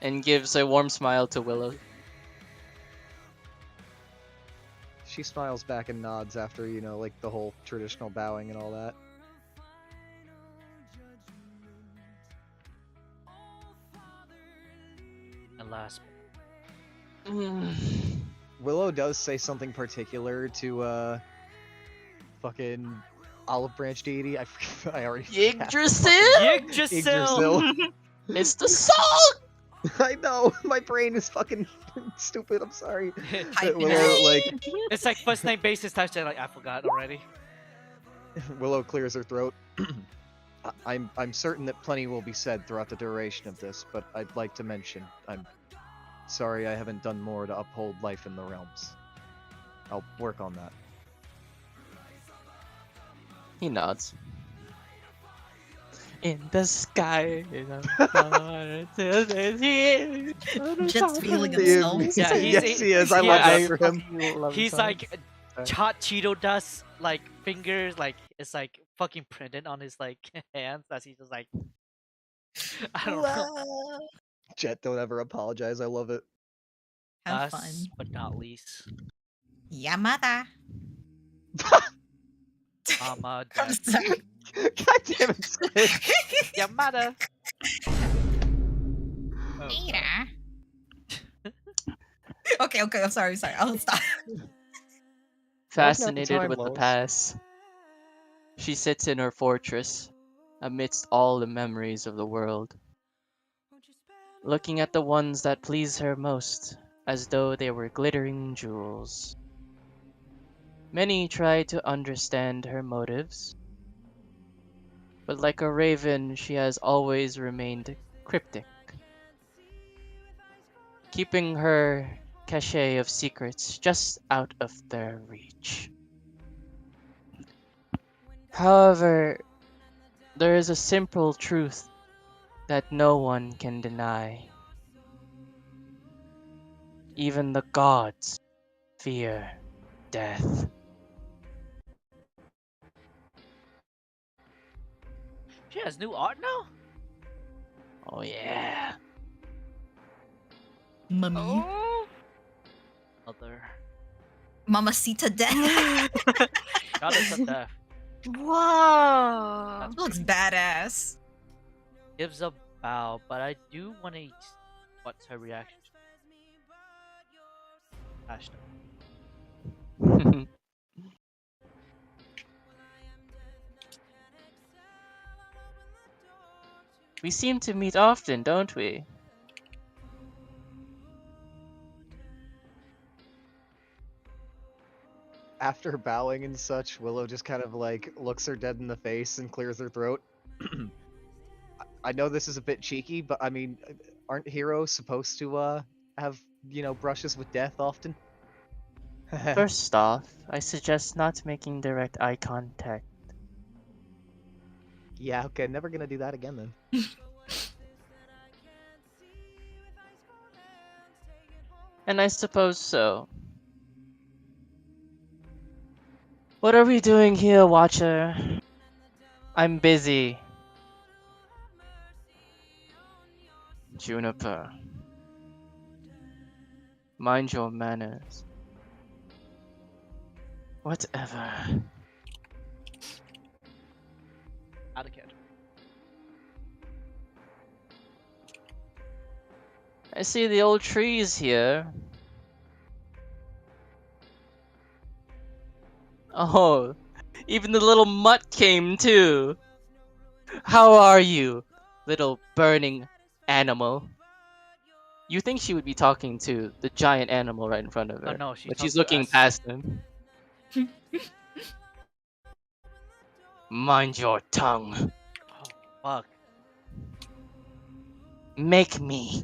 and gives a warm smile to Willow. She smiles back and nods after, like the whole traditional bowing and all that. And last, Willow does say something particular to fucking olive branch deity. I already forgot. Yggdrasil? Yggdrasil. It's the song! I know, my brain is fucking stupid. I'm sorry. Hype Willow like it's like first name basis touchdown. Like I forgot already. Willow clears her throat. I'm certain that plenty will be said throughout the duration of this, but I'd like to mention I'm sorry I haven't done more to uphold life in the realms. I'll work on that. He nods. In the sky, Just feeling The- himself. Yeah, yes, he is. I yeah, love I- that for him. He's like hot Cheeto dust, like fingers, like it's like fucking printed on his like hands. As he's just like, I don't know. Whoa. Jet, don't ever apologize. I love it. Have Last fun. but not least, Yamada. Mama I'm Death. sorry. God damn it, Squid. Yamada. Oh, Ada. Okay, I'm sorry. I'll stop. Fascinated time, with the Lois. past, she sits in her fortress amidst all the memories of the world, looking at the ones that please her most as though they were glittering jewels. Many try to understand her motives, but like a raven, she has always remained cryptic, keeping her cachet of secrets just out of their reach. However, there is a simple truth that no one can deny. Even the gods fear death. she has new art now. Oh yeah. Mummy. Oh. Mother, Mamacita death. goddess of death, Whoa. Looks badass. gives a bow, but I do want to. What's her reaction? Hashtag. We seem to meet often, don't we? After bowing and such, Willow just kind of like looks her dead in the face and clears her throat. I know this is a bit cheeky, but I mean, aren't heroes supposed to have, brushes with death often? First off, I suggest not making direct eye contact. Yeah, okay, never gonna do that again then. And I suppose so. What are we doing here, Watcher? I'm busy. Juniper. Mind your manners. Whatever. Out of character. I see the old trees here. Oh, even the little mutt came too. How are you, little burning animal? You think she would be talking to the giant animal right in front of Oh her, no, she but she's talked to looking us. past him. Mind your tongue. Oh fuck. Make me.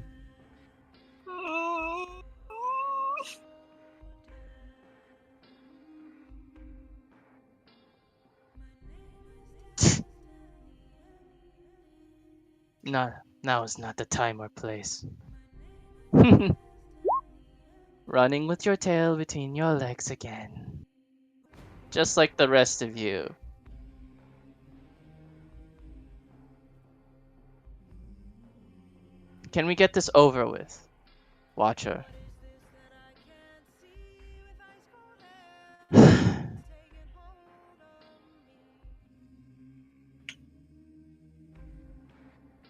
No, now is not the time or place. Running with your tail between your legs again. Just like the rest of you. Can we get this over with, Watcher?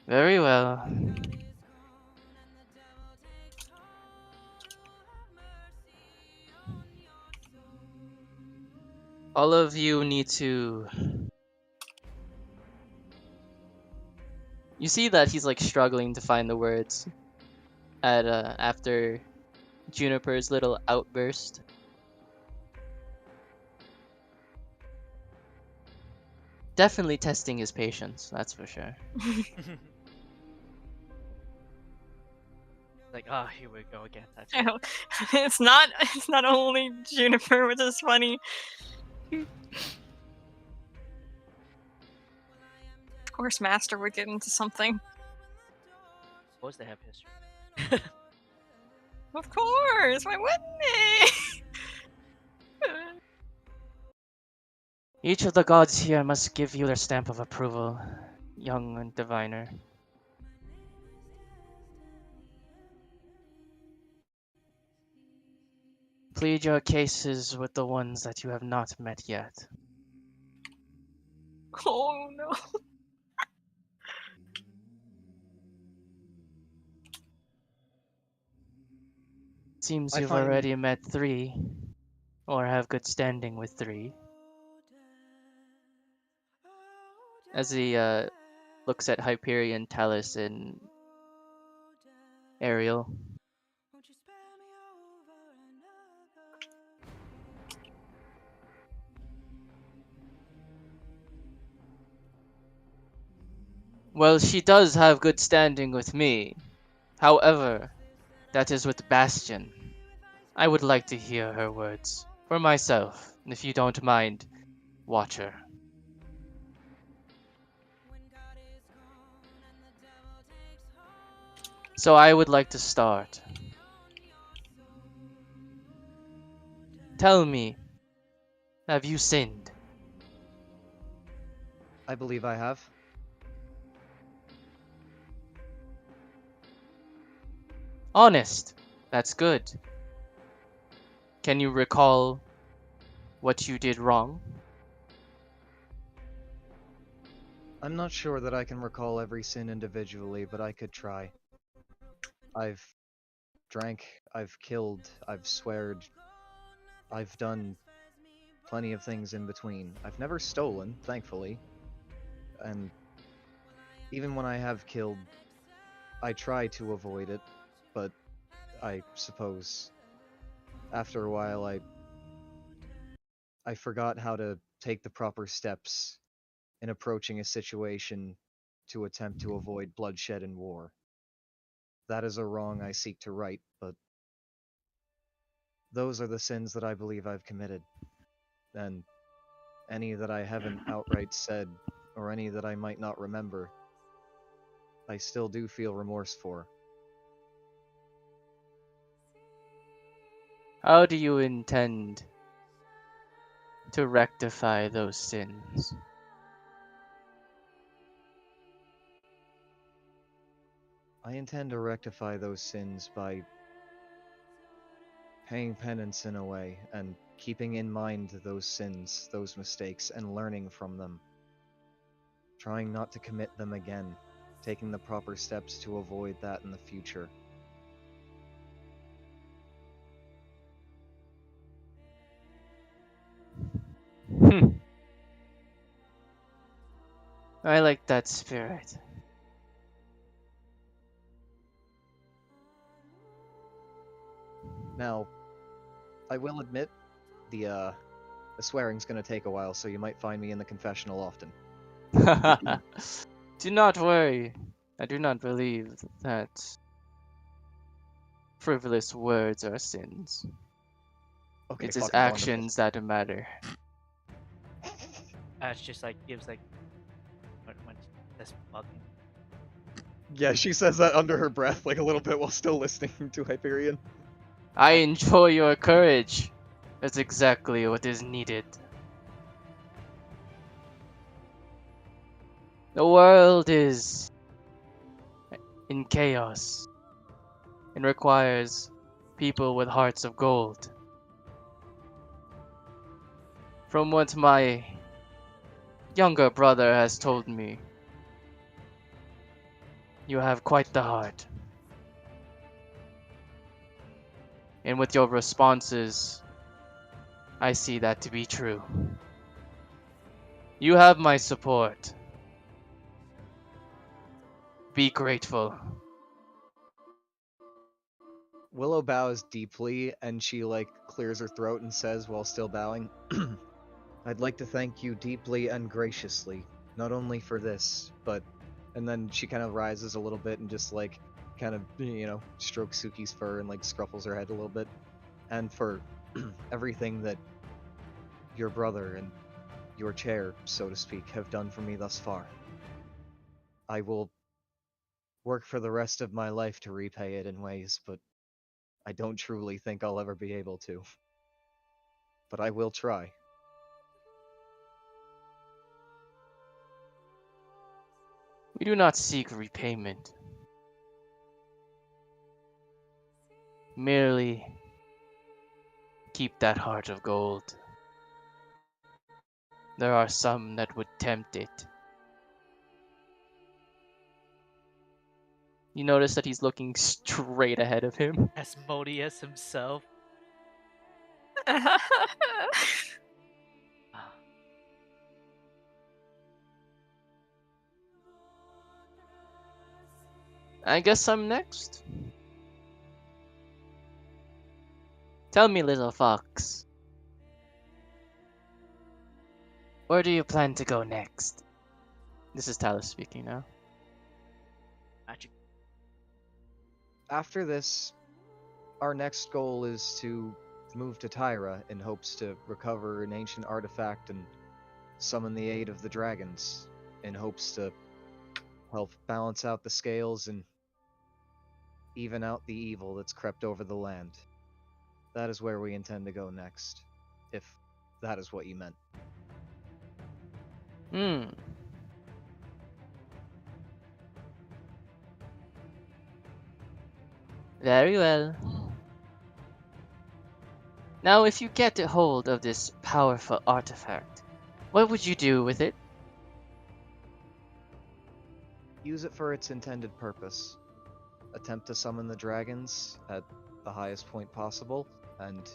Very well. All of you need to... You see that he's like struggling to find the words at after Juniper's little outburst. Definitely testing his patience, that's for sure. Like, ah, here we go again. That's I it. hope- it's not only Juniper, which is funny. Of course, Master would get into something. Of course they have history. Of course, why wouldn't they? Each of the gods here must give you their stamp of approval, young and diviner. Plead your cases with the ones that you have not met yet. Oh no. Seems I you've find already met 3, or have good standing with 3. As he looks at Hyperion, Talus, and Ariel. Well, she does have good standing with me. However, that is with Bastion. I would like to hear her words for myself, if you don't mind, Watcher. So I would like to start. Tell me, have you sinned? I believe I have. Honest. That's good. Can you recall what you did wrong? I'm not sure that I can recall every sin individually, but I could try. I've drank, I've killed, I've sweared, I've done plenty of things in between. I've never stolen, thankfully, and even when I have killed, I try to avoid it, but I suppose after a while I forgot how to take the proper steps in approaching a situation to attempt to avoid bloodshed and war. That is a wrong I seek to right, but those are the sins that I believe I've committed. And any that I haven't outright said, or any that I might not remember, I still do feel remorse for. How do you intend to rectify those sins? I intend to rectify those sins by paying penance in a way and keeping in mind those sins, those mistakes, and learning from them. Trying not to commit them again, taking the proper steps to avoid that in the future. I like that spirit. Now, I will admit, the swearing's gonna take a while, so you might find me in the confessional often. Do not worry. I do not believe that frivolous words are sins. Okay, It is fuck, I'm going to bed. actions that matter. Ash just like gives like when that's bugging. Yeah, she says that under her breath, like a little bit while still listening to Hyperion. I enjoy your courage. That's exactly what is needed. The world is in chaos and requires people with hearts of gold. From what my younger brother has told me, you have quite the heart. And with your responses, I see that to be true. You have my support. Be grateful. Willow bows deeply, and she, like, clears her throat and says, while still bowing, I'd like to thank you deeply and graciously, not only for this, but... And then she kind of rises a little bit and just, like, kind of, strokes Suki's fur and, like, scruffles her head a little bit. And for everything that your brother and your chair, so to speak, have done for me thus far. I will work for the rest of my life to repay it in ways, but I don't truly think I'll ever be able to. But I will try. We do not seek repayment. Merely keep that heart of gold. There are some that would tempt it. You notice that he's looking straight ahead of him. Asmodeus himself. Ah, I guess I'm next. Tell me, little fox. Where do you plan to go next? This is Talus speaking now. magic. After this, our next goal is to move to Tyra in hopes to recover an ancient artifact and summon the aid of the dragons in hopes to help balance out the scales and even out the evil that's crept over the land. That is where we intend to go next, if that is what you meant. Hmm. Very well. Now, if you get a hold of this powerful artifact, what would you do with it? Use it for its intended purpose. Attempt to summon the dragons at the highest point possible, and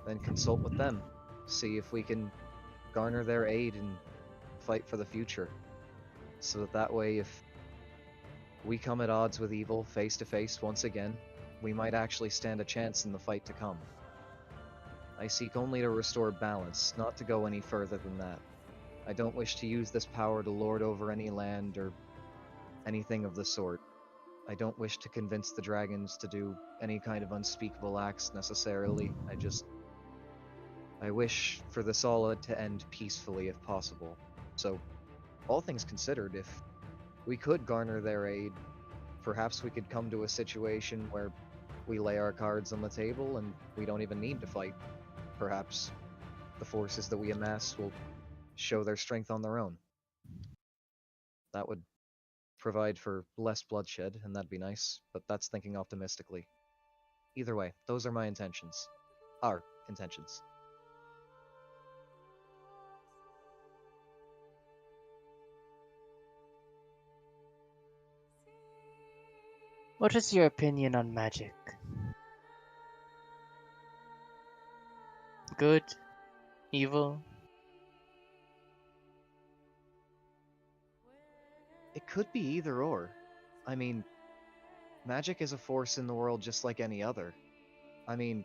then consult with them. See if we can garner their aid and fight for the future. So that way, if we come at odds with evil face to face once again, we might actually stand a chance in the fight to come. I seek only to restore balance, not to go any further than that. I don't wish to use this power to lord over any land or anything of the sort. I don't wish to convince the dragons to do any kind of unspeakable acts necessarily. I wish for this all to end peacefully if possible. So, all things considered, if we could garner their aid, perhaps we could come to a situation where we lay our cards on the table and we don't even need to fight. Perhaps the forces that we amass will show their strength on their own. That would provide for less bloodshed, and that'd be nice, but that's thinking optimistically. Either way, those are my intentions. Our intentions. What is your opinion on magic? Good? Evil? It could be either or. I mean, magic is a force in the world just like any other. I mean,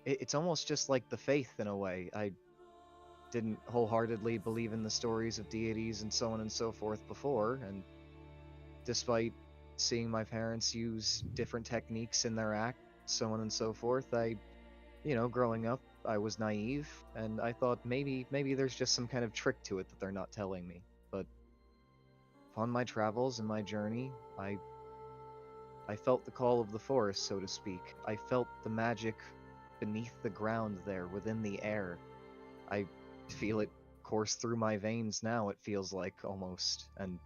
it's almost just like the faith in a way. I didn't wholeheartedly believe in the stories of deities and so on and so forth before, and despite seeing my parents use different techniques in their act, so on and so forth, growing up, I was naive, and I thought maybe there's just some kind of trick to it that they're not telling me. But upon my travels and my journey, I felt the call of the forest, so to speak. I felt the magic beneath the ground there, within the air. I feel it course through my veins now, it feels like, almost. And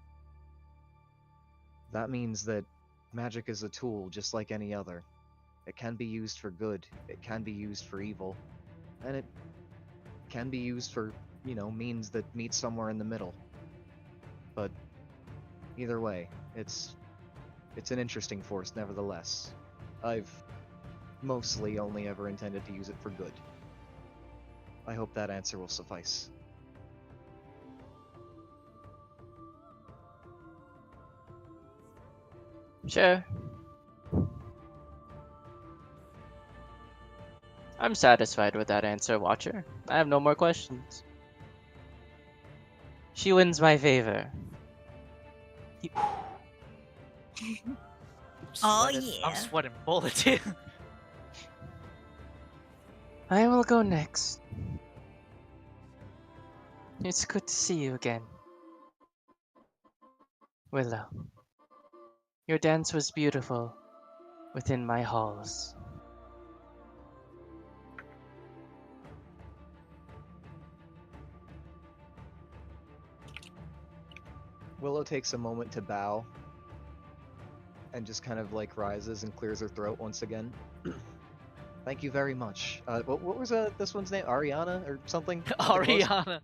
that means that magic is a tool just like any other. It can be used for good, it can be used for evil, and it can be used for, means that meet somewhere in the middle. But either way, it's an interesting force nevertheless. I've mostly only ever intended to use it for good. I hope that answer will suffice. Sure. I'm satisfied with that answer, Watcher. I have no more questions. She wins my favor. Oh, I'm yeah. sweating bullets here. I will go next. It's good to see you again. Willow, your dance was beautiful within my halls. Willow takes a moment to bow and just kind of like rises and clears her throat once again. Thank you very much. What was this one's name? Ariana or something? I think it was? Ariana.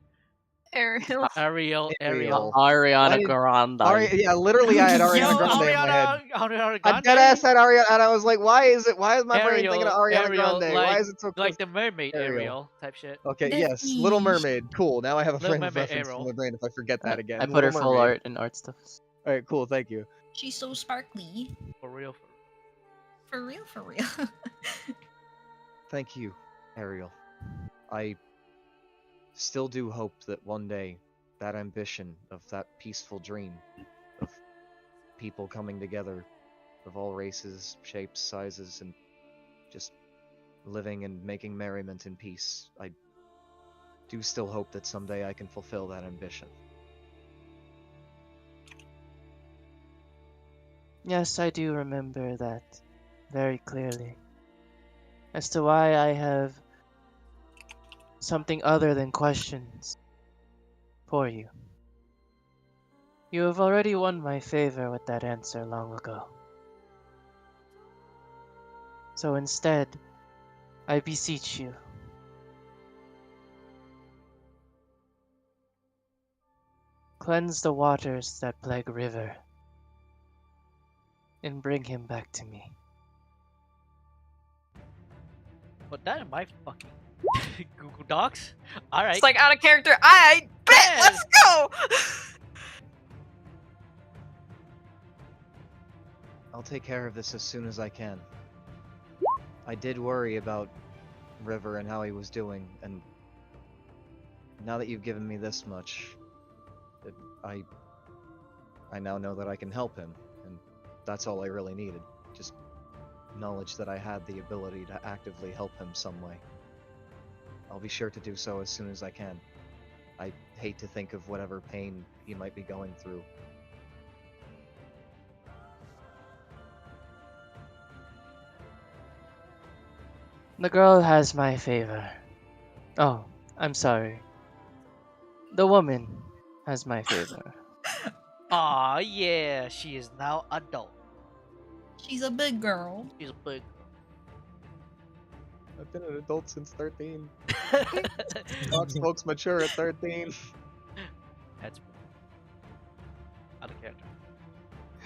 Ariel. Ariel. Ariel. Ariana Why did- Grande. Yeah, literally, I had Ariana Yo, Grande in my head. Ariana I Grande. dead ass had Ariana, and I was like, why is my brain thinking of Ariana Ariel, Grande? like, Why is it so close? like the mermaid Ariel. Ariel type shit. Okay, The yes, Little fish. Mermaid. Cool. Now I have a Little frame of Mermaid reference in Ariel. my brain if I forget that again. I put her Little full Mermaid. art and art stuff. All right, cool. Thank you. She's so sparkly. For real. For real, for real. Thank you, Ariel. I still do hope that one day that ambition of that peaceful dream of people coming together of all races, shapes, sizes, and just living and making merriment in peace. I do still hope that someday I can fulfill that ambition. Yes, I do remember that very clearly. As to why I have something other than questions for you. You have already won my favor with that answer long ago. So instead, I beseech you. Cleanse the waters that plague river, and bring him back to me. Put that in my fucking Google Docs. All right. It's like out of character. I bet. Yeah. Let's go. I'll take care of this as soon as I can. I did worry about River and how he was doing, and now that you've given me this much, I now know that I can help him, and that's all I really needed. Just knowledge that I had the ability to actively help him some way. I'll be sure to do so as soon as I can. I hate to think of whatever pain he might be going through. The girl has my favor. Oh, I'm sorry. The woman has my favor. Aw, yeah, she is now adult. She's a big girl. She's a big girl. I've been an adult since 13. That's Fox folks mature at 13. out of character.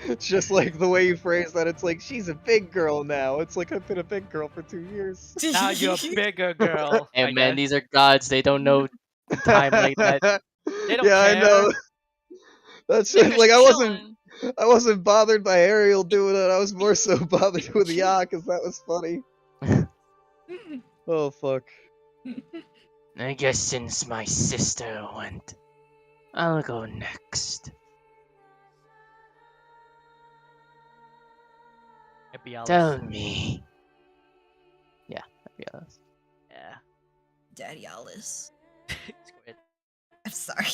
It's just like the way you phrase that. It's like, she's a big girl now. It's like, I've been a big girl for 2 years. Now you're a bigger girl. Hey I man, guess. these are gods. They don't know time like that. They don't Yeah, I know. care. That's They're just, like, just chilling. I wasn't bothered by Ariel doing it. I was more so bothered with Ya, because that was funny. Oh, fuck. I guess since my sister went, I'll go next. Epialis. Tell me. Yeah, Epialis. Yeah. Daddy Alice. Squid. I'm sorry.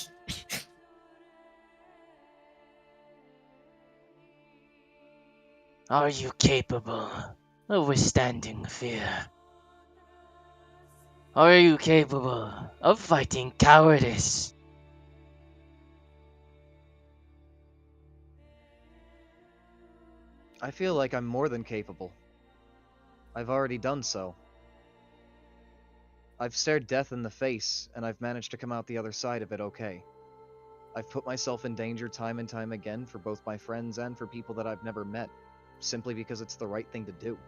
Are you capable of withstanding fear? Are you capable of fighting cowardice? I feel like I'm more than capable. I've already done so. I've stared death in the face, and I've managed to come out the other side of it okay. I've put myself in danger time and time again for both my friends and for people that I've never met, simply because it's the right thing to do.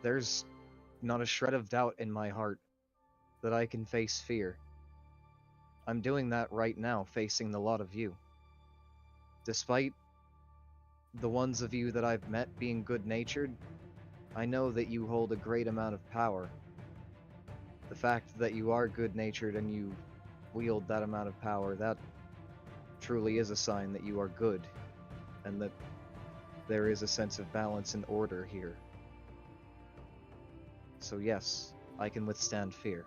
There's not a shred of doubt in my heart that I can face fear. I'm doing that right now, facing the lot of you. Despite the ones of you that I've met being good-natured, I know that you hold a great amount of power. The fact that you are good-natured and you wield that amount of power, that truly is a sign that you are good, and that there is a sense of balance and order here. So yes, I can withstand fear.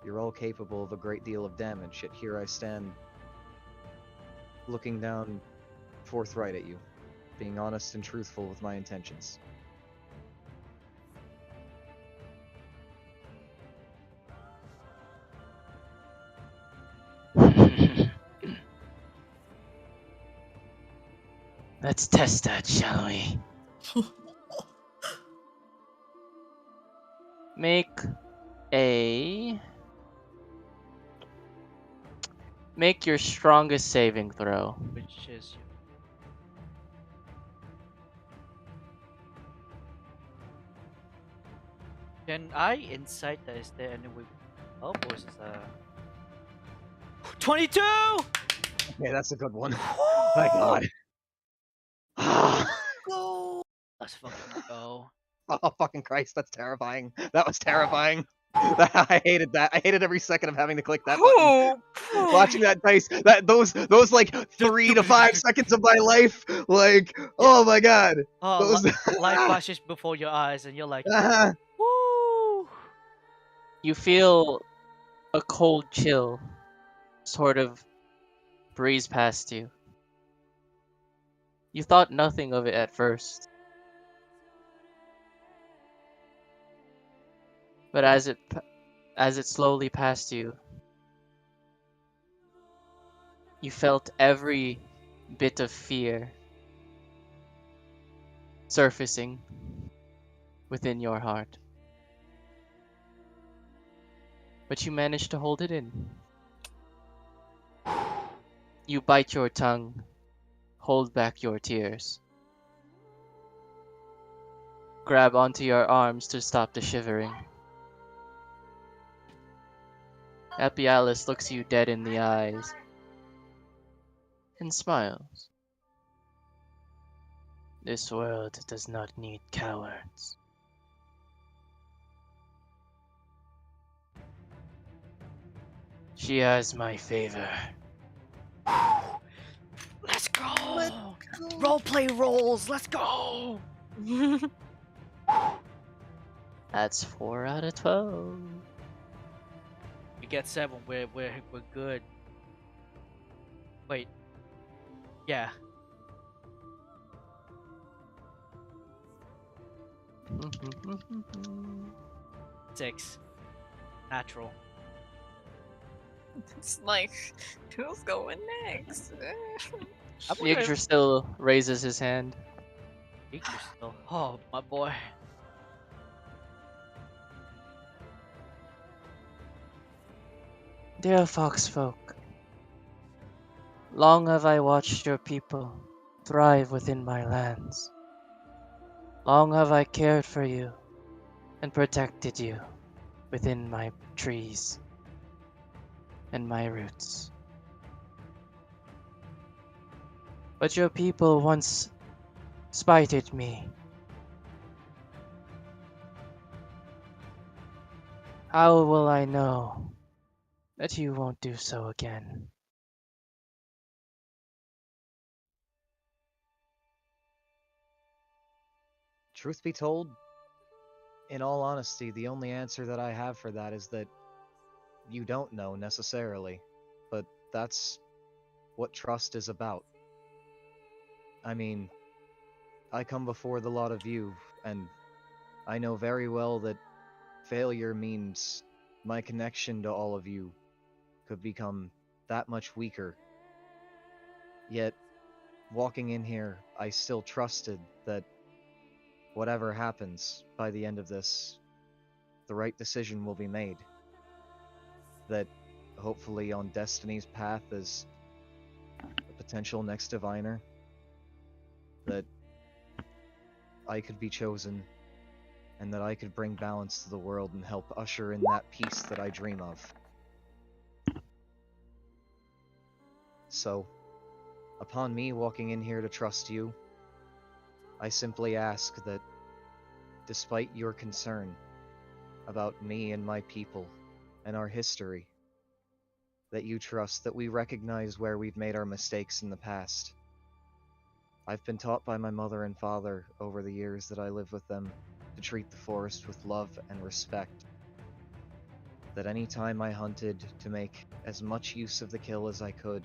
You're all capable of a great deal of damage, yet here I stand, looking down forthright at you, being honest and truthful with my intentions. Let's test that, shall we? Make your strongest saving throw. Which is you. Can I insight that is there any way? Oh, or is this 22? Okay, that's a good one. My god. Go. Let's fucking go. Oh, fucking Christ, that's terrifying. That was terrifying. I hated that. I hated every second of having to click that button. Oh, Watching that dice, those like 3 to 5 seconds of my life, like, oh my god. Oh, Those life flashes before your eyes, and you're like, Ah, woo! You feel a cold chill sort of breeze past you. You thought nothing of it at first. But as it slowly passed you, you felt every bit of fear surfacing within your heart. But you managed to hold it in. You bite your tongue, hold back your tears. Grab onto your arms to stop the shivering. Epialis looks you dead in the eyes and smiles. This world does not need cowards. She has my favor. Let's go! Let's go. Roleplay rolls, let's go! That's 4 out of 12. We get 7, we're good. Wait. Yeah. 6. Natural. It's like, who's going next? I'm gonna Yggdrasil still raises his hand. Yggdrasil. Oh, my boy. Dear Foxfolk, long have I watched your people thrive within my lands. Long have I cared for you and protected you within my trees and my roots. But your people once spited me. How will I know that you won't do so again? Truth be told, in all honesty, the only answer that I have for that is that you don't know necessarily. But that's what trust is about. I mean, I come before the lot of you, and I know very well that failure means my connection to all of you could become that much weaker. Yet, walking in here, I still trusted that whatever happens by the end of this, the right decision will be made. That hopefully on Destiny's path as a potential next diviner, that I could be chosen and that I could bring balance to the world and help usher in that peace that I dream of. So, upon me walking in here to trust you, I simply ask that, despite your concern about me and my people and our history, that you trust that we recognize where we've made our mistakes in the past. I've been taught by my mother and father over the years that I live with them to treat the forest with love and respect. That any time I hunted, to make as much use of the kill as I could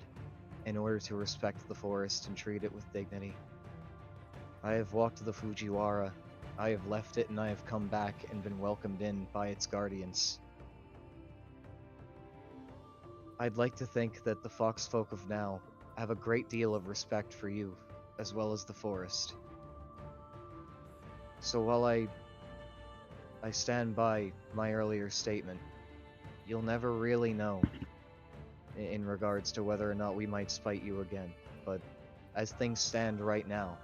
in order to respect the forest and treat it with dignity. I have walked the Fujiwara, I have left it, and I have come back and been welcomed in by its guardians. I'd like to think that the Foxfolk of now have a great deal of respect for you, as well as the forest. So while I stand by my earlier statement, you'll never really know in regards to whether or not we might spite you again, but as things stand right now,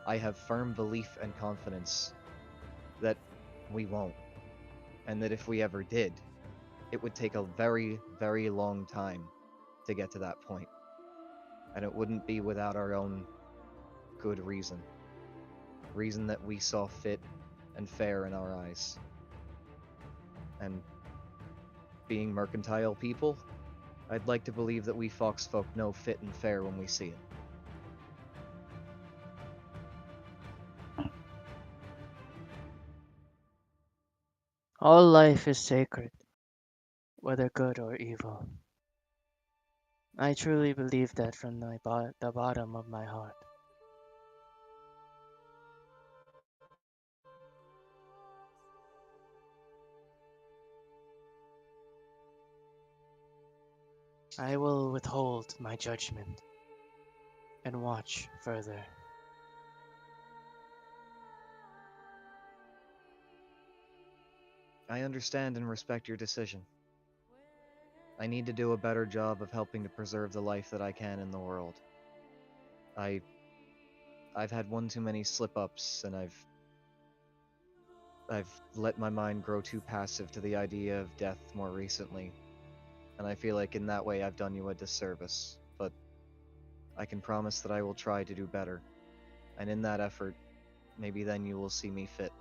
I have firm belief and confidence that we won't, and that if we ever did, it would take a very, very long time to get to that point, and it wouldn't be without our own good reason that we saw fit and fair in our eyes. And being mercantile people, I'd like to believe that we Foxfolk know fit and fair when we see it. All life is sacred, whether good or evil. I truly believe that from the bottom of my heart. I will withhold my judgment and watch further. I understand and respect your decision. I need to do a better job of helping to preserve the life that I can in the world. I've had one too many slip-ups, and I've let my mind grow too passive to the idea of death more recently, and I feel like in that way I've done you a disservice, but I can promise that I will try to do better, and in that effort, maybe then you will see me fit.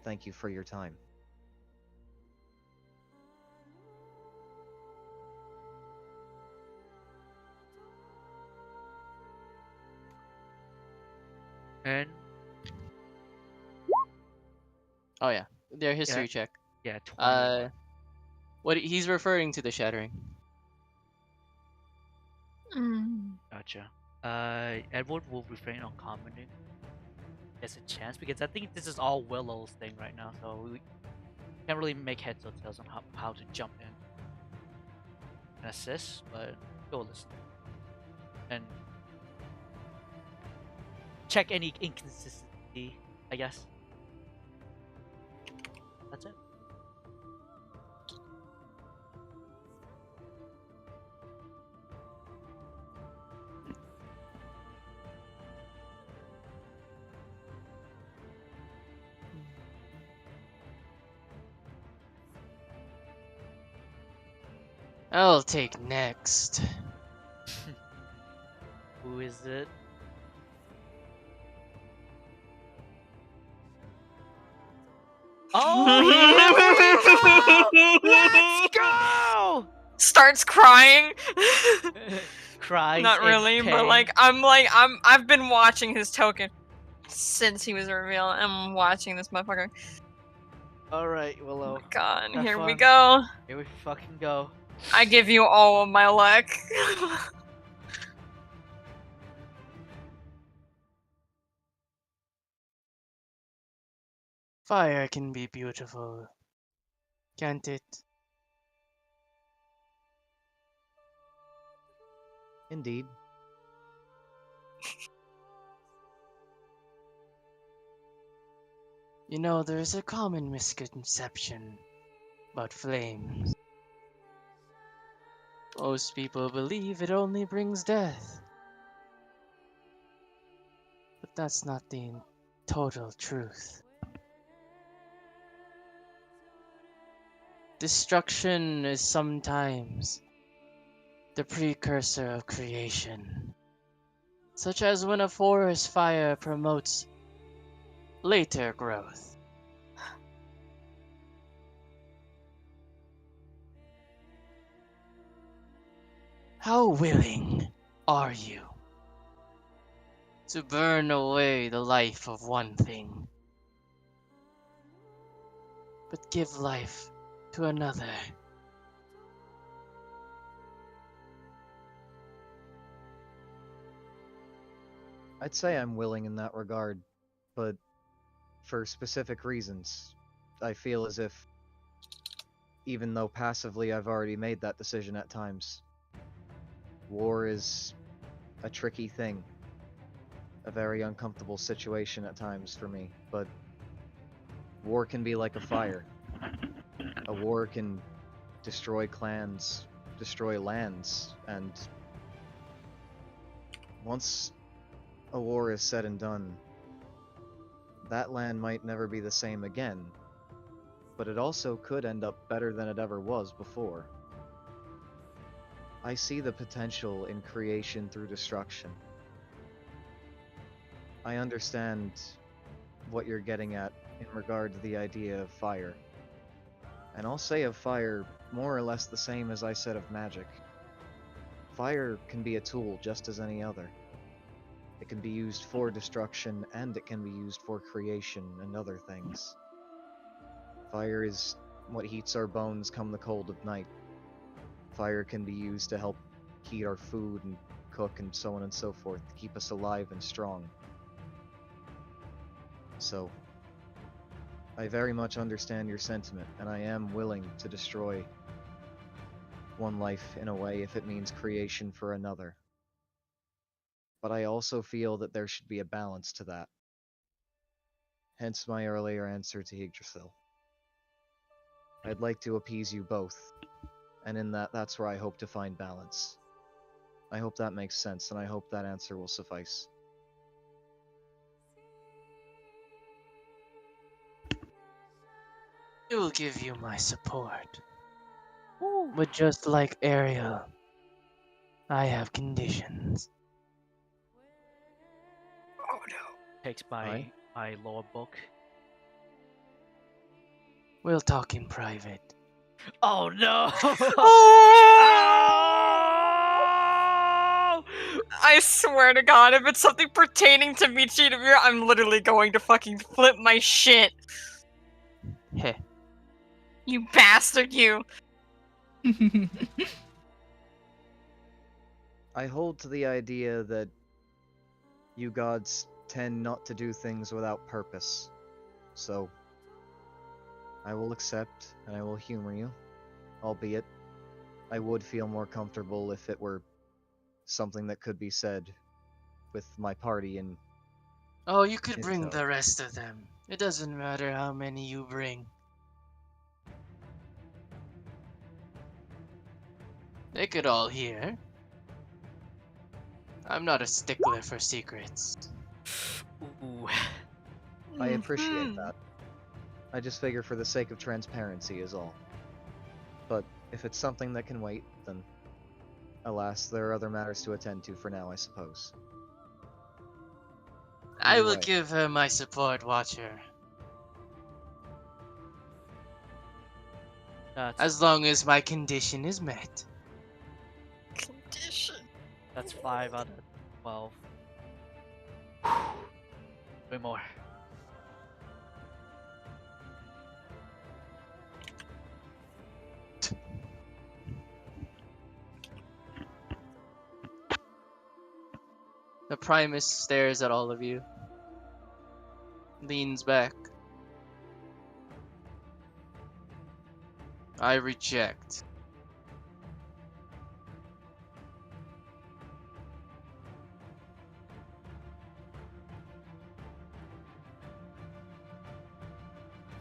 Thank you for your time. And Oh yeah, their yeah, history check. yeah, 21. What he's referring to the shattering. Mm. Gotcha. Edward will refrain on commenting. there's a chance because I think this is all Willow's thing right now, so we can't really make heads or tails on how to jump in and assist, but go listen and check any inconsistency, I guess. That's it. I'll take next. Who is it? Oh, here we go! Let's go! Starts crying. Cries Not in really, but pain. I've been watching his token since he was revealed. I'm watching this motherfucker. All right, Oh Willow. my god, Have here we fun. go. Here we fucking go. I give you all of my luck. Fire can be beautiful, can't it? Indeed. You know, there is a common misconception about flames. Most people believe it only brings death. But that's not the total truth. Destruction is sometimes the precursor of creation, such as when a forest fire promotes later growth. How willing are you to burn away the life of one thing, but give life to another? I'd say I'm willing in that regard, but for specific reasons. I feel as if, even though passively I've already made that decision at times, war is a tricky thing. A very uncomfortable situation at times for me, but war can be like a fire. A war can destroy clans, destroy lands, and once a war is said and done, that land might never be the same again, but it also could end up better than it ever was before. I see the potential in creation through destruction. I understand what you're getting at in regard to the idea of fire. And I'll say of fire more or less the same as I said of magic. Fire can be a tool just as any other. It can be used for destruction and it can be used for creation and other things. Fire is what heats our bones come the cold of night. Fire can be used to help heat our food and cook and so on and so forth to keep us alive and strong. So, I very much understand your sentiment, and I am willing to destroy one life in a way if it means creation for another. But I also feel that there should be a balance to that. Hence my earlier answer to Yggdrasil. I'd like to appease you both, and in that's where I hope to find balance. I hope that makes sense, and I hope that answer will suffice. I will give you my support. But just like Ariel, I have conditions. Oh no. Takes Aye. my lore book. We'll talk in private. Oh no! Oh! I swear to God, if it's something pertaining to Michidamir, I'm literally going to fucking flip my shit. Heh. You bastard, you. I hold to the idea that you gods tend not to do things without purpose. So, I will accept and I will humor you, albeit I would feel more comfortable if it were something that could be said with my party in Oh, you could in bring tow. the rest of them. It doesn't matter how many you bring. They could all hear. I'm not a stickler for secrets. Ooh. I appreciate Mhm. that. I just figure for the sake of transparency is all. But if it's something that can wait, then alas, there are other matters to attend to for now, I suppose. I Either will way, give her my support, Watcher. That's As long as my condition is met. Condition. that's 5 out of 12. Way more. The Primus stares at all of you, leans back. I reject.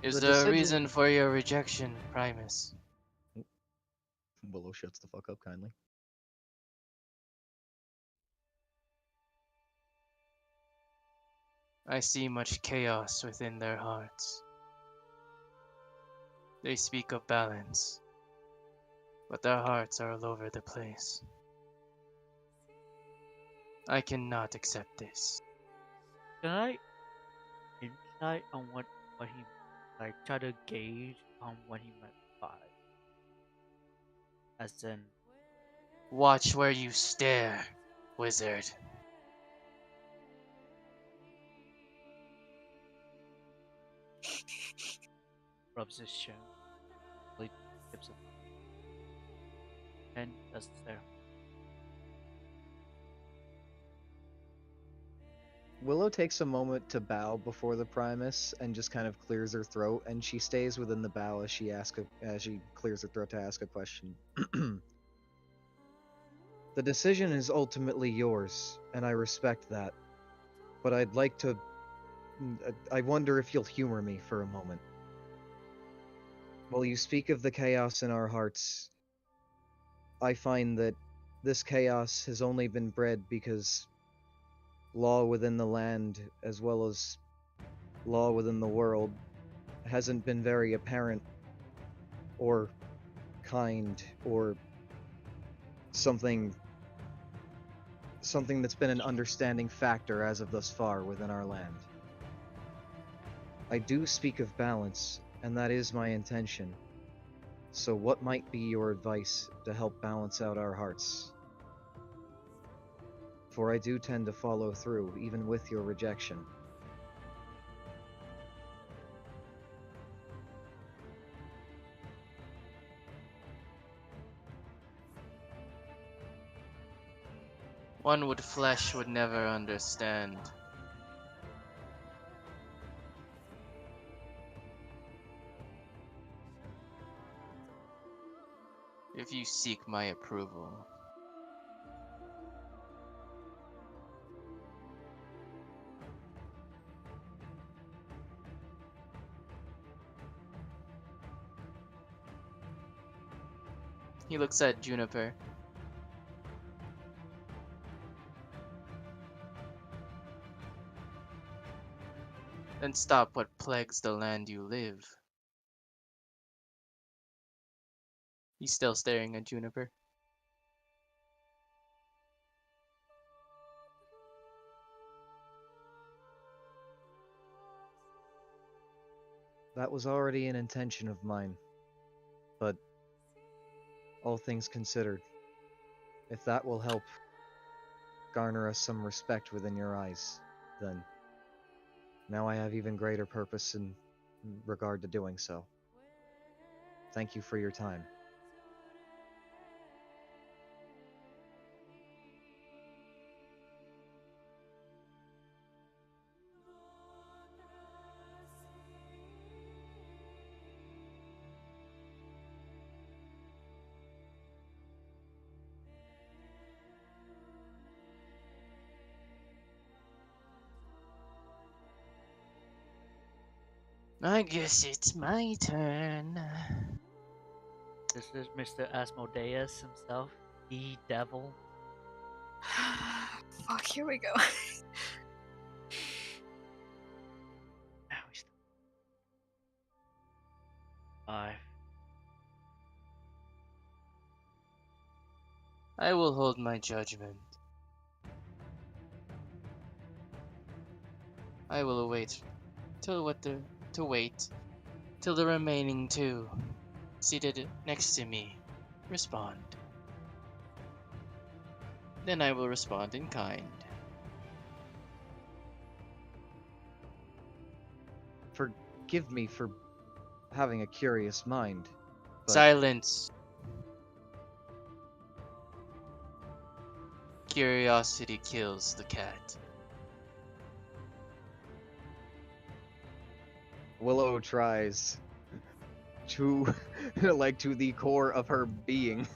Is the there a decision. reason for your rejection, Primus? Willow shuts the fuck up kindly. I see much chaos within their hearts. They speak of balance, but their hearts are all over the place. I cannot accept this. Can I insight on what he like try to gauge on what he meant by, as in Watch where you stare, wizard. rubs his chin, really tips it, and does there. Willow takes a moment to bow before the Primus and just kind of clears her throat, and she stays within the bow as as she clears her throat to ask a question. The decision is ultimately yours, and I respect that. But I'd like to. I wonder if you'll humor me for a moment. While you speak of the chaos in our hearts, I find that this chaos has only been bred because law within the land, as well as law within the world, hasn't been very apparent or kind or something that's been an understanding factor as of thus far within our land. I do speak of balance, and that is my intention. So what might be your advice to help balance out our hearts? For I do tend to follow through, even with your rejection. One with flesh would never understand. If you seek my approval. He looks at Juniper. Then stop what plagues the land you live. He's still staring at Juniper. That was already an intention of mine. But all things considered, if that will help garner us some respect within your eyes, then now I have even greater purpose in regard to doing so. Thank you for your time. I guess it's my turn. This is Mr. Asmodeus himself, the devil. Fuck, here we go. Now he's 5. I will hold my judgment. I will wait to wait till the remaining 2 seated next to me respond. Then I will respond in kind. Forgive me for having a curious mind. But Silence. Curiosity kills the cat. Willow tries to, like, to the core of her being,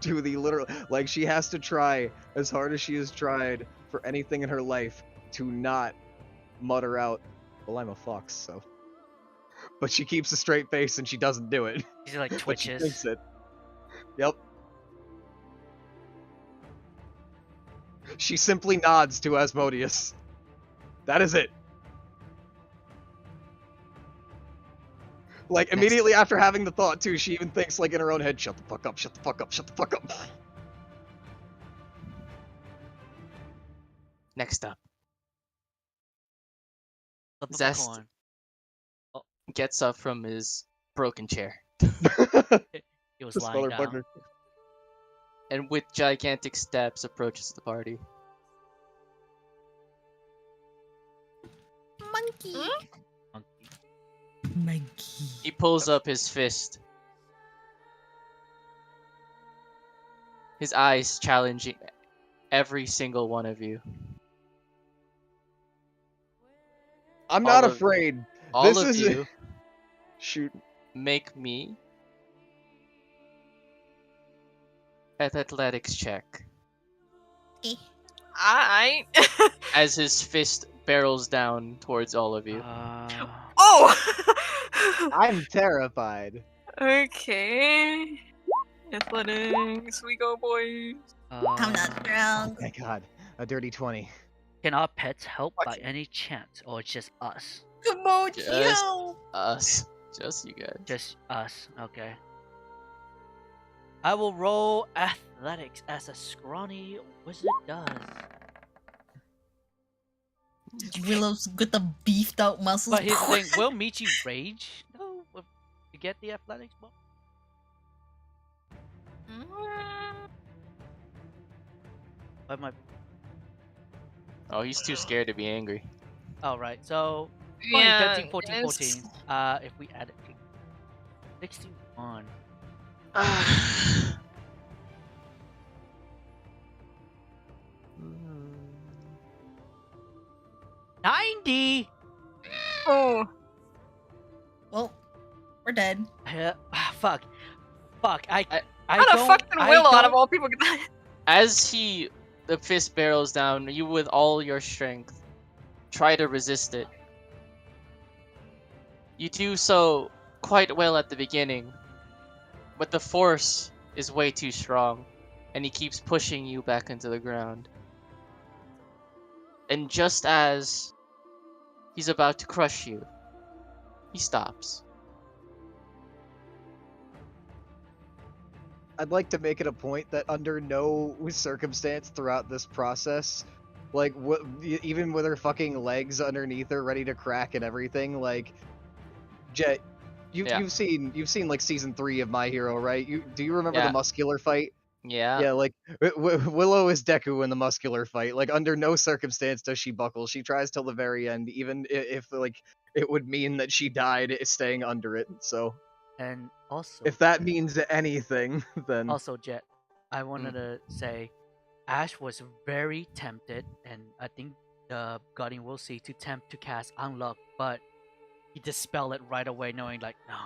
to the literal, like, she has to try as hard as she has tried for anything in her life to not mutter out, "Well, I'm a fox, so." But she keeps a straight face and she doesn't do it. He's like But she twitches. thinks it. Yep. She simply nods to Asmodeus. That is it. Like, immediately after having the thought, too, she even thinks, like, in her own head, shut the fuck up, shut the fuck up, shut the fuck up. Next up, Flip of a Zest coin. gets up from his broken chair He was This lying down. motherfucker. and with gigantic steps approaches the party. Monkey. Monkey. Monkey. He pulls up his fist, his eyes challenging every single one of you. I'm All not of- afraid. All This of is- you Shoot. make me an athletics check I. as his fist barrels down towards all of you. Oh! I'm terrified. Okay. Athletics, we go, boys. I'm not drunk. Oh my god. A dirty 20. Can our pets help Fuck by you. any chance, or it's just us? Kamochi, Just- help! Us. Just you guys. Just us. Okay. I will roll athletics as a scrawny wizard does. Willow's got the beefed out muscles. But here's the thing: will Michi rage? No, to get the athletics bonus. What am I? Oh, he's too scared to be angry. Oh right. So 20, Yeah, 13, 14, it's- 14. If we add it to 61. 90. Oh, Well, we're dead. Fuck. I how the don't. fuck did I Willow out of don't- all people get that? As the fist barrels down, you with all your strength try to resist it. You do so quite well at the beginning, but the force is way too strong, and he keeps pushing you back into the ground. And just as he's about to crush you, he stops. I'd like to make it a point that under no circumstance throughout this process, like, even with her fucking legs underneath her ready to crack and everything, like, Jet, Yeah. you've seen like season 3 of My Hero, right? Do you remember Yeah. the muscular fight? Yeah. Yeah, like Willow is Deku in the muscular fight. Like, under no circumstance does she buckle. She tries till the very end, even if like it would mean that she died staying under it. So And also, if that means anything, then also Jet, I wanted to say, Ash was very tempted, and I think the Guardian will see to tempt to cast Unlock, but he dispelled it right away, knowing like, no,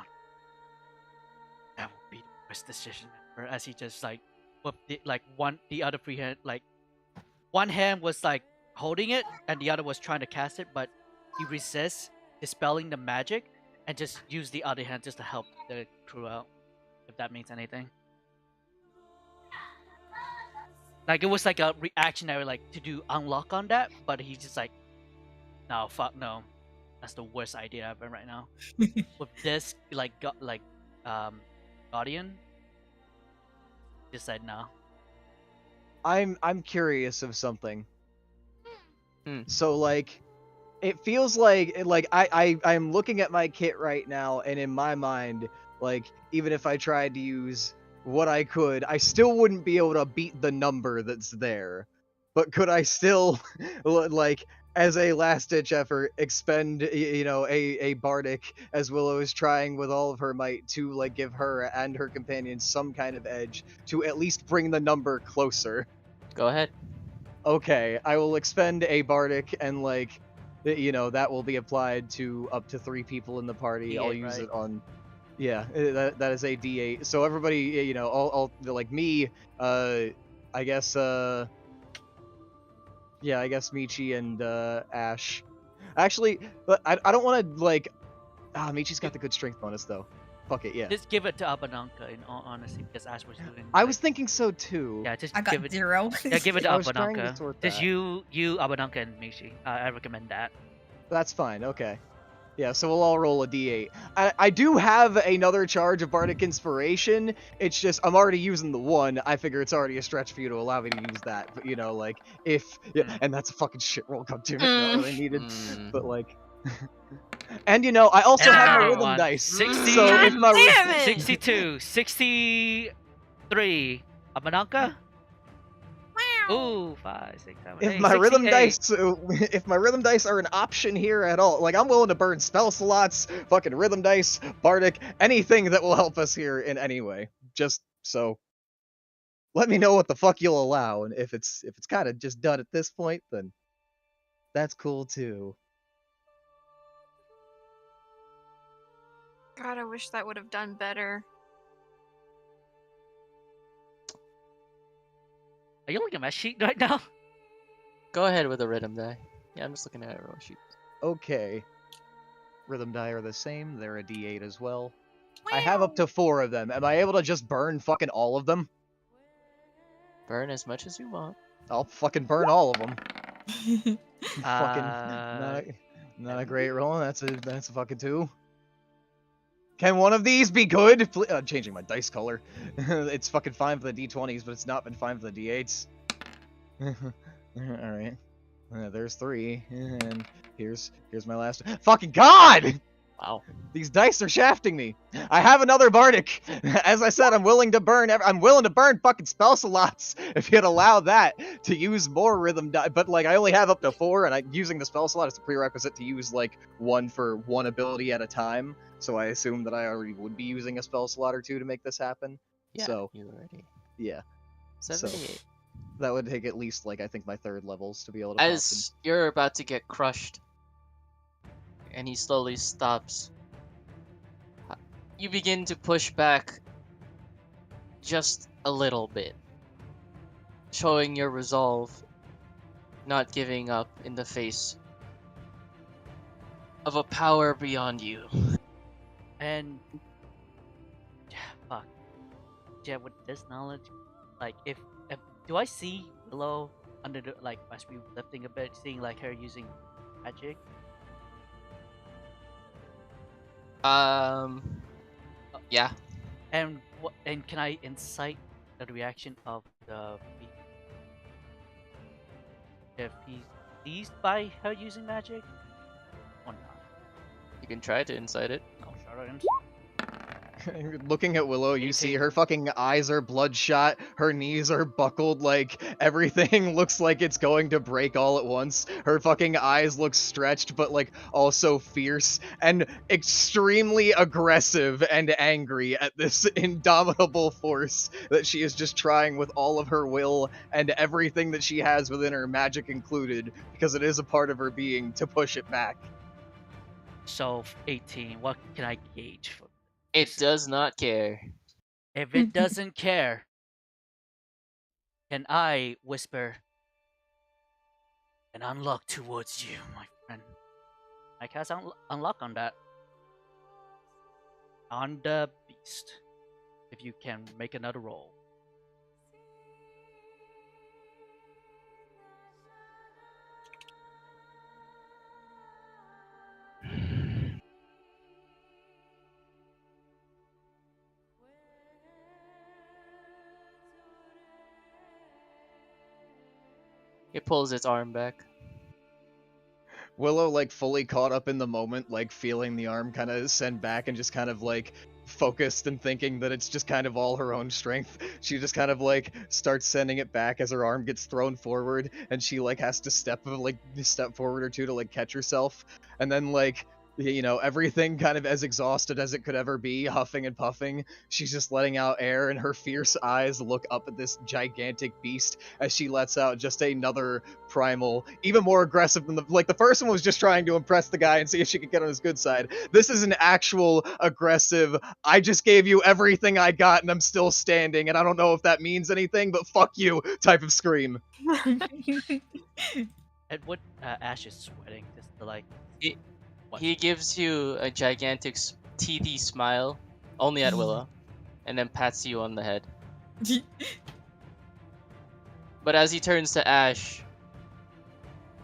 that would be the worst decision ever. As he just like, whipped it, like the other free hand, like one hand was like holding it, and the other was trying to cast it, but he resists dispelling the magic, and just use the other hand just to help the crew out, if that means anything. Like it was like a reactionary like to do unlock on that, but he's just like, no, fuck no, that's the worst idea ever right now. With this like um guardian, just said no. I'm curious of something. Hmm. So like it feels like I'm looking at my kit right now, and in my mind, like even if I tried to use what I could, I still wouldn't be able to beat the number that's there. But could I still like as a last ditch effort expend a bardic as Willow is trying with all of her might to like give her and her companions some kind of edge to at least bring the number closer? Go ahead. Okay, I will expend a bardic, and like that will be applied to up to 3 people in the party. I'll D8, use right? it on that is a D8. So everybody, all like me, I guess yeah, I guess Michi and Ash. Actually, but I don't want to like Michi's got the good strength bonus though. Fuck it, yeah. Just give it to Abananka in all honesty, because Ash was doing. I like, was thinking so too. Yeah, just I got give it. 0. Yeah, give it to I was trying to Abananka. sort Just that. you, Abananka, and Mishi. I recommend that. That's fine. Okay. Yeah, so we'll all roll a d8. I do have another charge of Bardic Inspiration. It's just, I'm already using the one. I figure it's already a stretch for you to allow me to use that. But, like, yeah, Mm. and that's a fucking shit roll, goddammit, not really needed. Mm. But, like, and, I also And have my another rhythm one. dice. 60, So God if my damn it! 62, 63. Abananka? Ooh, 5, 6, 7, if 8, my rhythm 68. dice if my rhythm dice are an option here at all, like I'm willing to burn spell slots, fucking rhythm dice, bardic, anything that will help us here in any way. Just so let me know what the fuck you'll allow, and if it's kind of just done at this point, then that's cool too. God, I wish that would have done better. Are you looking at my sheet right now? Go ahead with the rhythm die. Yeah, I'm just looking at a roll sheet. Okay. Rhythm die are the same, they're a d8 as well. I have up to 4 of them. Am I able to just burn fucking all of them? Burn as much as you want. I'll fucking burn all of them. Fucking Uh, not a great roll. That's a fucking 2. Can one of these be good? I'm changing my dice color. It's fucking fine for the d20s, but it's not been fine for the d8s. All right. There's 3, and here's my last. Fucking god! Wow. These dice are shafting me. I have another bardic. As I said, I'm willing to burn fucking spell slots if you'd allow that to use more rhythm die. But like I only have up to 4, and using the spell slot is a prerequisite to use like one for one ability at a time. So I assume that I already would be using a spell slot or 2 to make this happen. Yeah, So you already. yeah, 78. that would take at least like I think my 3rd levels to be able to pop them. As you're about to get crushed, and he slowly stops, you begin to push back just a little bit, showing your resolve, not giving up in the face of a power beyond you. and fuck. Yeah, with this knowledge, like if do I see Willow under the like as we lifting a bit, seeing like her using magic? Yeah. And what? And can I incite the reaction of the if he's pleased by her using magic or not? You can try to incite it. I'll shut her in. Looking at Willow, you see 18. her fucking eyes are bloodshot, her knees are buckled, like everything looks like it's going to break all at once. Her fucking eyes look stretched, but like also fierce and extremely aggressive and angry at this indomitable force that she is just trying with all of her will and everything that she has within her, magic included, because it is a part of her being, to push it back. So 18. What can I gauge for? It does not care. If it doesn't care, can I whisper and unlock towards you, my friend? I cast unlock on that. on the beast. If you can make another roll. It pulls its arm back. Willow, like, fully caught up in the moment, like, feeling the arm kind of send back and just kind of, like, focused and thinking that it's just kind of all her own strength. She just kind of, like, starts sending it back as her arm gets thrown forward, and she, like, has to step forward or two to, like, catch herself. And then, like, you know, everything kind of as exhausted as it could ever be, huffing and puffing. She's just letting out air, and her fierce eyes look up at this gigantic beast as she lets out just another primal, even more aggressive than the first one was just trying to impress the guy and see if she could get on his good side. This is an actual aggressive, I just gave you everything I got and I'm still standing, and I don't know if that means anything, but fuck you type of scream. And what Ash is sweating just to like. He, What? he gives you a gigantic teethy smile, only at Willow, and then pats you on the head. But as he turns to Ash,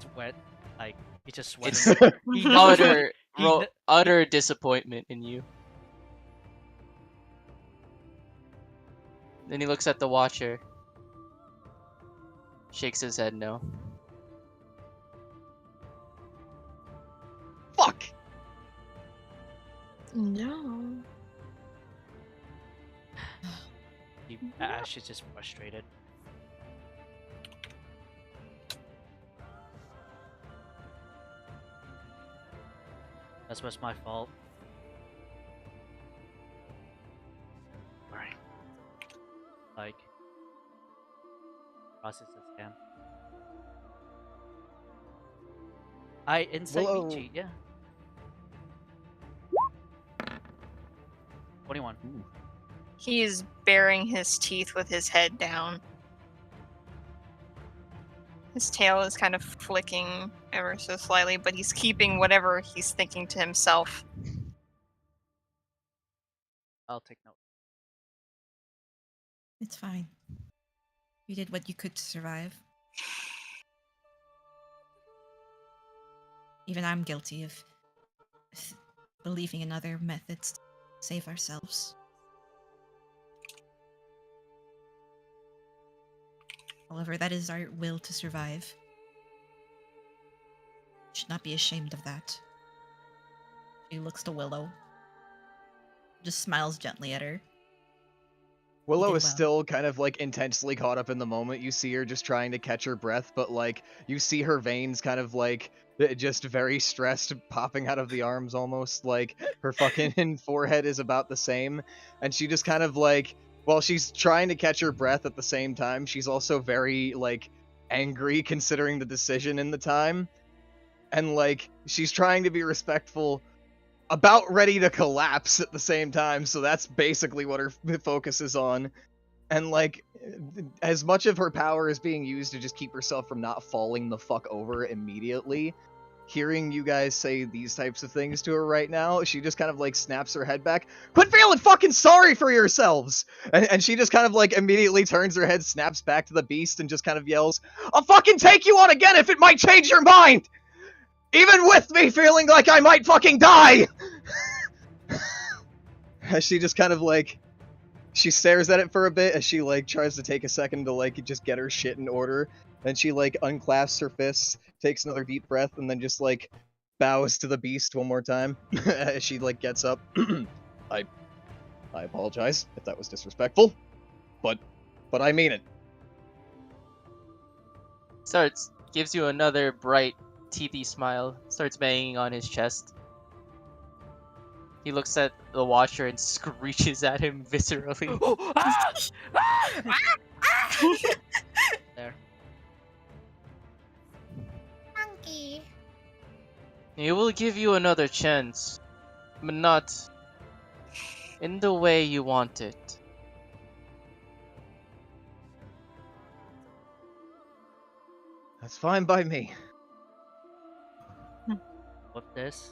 Sweat, like he's just it's sweating. He knows what utter disappointment in you. Then he looks at the Watcher, shakes his head no. Fuck! No. Ash is just frustrated. That was my fault. Alright. Like, process this again. Insight Willow- cheat, yeah. 21. He is baring his teeth with his head down. His tail is kind of flicking ever so slightly, but he's keeping whatever he's thinking to himself. I'll take note. It's fine. You did what you could to survive. Even I'm guilty of believing in other methods to save ourselves. However, that is our will to survive. Should not be ashamed of that. She looks to Willow. Just smiles gently at her. Willow did is well. still kind of like intensely caught up in the moment. You see her just trying to catch her breath, but like you see her veins kind of like just very stressed, popping out of the arms almost. Like her fucking forehead is about the same, and she just kind of like, while she's trying to catch her breath at the same time, she's also very like angry considering the decision in the time, and like she's trying to be respectful, about ready to collapse at the same time, so that's basically what her focus is on. And like, as much of her power is being used to just keep herself from not falling the fuck over immediately, hearing you guys say these types of things to her right now, she just kind of like snaps her head back. Quit feeling fucking sorry for yourselves! And she just kind of like immediately turns her head, snaps back to the beast, and just kind of yells, I'll fucking take you on again if it might change your mind! Even with me feeling like I might fucking die! As she just kind of like, she stares at it for a bit as she like tries to take a second to like just get her shit in order. Then she like unclasps her fists, takes another deep breath, and then just like bows to the beast one more time as she like gets up. I apologize if that was disrespectful, but I mean it. Gives you another bright, teethy smile, starts banging on his chest. He looks at the Watcher and screeches at him viscerally. There. Monkey. He will give you another chance, but not in the way you want it. That's fine by me. With this,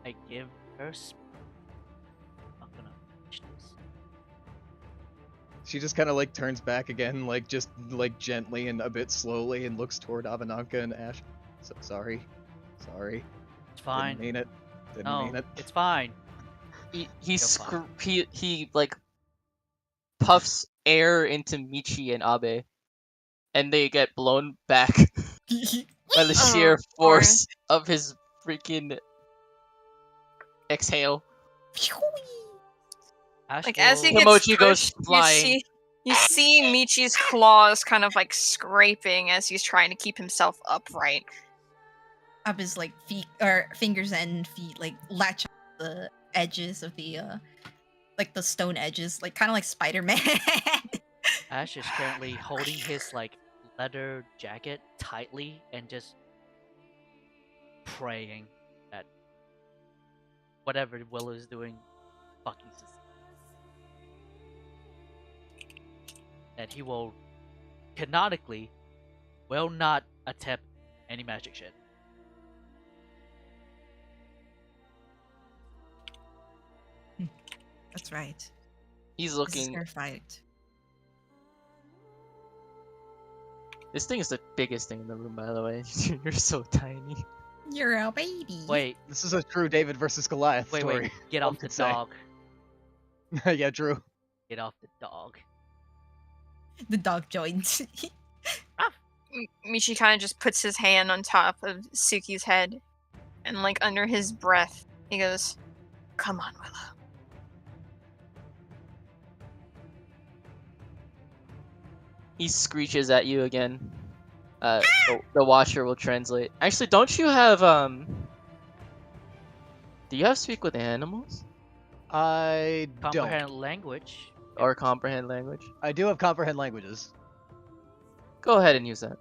I give her. She just kind of like turns back again, like just like gently and a bit slowly, and looks toward Avananka and Ash. Sorry. It's fine. Didn't mean it. Didn't No, mean it. it's fine. He You're fine. he like puffs air into Michi and Abe, and they get blown back by the Oh, sheer of course. force of his freaking exhale. Ash Like as he will- gets Kimochi goes pushed, flying. you see Michi's claws kind of like scraping as he's trying to keep himself upright. Up his like feet or fingers and feet like latch on the edges of the like the stone edges, like kind of like Spider-Man. Ash is currently holding his like leather jacket tightly and just praying that whatever Willow is doing fucking succeed. That he will canonically will not attempt any magic shit. That's right. He's This is looking. their fight. This thing is the biggest thing in the room, by the way. You're so tiny. You're a baby. Wait, This is a true David versus Goliath wait, story. wait. Get one off the could say. dog. Yeah, Drew. Get off the dog. The dog joins. Michi kind of just puts his hand on top of Suki's head, and like under his breath, he goes, "Come on, Willow." He screeches at you again. The watcher will translate. Actually, don't you have do you have speak with animals I don't. Comprehend language. or comprehend language? I do have comprehend languages. Go ahead and use that.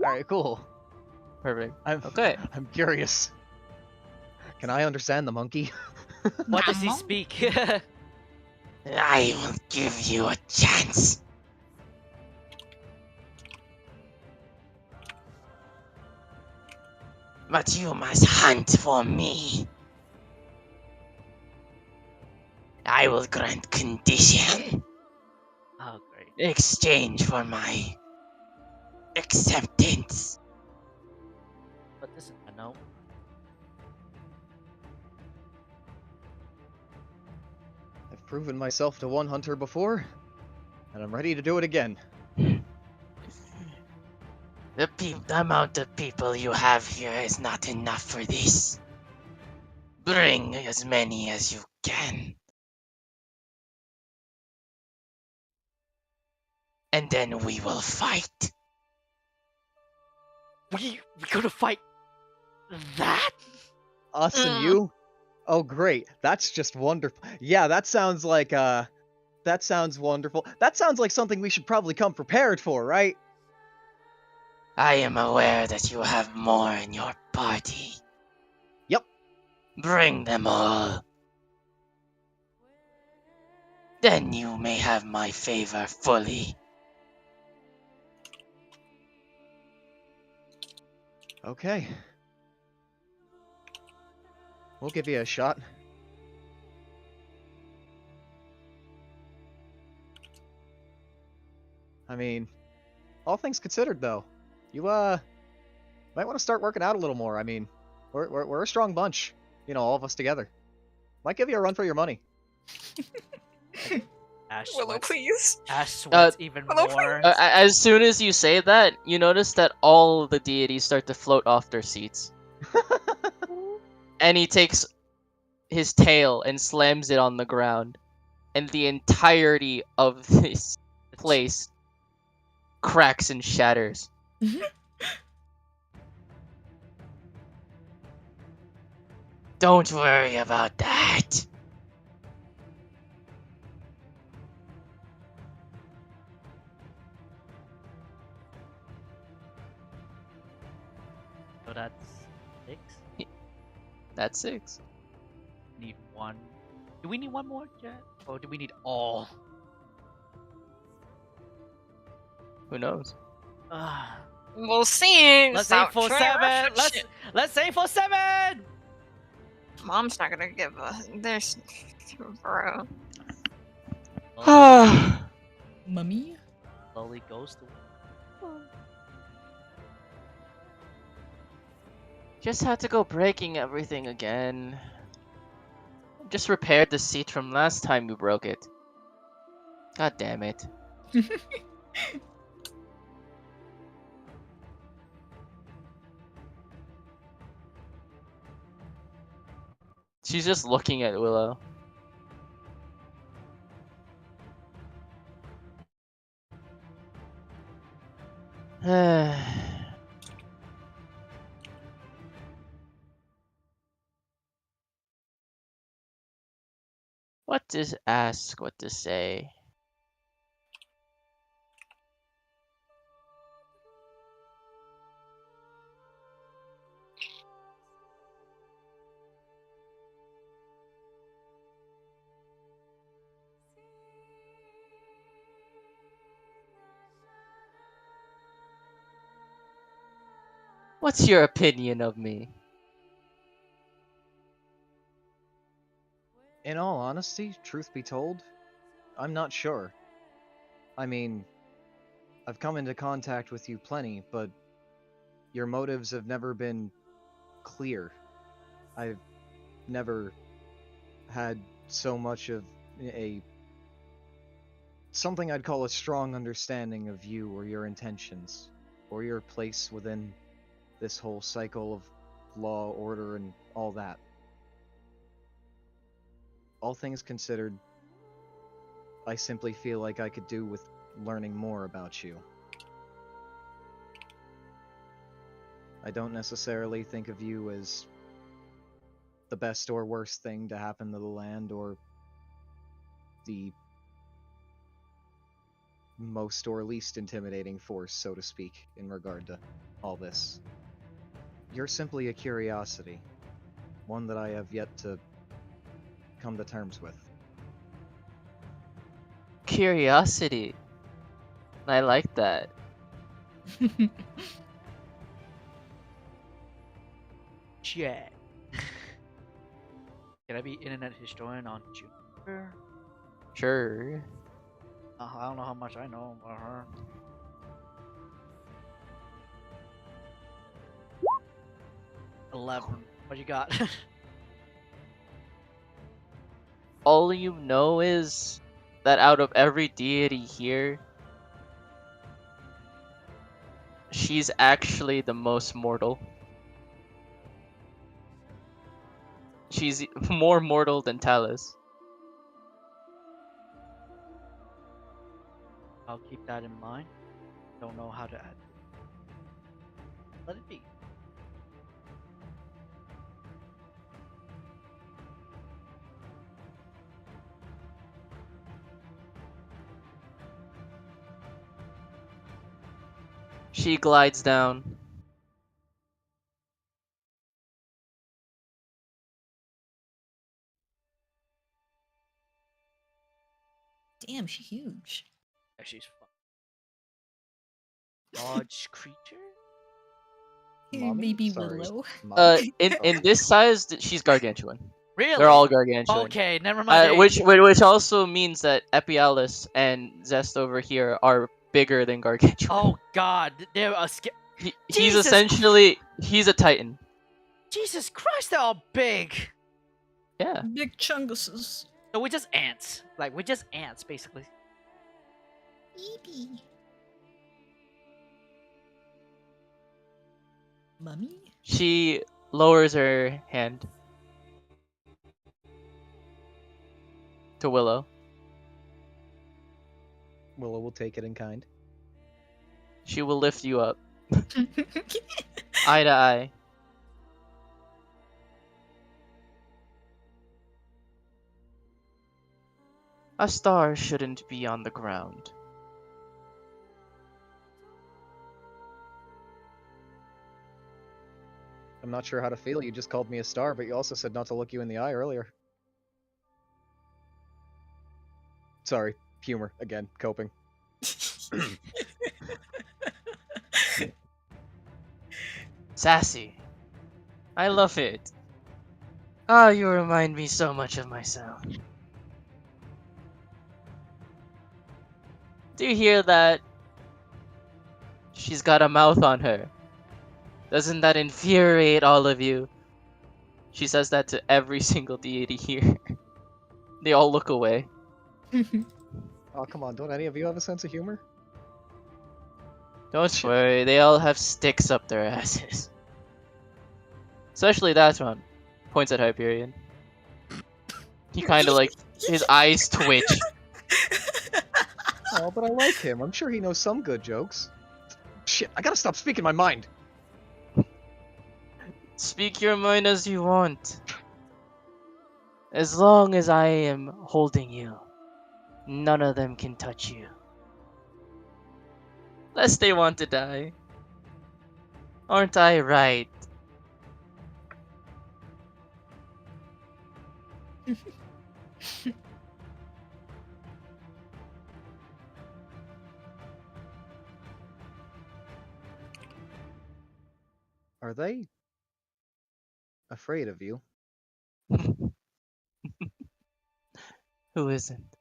All right, cool. Perfect. I'm Okay. I'm curious. Can I understand the monkey? What does he Mammal? speak? I will give you a chance. But you must hunt for me. I will grant condition. Oh, great. Exchange for my acceptance. But this is a no. I've proven myself to one hunter before, and I'm ready to do it again. The amount of people you have here is not enough for this. Bring as many as you can. And then we will fight. We gonna fight that? Us and you? Oh, great. That's just wonderful. Yeah, that sounds like, that sounds wonderful. That sounds like something we should probably come prepared for, right? I am aware that you have more in your party. Yep. Bring them all. Then you may have my favor fully. Okay. We'll give you a shot. I mean, all things considered, though, you, might want to start working out a little more. I mean, we're a strong bunch. You know, all of us together. Might give you a run for your money. Ash Willow, sweats. please. Ash sweats even Willow, more. As soon as you say that, you notice that all the deities start to float off their seats. And he takes his tail and slams it on the ground. And the entirety of this place cracks and shatters. Don't worry about that. So that's 6. That's 6. Need one. Do we need one more, Jet? Or do we need all? Who knows? We'll see. Let's Stop aim for trying to rush 7. that shit. Let's aim for 7. Mom's not gonna give a. There's. Bro. Well, Mummy? slowly goes to. Just had to go breaking everything again. Just repaired the seat from last time you broke it. God damn it. She's just looking at Willow. What to ask, what to say? What's your opinion of me? In all honesty, truth be told, I'm not sure. I mean, I've come into contact with you plenty, but your motives have never been clear. I've never had so much of a something I'd call a strong understanding of you or your intentions, or your place within this whole cycle of law, order, and all that. All things considered, I simply feel like I could do with learning more about you. I don't necessarily think of you as the best or worst thing to happen to the land, or the most or least intimidating force, so to speak, in regard to all this. You're simply a curiosity, one that I have yet to come to terms with. Curiosity. I like that. Chat. Can I be internet historian on Juniper? Sure. I don't know how much I know about her. $11. What you got? All you know is that out of every deity here, she's actually the most mortal. She's more mortal than Talus. I'll keep that in mind. Don't know how to add. Let it be. She glides down. Damn, she's huge. Yeah, she's large creature. Hey, Mommy? baby Sorry, Willow. mommy? In this size, she's gargantuan. Really? They're all gargantuan. Okay, never mind. Which also means that Epialis and Zest over here are bigger than gargantuan. Oh God, they're a He's Jesus essentially he's a titan. Jesus Christ, they're all big. Yeah. Big chunguses. So we're just ants. Like we're just ants, basically. Baby. Mummy? She lowers her hand to Willow. Willow will take it in kind. She will lift you up, eye to eye. A star shouldn't be on the ground. I'm not sure how to feel. You just called me a star, but you also said not to look you in the eye earlier. Sorry, humor again, coping. Sassy. I love it. Ah, you remind me so much of myself. Do you hear that? She's got a mouth on her. Doesn't that infuriate all of you? She says that to every single deity here. They all look away. Oh, come on, don't any of you have a sense of humor? Don't worry, they all have sticks up their asses. Especially that one. Points at Hyperion. He kind of like, his eyes twitch. Oh, but I like him. I'm sure he knows some good jokes. Shit, I gotta stop speaking my mind. Speak your mind as you want. As long as I am holding you, none of them can touch you. Lest they want to die. Aren't I right? Are they afraid of you? Who isn't?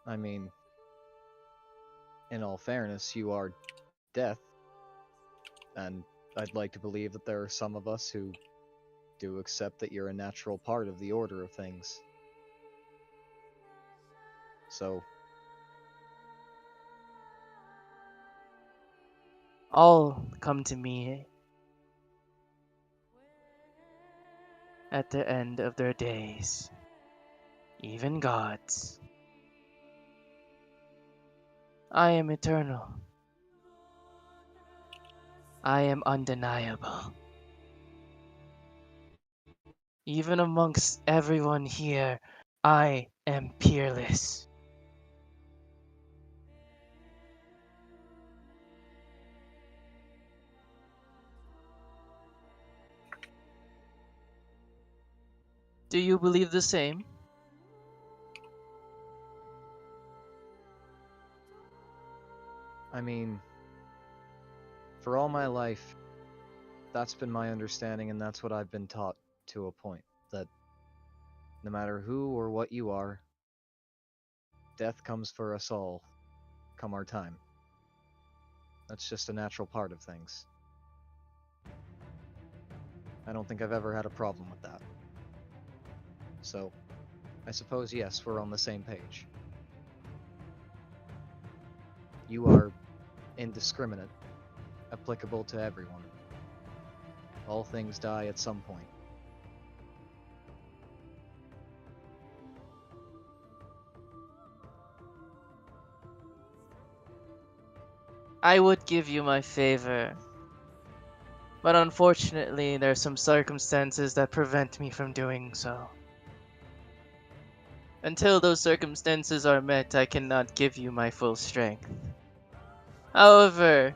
I mean, in all fairness, you are death, and I'd like to believe that there are some of us who do accept that you're a natural part of the order of things. So, All come to me at the end of their days. Even gods. I am eternal. I am undeniable. Even amongst everyone here, I am peerless. Do you believe the same? I mean, for all my life, that's been my understanding, and that's what I've been taught to a point. That no matter who or what you are, death comes for us all, come our time. That's just a natural part of things. I don't think I've ever had a problem with that. So, I suppose yes, we're on the same page. You are indiscriminate, applicable to everyone. All things die at some point. I would give you my favor. But unfortunately, there are some circumstances that prevent me from doing so. Until those circumstances are met, I cannot give you my full strength. However,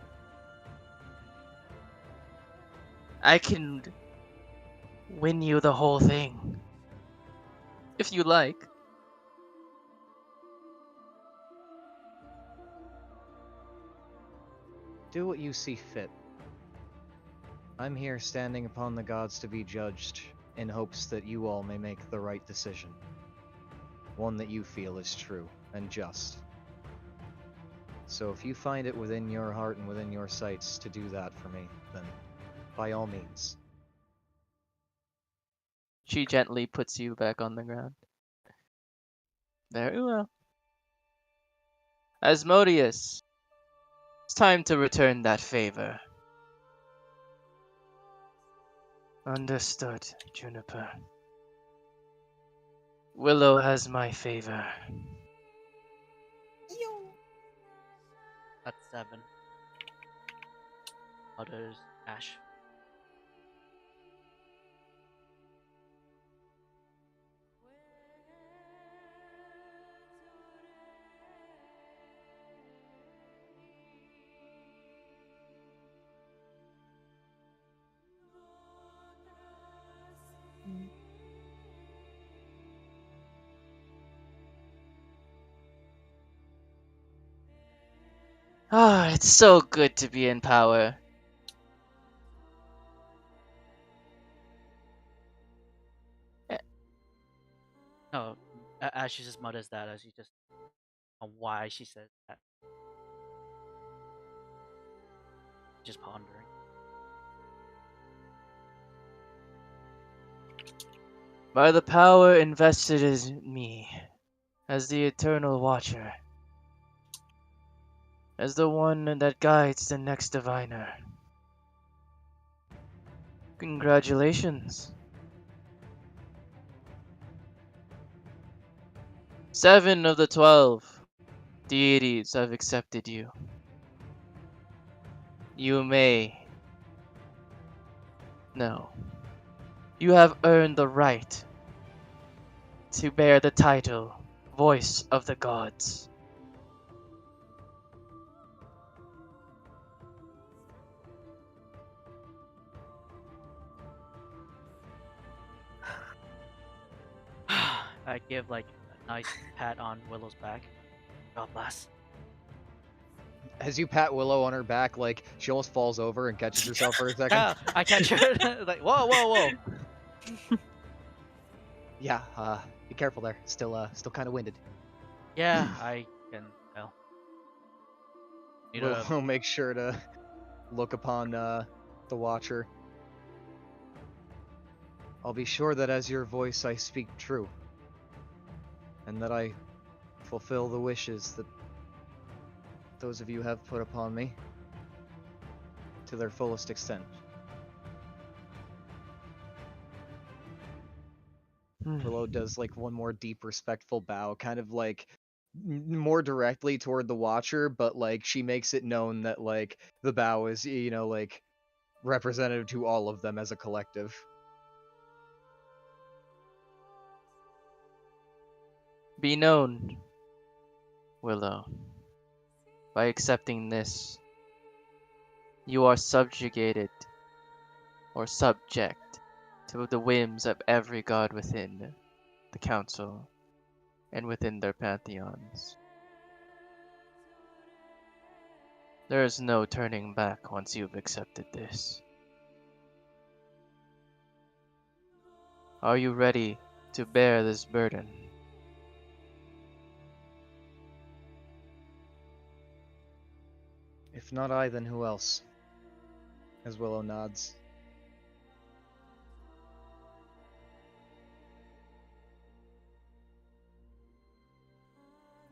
I can win you the whole thing. If you like. Do what you see fit. I'm here standing upon the gods to be judged, in hopes that you all may make the right decision. One that you feel is true and just. So if you find it within your heart and within your sights to do that for me, then by all means. She gently puts you back on the ground. Very well. Asmodeus, it's time to return that favor. Understood, Juniper. Willow has my favor. Yo. That's 7. Others, Ash. Ah, it's so good to be in power. No, Nah, she just mutters that as you just on why she says that. Just pondering. By the power invested in me as the Eternal Watcher, as the one that guides the next diviner. Congratulations. 7 of the 12 deities have accepted you. You may. No. You have earned the right to bear the title Voice of the Gods. I give like a nice pat on Willow's back. God bless. As you pat Willow on her back, like she almost falls over and catches herself for a second. Ah, I catch her. Like, whoa, whoa, whoa. Yeah, be careful there. Still kind of winded. Yeah, I can tell. Need a Willow makes sure to look upon the Watcher. I'll be sure that as your voice I speak true, and that I fulfill the wishes that those of you have put upon me to their fullest extent. Willow does like one more deep respectful bow, kind of like more directly toward the Watcher, but like she makes it known that like the bow is, you know, like representative to all of them as a collective. Be known, Willow, by accepting this, you are subjugated or subject to the whims of every god within the council and within their pantheons. There is no turning back once you've accepted this. Are you ready to bear this burden? If not I, then who else? As Willow nods.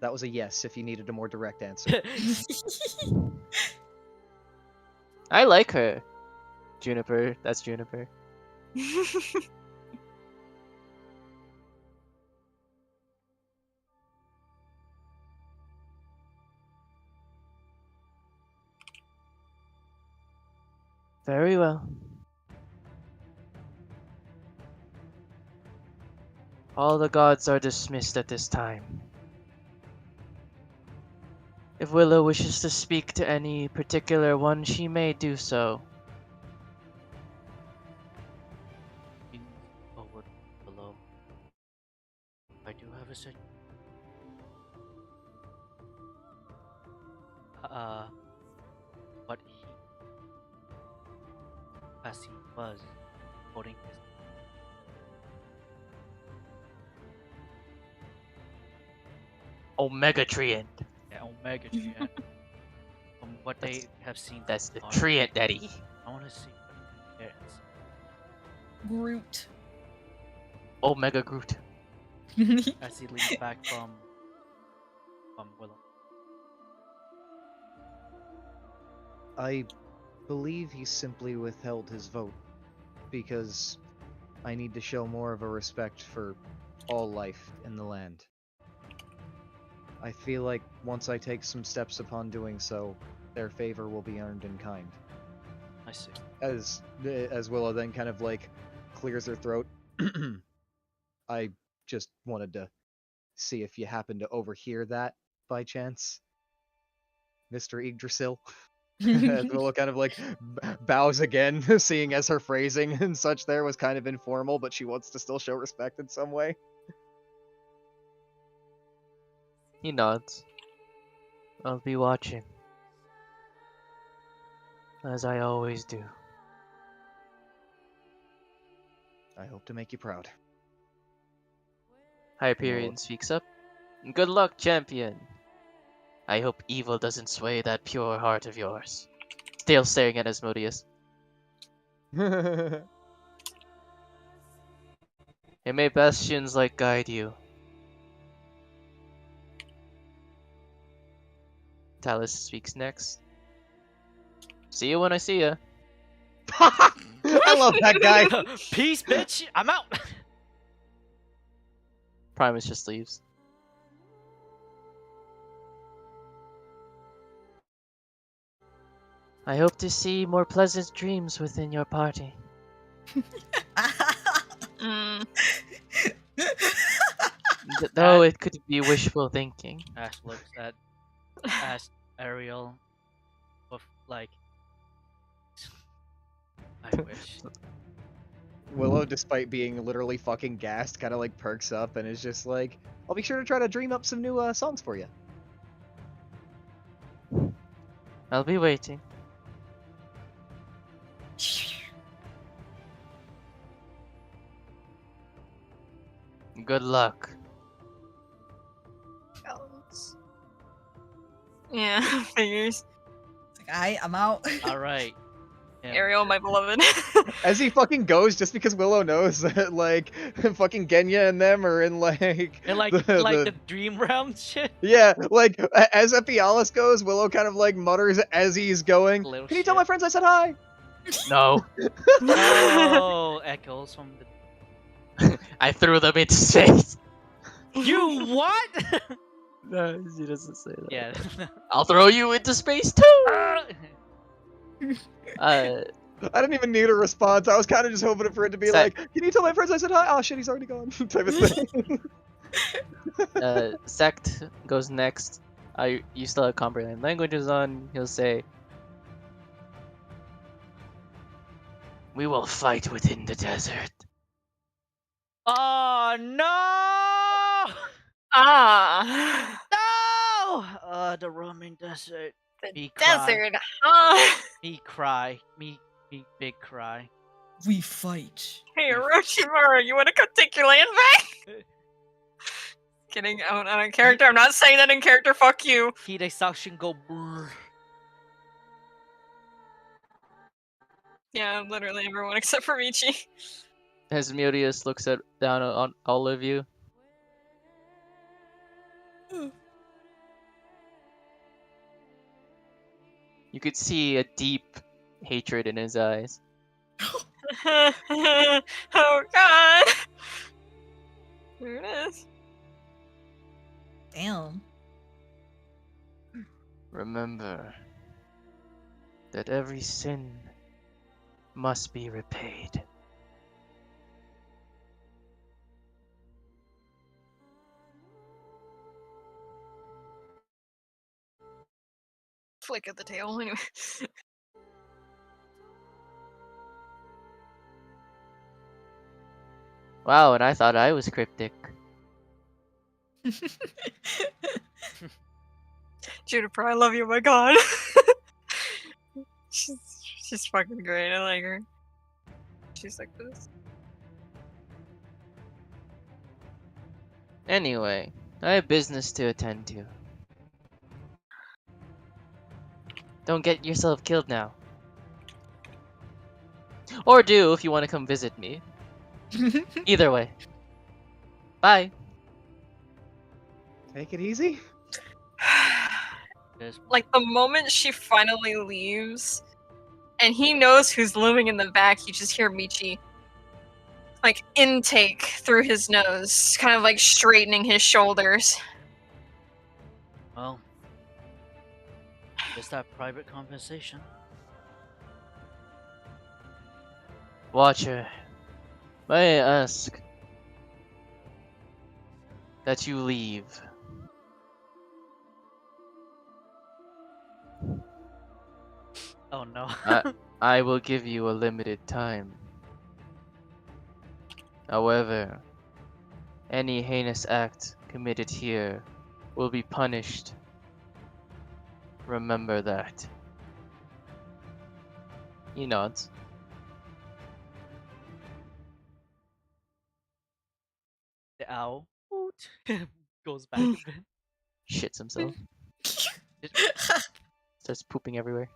That was a yes if you needed a more direct answer. I like her. Juniper, that's Juniper. Very well. All the gods are dismissed at this time. If Willow wishes to speak to any particular one, she may do so. leans forward below. I do have a suggestion. What he, as he was holding his Omega Treant. Omega Treant, from what they have seen so That's the far, Treant Daddy. I want to see what it is. Groot. Omega Groot. As he leans back from Willow. I believe he simply withheld his vote because I need to show more of a respect for all life in the land. I feel like once I take some steps upon doing so, their favor will be earned in kind. I see. As Willow then kind of like clears her throat. I just wanted to see if you happened to overhear that by chance, Mr. Yggdrasil. As Willow kind of like bows again, seeing as her phrasing and such there was kind of informal, but she wants to still show respect in some way. He nods. I'll be watching. As I always do. I hope to make you proud. Hyperion speaks up. Good luck, champion. I hope evil doesn't sway that pure heart of yours. Still staring at Asmodeus. And may bastions like guide you. Talus speaks next. See you when I see ya. I love that guy. Peace, bitch. I'm out. Primus just leaves. I hope to see more pleasant dreams within your party. Mm. Though it could be wishful thinking. Ash looks at Ariel with like, I wish. Willow, despite being literally fucking gassed, kind of like perks up and is just like, I'll be sure to try to dream up some new songs for you. I'll be waiting. Good luck. Balance. Yeah, figures. I'm out. All right. Yeah. Ariel, my beloved. As he fucking goes, just because Willow knows that, like, fucking Genya and them are in, like, And like the dream realm shit. Yeah, like, as Epialis goes, Willow kind of, like, mutters as he's going, Little can you tell shit. my friends I said hi? No. Oh, echoes from the. I threw them into space. You what? No, she doesn't say that. Yeah. I'll throw you into space too. I didn't even need a response. I was kind of just hoping for it to be Sec- like, can you tell my friends I said hi? Oh shit, he's already gone. type of thing. Sect goes next. You still have comprehend languages on. He'll say, "We will fight within the desert." Oh no! Ah. No! The roaming desert. The Me cry. desert, huh? Me cry. Me big cry. We fight. Hey, Orochimaru, you want to come take your land back? Kidding, I'm out of character. I'm not saying that in character. Fuck you. Hide suction go brrr. Yeah, literally everyone except for Michi. Asmodeus looks down on all of you. You could see a deep hatred in his eyes. Oh god. There it is. Damn. Remember that every sin must be repaid. Flick of the tail, anyway. Wow, and I thought I was cryptic. Juniper, I love you, my god. she's fucking great. I like her. She's like this. Anyway, I have business to attend to. Don't get yourself killed now. Or do if you want to come visit me. Either way. Bye. Take it easy. Like the moment she finally leaves, and he knows who's looming in the back, you just hear Michi like intake through his nose, kind of like straightening his shoulders. Well, just that private conversation. Watcher, may I ask that you leave? Oh no. I will give you a limited time. However, any heinous act committed here will be punished. Remember that. He nods. The owl. Hoot. Goes back a bit. Shits himself. Starts pooping everywhere.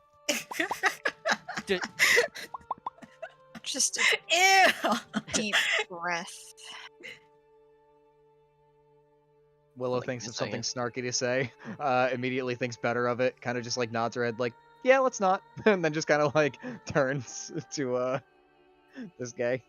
D- Just a Ew. deep breath. Willow Like thinks this of something second. snarky to say, immediately thinks better of it, kind of just like nods her head like, yeah, let's not, and then just kind of like turns to this guy.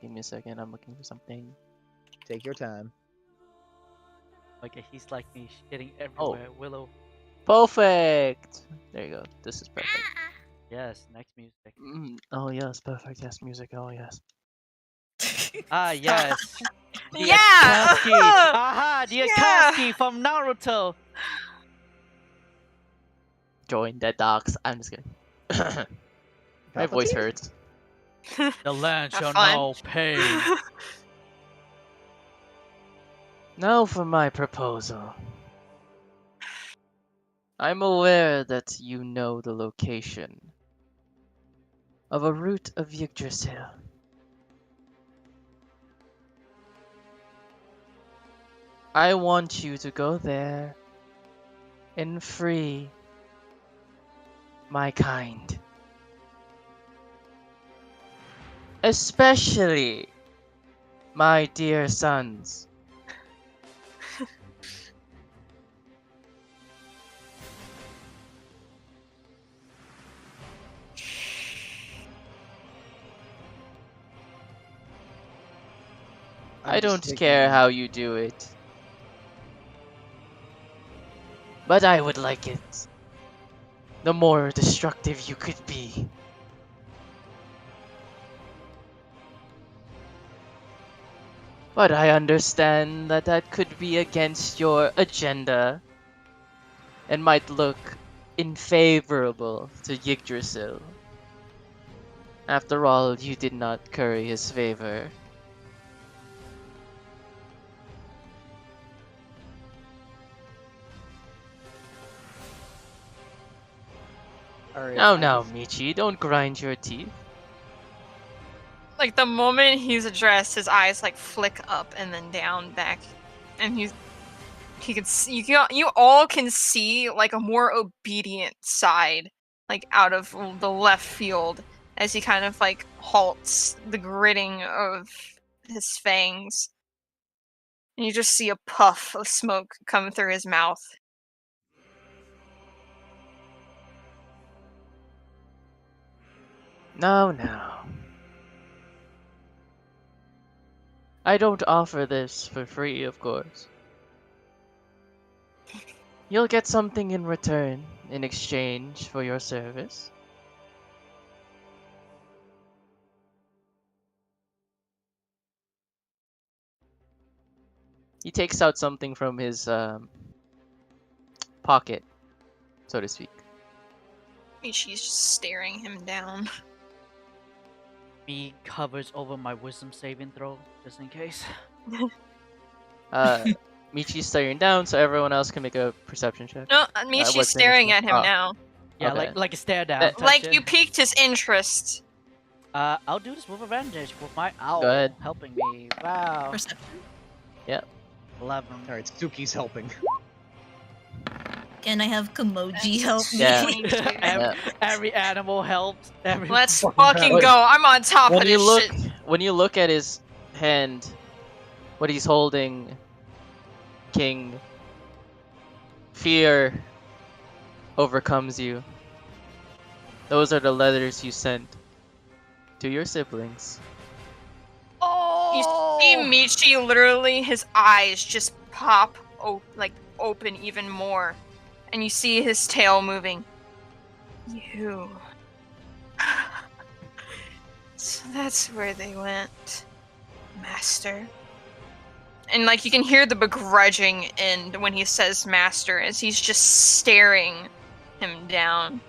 Give me a second. I'm looking for something. Take your time. Okay, he's like me, shitting Oh. everywhere. Willow. Perfect. There you go. This is perfect. Yes, next music. Oh yes, perfect. Yes, music. Oh yes. Ah, yes. The Yeah! Akatsuki! Aha! The Yeah! Akatsuki from Naruto! Join the dogs. I'm just kidding. My voice Palpatine? hurts. The land Have shall fun. know pain. Now for my proposal. I'm aware that you know the location of a root of Yggdrasil. I want you to go there and free my kind. Especially my dear sons. I'm I just don't care taking- how you do it. But I would like it. The more destructive you could be. But I understand that that could be against your agenda and might look unfavorable to Yggdrasil. After all, you did not curry his favor. Alright, Now, Michi, don't grind your teeth. Like the moment he's addressed, his eyes like flick up and then down back, and he can see, you all can see like a more obedient side, like out of the left field as he kind of like halts the gritting of his fangs, and you just see a puff of smoke come through his mouth. No. I don't offer this for free, of course. You'll get something in return in exchange for your service. He takes out something from his pocket, so to speak. She's just staring him down. Me covers over my wisdom saving throw, just in case. Michi's staring down, so everyone else can make a perception check. No, Michi's What's the staring initiative? at him now. Yeah, Okay. like a stare down. That- touch Like it. you piqued his interest. I'll do this with advantage with my owl ahead. helping me. Wow. Perception. 11. Alright, Suki's helping. Can I have Komoji That's help me? Yeah. 22. Yeah. Every animal helps. Let's Fucking fucking hell. go. I'm on top When of you this look, shit. when you look at his hand, what he's holding, King, fear overcomes you. Those are the letters you sent to your siblings. You Oh! see Michi literally, his eyes just pop open even more. And you see his tail moving. You. So that's where they went, Master. And like you can hear the begrudging end when he says Master as he's just staring him down.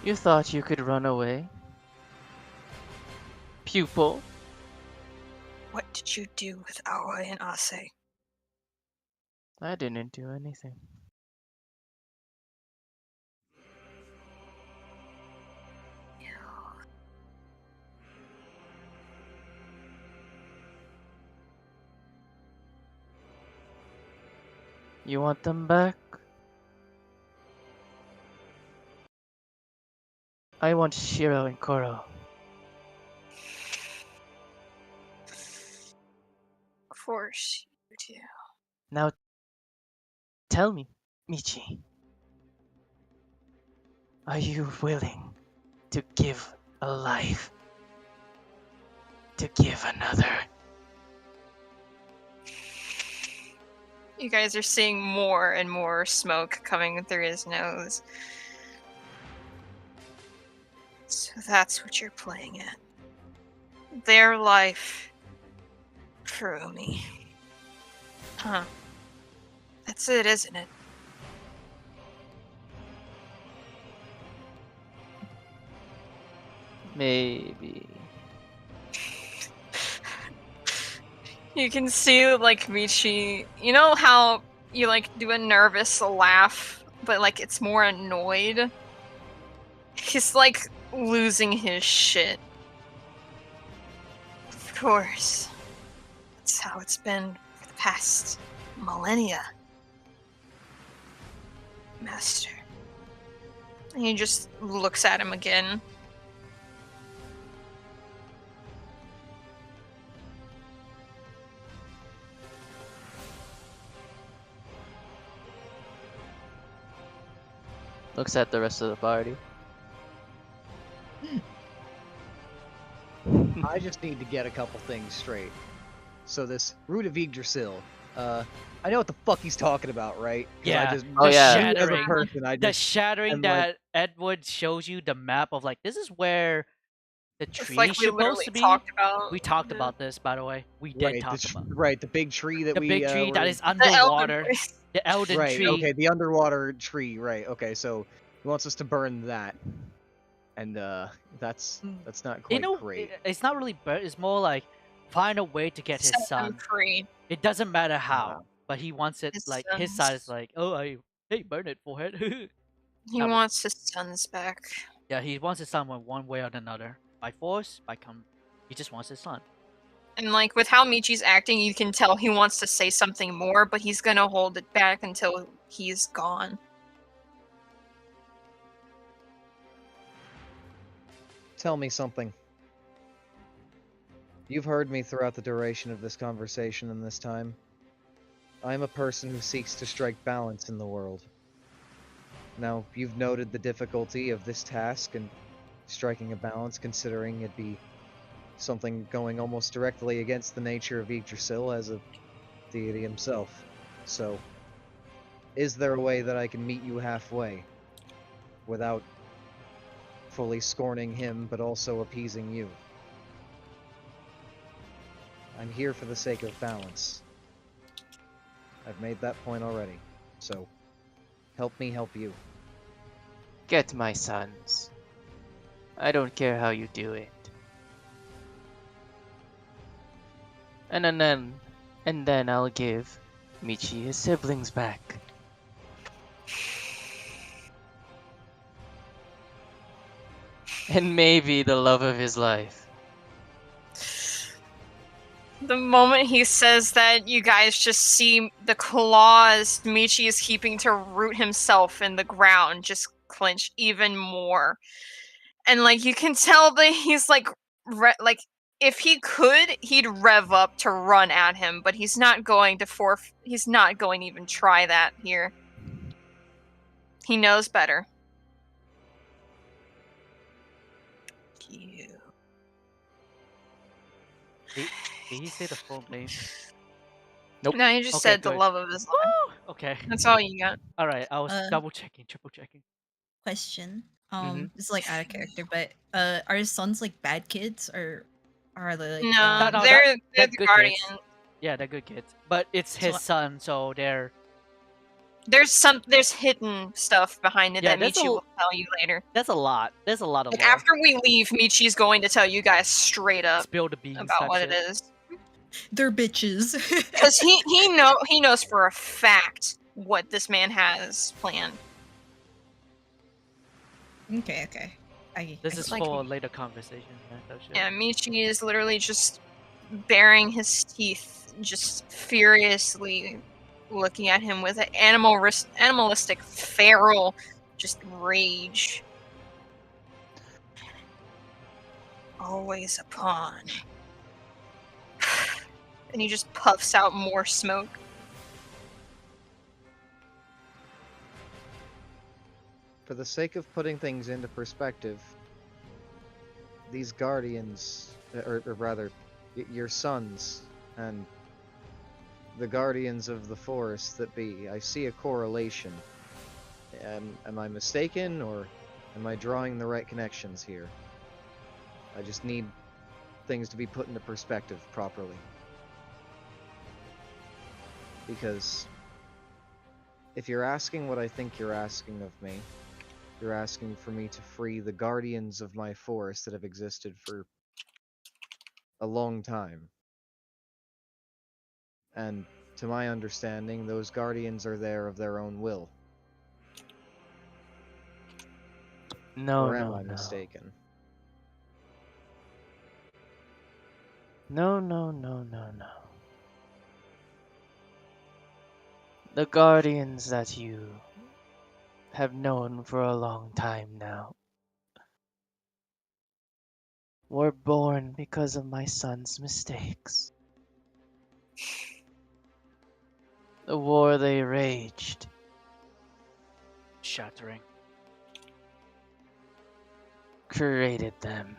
You thought you could run away? Pupil? What did you do with Aoi and Ase? I didn't do anything. You want them back? I want Shiro and Koro. Of course you do. Now tell me, Michi, are you willing to give a life to give another? You guys are seeing more and more smoke coming through his nose. So that's what you're playing at. Their life for Umi. Huh. That's it, isn't it? Maybe. You can see, like, Michi, you know how you, like, do a nervous laugh, but, like, it's more annoyed? He's, like, losing his shit. Of course. That's how it's been for the past millennia. Master. And he just looks at him again. Looks at the rest of the party. I just need to get a couple things straight. So this root of Yggdrasil, I know what the fuck he's talking about, right? 'Cause Yeah. I just, Oh, yeah. you as a Shattering. person, I The just, shattering and, like- that Edward shows you the map of, like, this is where the It's tree like is we supposed literally to be. talked about. We talked yeah. about this, by the way. We did right, talk about right, the big tree that the we, big tree were- that is The elder underwater. voice. The Elden right, tree. okay, the underwater tree, right, okay, so he wants us to burn that. And, that's not quite great. It's not really burn. It's more like find a way to get his Set them son. free. It doesn't matter how, Wow. but he wants it. His Like his side is sons. like, oh, hey, burn it, forehead. He That was- wants his sons back. Yeah, he wants his son one way or another, by force, by come. He just wants his son. And like with how Michi's acting, you can tell he wants to say something more, but he's gonna hold it back until he's gone. Tell me something. You've heard me throughout the duration of this conversation and this time. I am a person who seeks to strike balance in the world. Now, you've noted the difficulty of this task and striking a balance, considering it be something going almost directly against the nature of Yggdrasil as a deity himself. So, is there a way that I can meet you halfway, without fully scorning him, but also appeasing you? I'm here for the sake of balance. I've made that point already, so help me help you. Get my sons. I don't care how you do it. And then I'll give Michi his siblings back. And maybe the love of his life. The moment he says that, you guys just see the claws Michi is keeping to root himself in the ground just clench even more. And like you can tell that he's like if he could, he'd rev up to run at him, but he's not going to he's not going to even try that here. He knows better. You. Did he say the full name? Nope. No, he just Okay, said the good. love of his life. Woo! Okay. That's all you got. All right. I was Uh, double checking, triple checking. Question. Mhm. This is like out of character, but are his sons like bad kids or are they like No, no, they're they're the good guardian. kids. Yeah, they're good kids. But it's his So- son, so they're There's hidden stuff behind it Yeah, that there's Michi a- will tell you later. there's a lot. There's a lot of Like lore. after we leave, Michi's going to tell you guys straight up Spill the beans about type what shit. it is. they're bitches? Because he knows for a fact what this man has planned. Okay. This is like- for later conversation. That shit. Yeah, Michi is literally just baring his teeth, just furiously looking at him with an animalistic, feral, just rage. Always a pawn. And he just puffs out more smoke. For the sake of putting things into perspective, these guardians, or rather, your sons, and the guardians of the forest that be, I see a correlation. Am I mistaken, or am I drawing the right connections here? I just need things to be put into perspective properly. Because if you're asking what I think you're asking of me, you're asking for me to free the guardians of my forest that have existed for a long time. And to my understanding, those guardians are there of their own will. No, Or am no, I no. mistaken? No, no, no, no, no. The guardians that you have known for a long time now were born because of my son's mistakes. The war they raged Shattering. created them.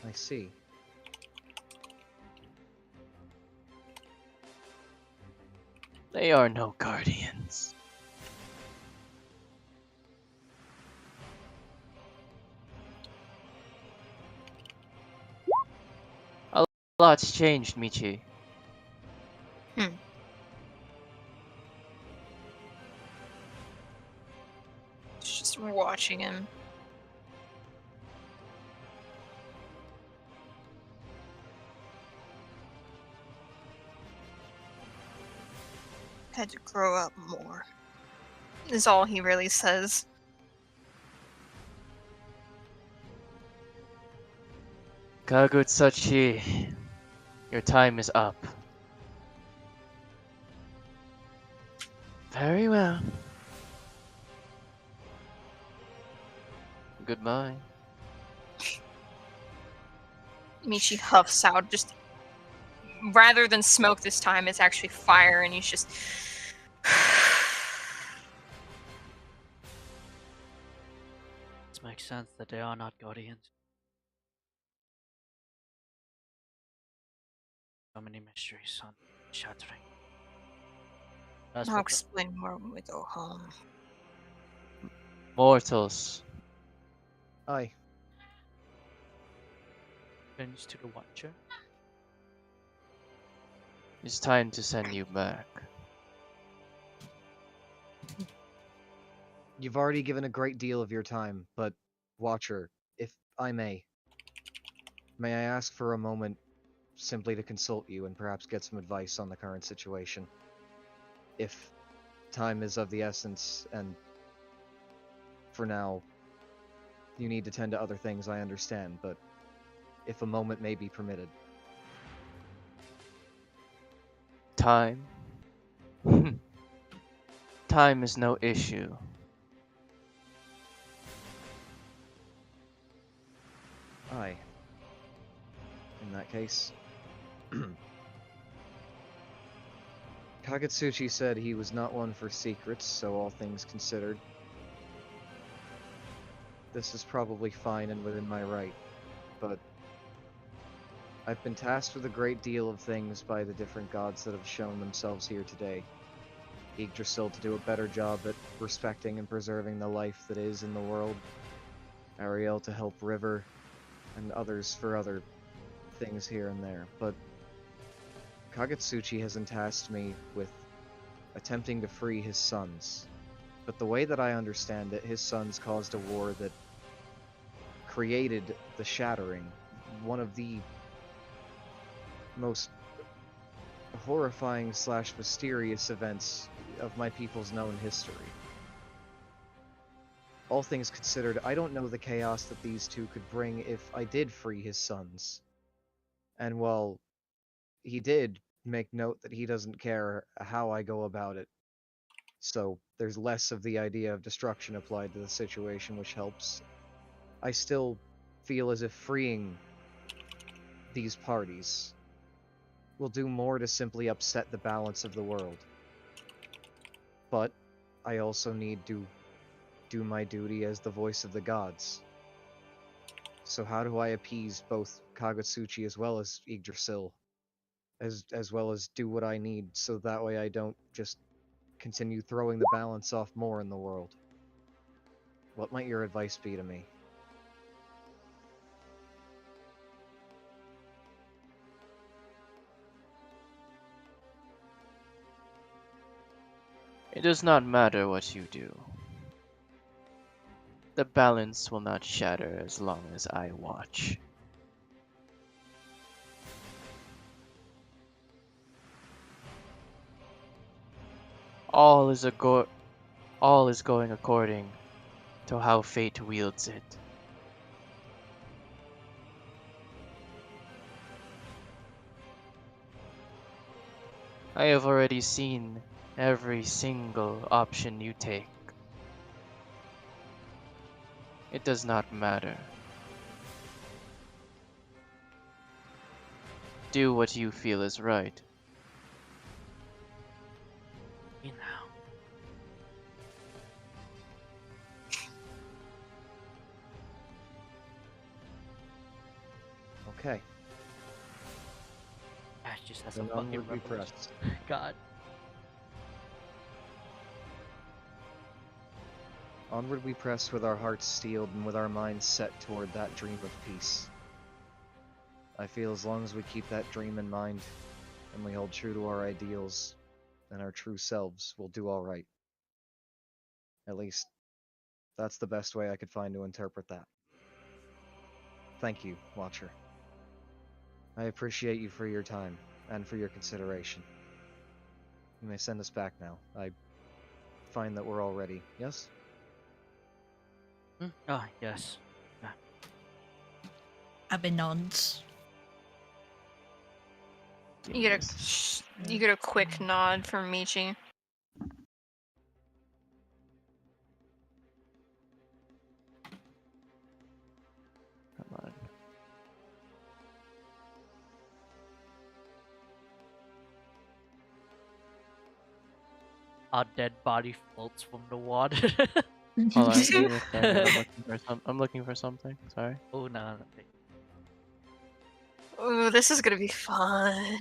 I see. They are no guardians. A lot's changed, Michi. Just watching him. Had to grow up more. Is all he really says. Kagutsuchi, your time is up. Very well. Goodbye. Michi huffs out, just rather than smoke this time, it's actually fire, and he's just. This makes sense that they are not guardians. So many mysteries, son. Shattering. That's I'll what the explain more when we go home. Mortals, Aye. turns to the Watcher. it's time to send you back. You've already given a great deal of your time, but, Watcher, if I may I ask for a moment simply to consult you and perhaps get some advice on the current situation? If time is of the essence, and for now, you need to tend to other things, I understand, but if a moment may be permitted. Time? Time is no issue. Aye. In that case. Kagetsuchi said he was not one for secrets, so all things considered, this is probably fine and within my right, but I've been tasked with a great deal of things by the different gods that have shown themselves here today. Yggdrasil to do a better job at respecting and preserving the life that is in the world, Ariel to help River, and others for other things here and there, but Kagetsuchi has tasked me with attempting to free his sons. But the way that I understand it, his sons caused a war that created the Shattering, one of the most horrifying / mysterious events of my people's known history. All things considered, I don't know the chaos that these two could bring if I did free his sons. And while he did make note that he doesn't care how I go about it. So there's less of the idea of destruction applied to the situation, which helps. I still feel as if freeing these parties will do more to simply upset the balance of the world. But I also need to do my duty as the voice of the gods. So how do I appease both Kagutsuchi as well as Yggdrasil? As well as do what I need so that way I don't just continue throwing the balance off more in the world? What might your advice be to me? It does not matter what you do. The balance will not shatter as long as I watch. All is going according to how fate wields it. I have already seen every single option you take. It does not matter. Do what you feel is right. You know. Okay, Ash just has a then fucking onward we revelation. press. God. Onward we press with our hearts steeled and with our minds set toward that dream of peace. I feel as long as we keep that dream in mind, and we hold true to our ideals and our true selves, we'll do alright. At least, that's the best way I could find to interpret that. Thank you, Watcher. I appreciate you for your time, and for your consideration. You may send us back now. I find that we're all ready, yes? Ah, yes. Abby nods. You get a quick nod from Michi. Come on. A dead body floats from the water. Hold on, give me a second. I'm looking for something. Sorry. Oh, no. Ooh, this is gonna be fun.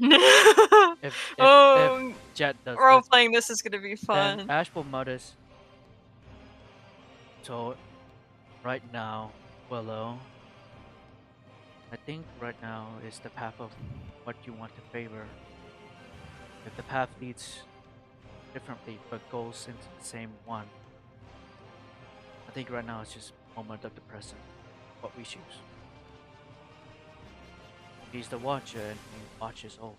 If Oh, Jet does role this, playing this is gonna be then fun. Ash will notice. So, right now, Willow, I think right now is the path of what you want to favor. If the path leads differently but goes into the same one, I think right now it's just moment of the present, what we choose. He's the watcher and he watches over.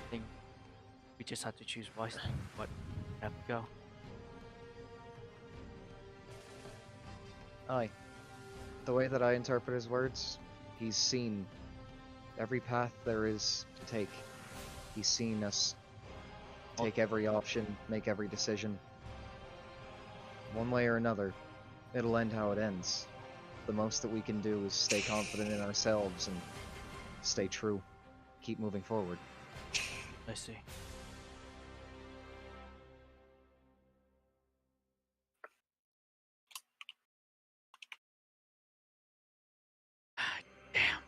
I think we just have to choose wisely what we have to go. Aye. The way that I interpret his words, he's seen every path there is to take. He's seen us take every option, make every decision. One way or another, it'll end how it ends. The most that we can do is stay confident in ourselves and stay true. Keep moving forward. I see. Damn.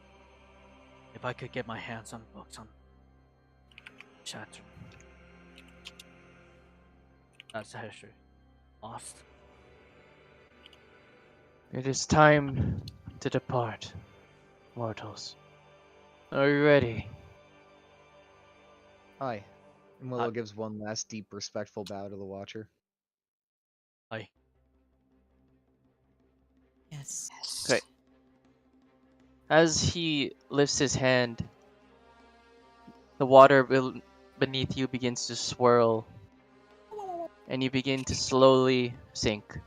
If I could get my hands on books on Chatter. That's history. Lost. It is time to depart, mortals. Are you ready? Aye. And Willow gives one last deep, respectful bow to the Watcher. Aye. Yes. Okay. As he lifts his hand, the water beneath you begins to swirl, and you begin to slowly sink.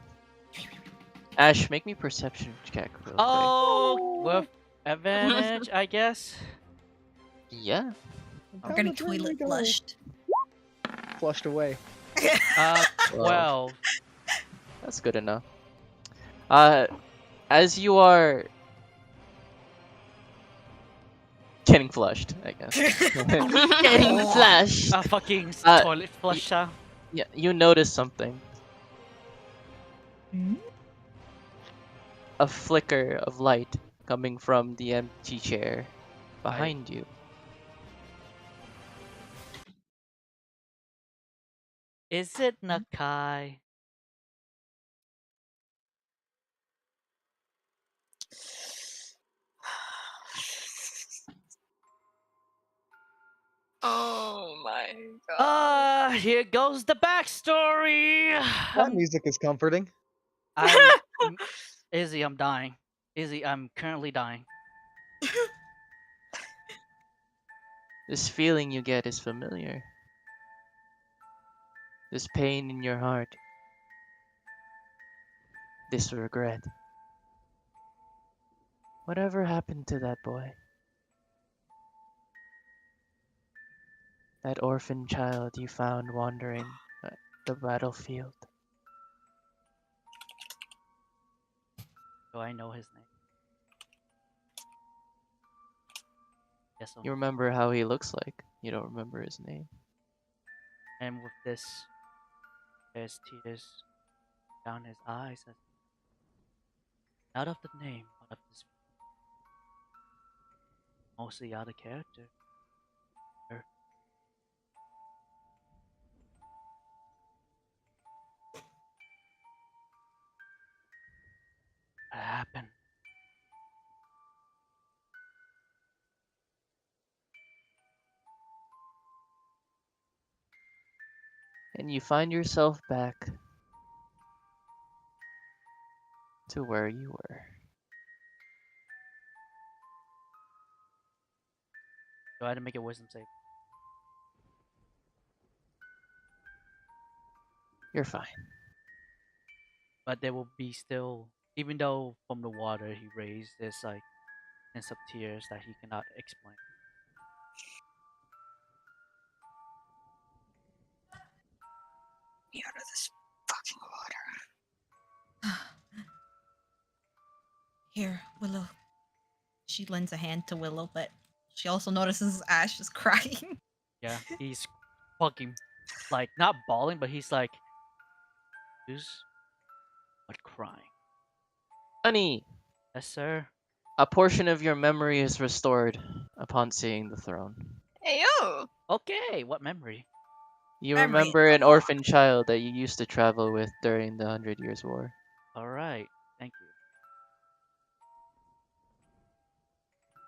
Ash, make me perception check real quick. Oh, with advantage, I guess. Yeah. We're gonna toilet flushed. Flushed away. Well, 12. that's good enough. As you are getting flushed, I guess. Getting flushed. A fucking Uh, toilet flusher. Yeah, you notice something. Hmm? A flicker of light coming from the empty chair behind you. Is it Nakai? Oh my god. Here goes the backstory. That music is comforting. Izzy, I'm dying. Izzy, I'm currently dying. This feeling you get is familiar. This pain in your heart. This regret. Whatever happened to that boy? That orphan child you found wandering the battlefield? Do I know his name? Yes, You remember how he looks like. You don't remember his name. and with this, there's tears down his eyes. Not of the name, but of this mostly out of character. Or what happened? And you find yourself back to where you were. Do I have to make a wisdom save? You're fine. But there will be still, even though from the water he raised, there's like hints of tears that he cannot explain. Me out of this fucking water. Here, Willow. She lends a hand to Willow, but she also notices Ash is crying. Yeah, he's fucking like not bawling, but he's like, who's what crying? Honey, Yes, sir. a portion of your memory is restored upon seeing the throne. Hey yo! Okay, what memory? You Memory remember an unlocked. orphan child that you used to travel with during the 100 Years' War. All right, thank you.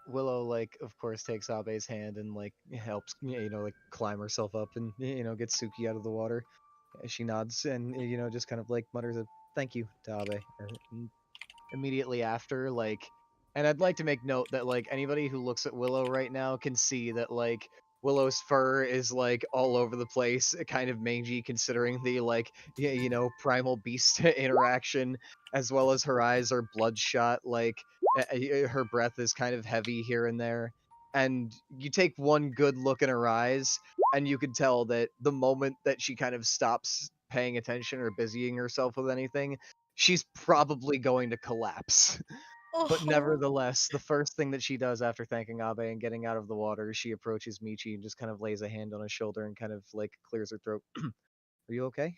Willow, like, of course, takes Abe's hand and like helps, like climb herself up and gets Suki out of the water. She nods and just kind of like mutters a thank you to Abe. And immediately after, like, and I'd like to make note that like anybody who looks at Willow right now can see that like Willow's fur is like all over the place, kind of mangy considering the like primal beast interaction, as well as her eyes are bloodshot, like her breath is kind of heavy here and there. And you take one good look in her eyes, and you can tell that the moment that she kind of stops paying attention or busying herself with anything, she's probably going to collapse. But nevertheless, the first thing that she does after thanking Abe and getting out of the water, she approaches Michi and just kind of lays a hand on his shoulder and kind of like clears her throat. Are you okay?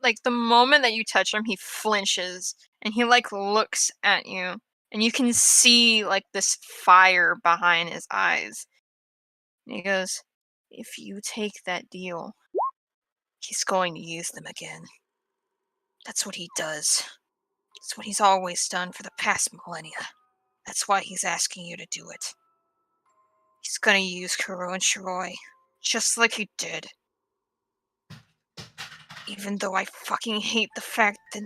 Like the moment that you touch him, he flinches and he like looks at you, and you can see like this fire behind his eyes. And he goes, "If you take that deal, he's going to use them again. That's what he does. It's what he's always done for the past millennia. That's why he's asking you to do it. He's gonna use Kuro and Shiroi, just like he did. Even though I fucking hate the fact that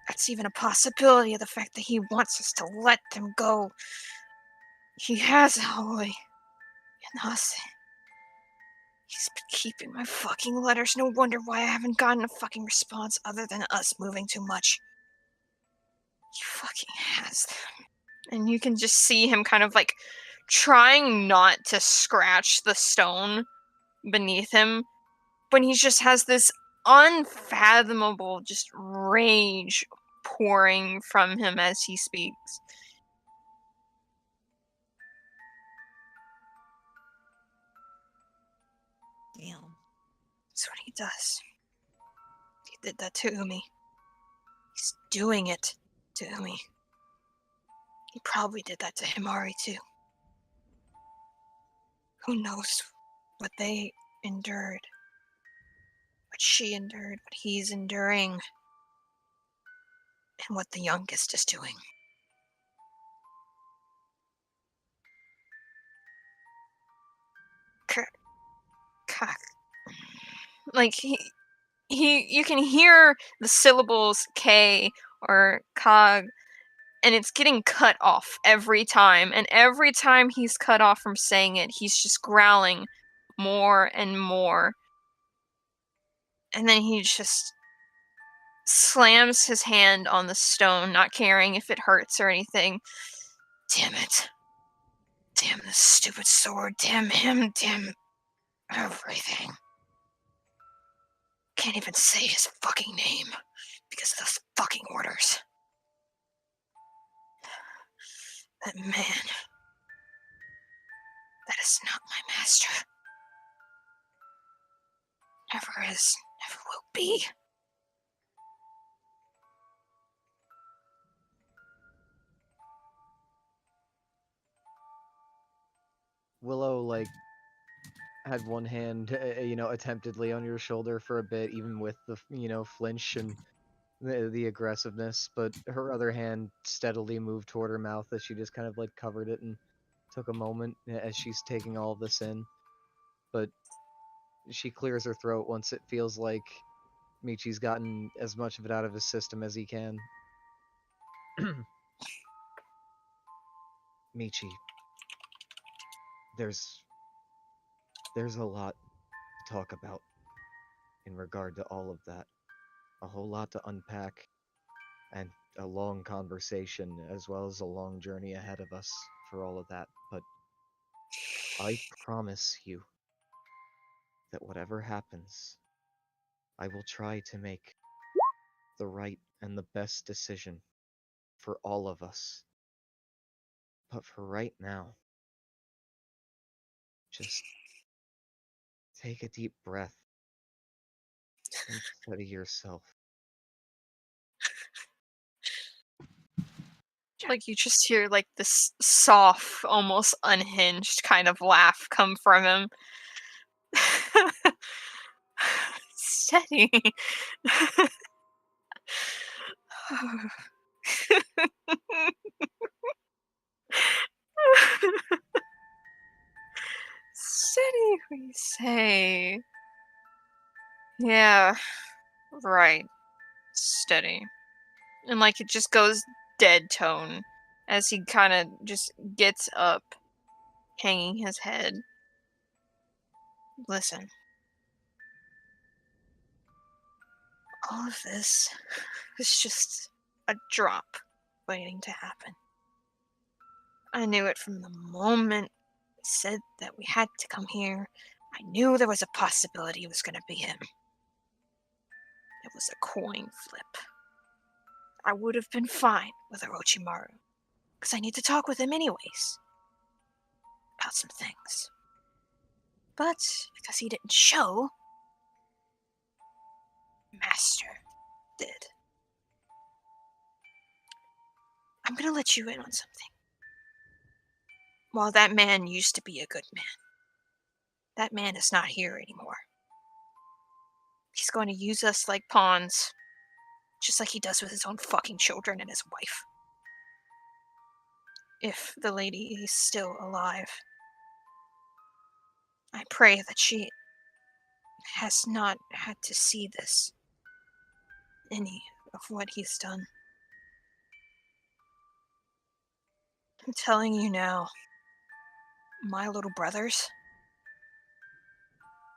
that's even a possibility of the fact that he wants us to let them go. He has Aoi and us. He's been keeping my fucking letters. No wonder why I haven't gotten a fucking response other than us moving too much. He fucking has them. And you can just see him kind of like trying not to scratch the stone beneath him, but he just has this unfathomable just rage pouring from him as he speaks. Damn. That's what he does. He did that to Umi. He's doing it to Umi. He probably did that to Himari too. Who knows what they endured, what she endured, what he's enduring, and what the youngest is doing. Like you can hear the syllables K or Kag, and it's getting cut off every time. And every time he's cut off from saying it, he's just growling more and more. And then he just slams his hand on the stone, not caring if it hurts or anything. Damn it. Damn this stupid sword. Damn him. Damn everything. Can't even say his fucking name because of those fucking orders. That man. That is not my master. Never is, never will be. Willow, like, had one hand, attemptedly on your shoulder for a bit, even with the, flinch and the aggressiveness, but her other hand steadily moved toward her mouth as she just kind of, like, covered it and took a moment as she's taking all of this in. But she clears her throat once it feels like Michi's gotten as much of it out of his system as he can. Michi, there's a lot to talk about in regard to all of that. A whole lot to unpack, and a long conversation, as well as a long journey ahead of us for all of that. But I promise you that whatever happens, I will try to make the right and the best decision for all of us. But for right now, just take a deep breath and steady yourself. Like you just hear like this soft, almost unhinged kind of laugh come from him. Steady. Steady, we say. Yeah, right. Steady. And like it just goes dead tone as he kind of just gets up, hanging his head. Listen. All of this is just a drop waiting to happen. I knew it from the moment he said that we had to come here. I knew there was a possibility it was going to be him. It was a coin flip. I would have been fine with Orochimaru, because I need to talk with him anyways. About some things. But because he didn't show, Master did. I'm going to let you in on something. While that man used to be a good man, that man is not here anymore. He's going to use us like pawns, just like he does with his own fucking children and his wife. If the lady is still alive, I pray that she has not had to see this, any of what he's done. I'm telling you now, my little brothers,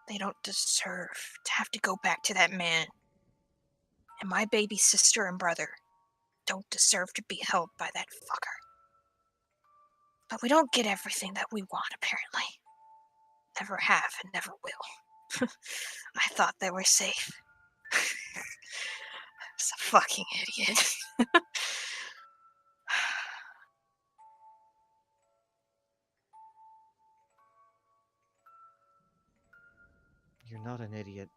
they don't deserve to have to go back to that man. And my baby sister and brother don't deserve to be held by that fucker. But we don't get everything that we want, apparently. Never have and never will. I thought they were safe. I was a fucking idiot. You're not an idiot.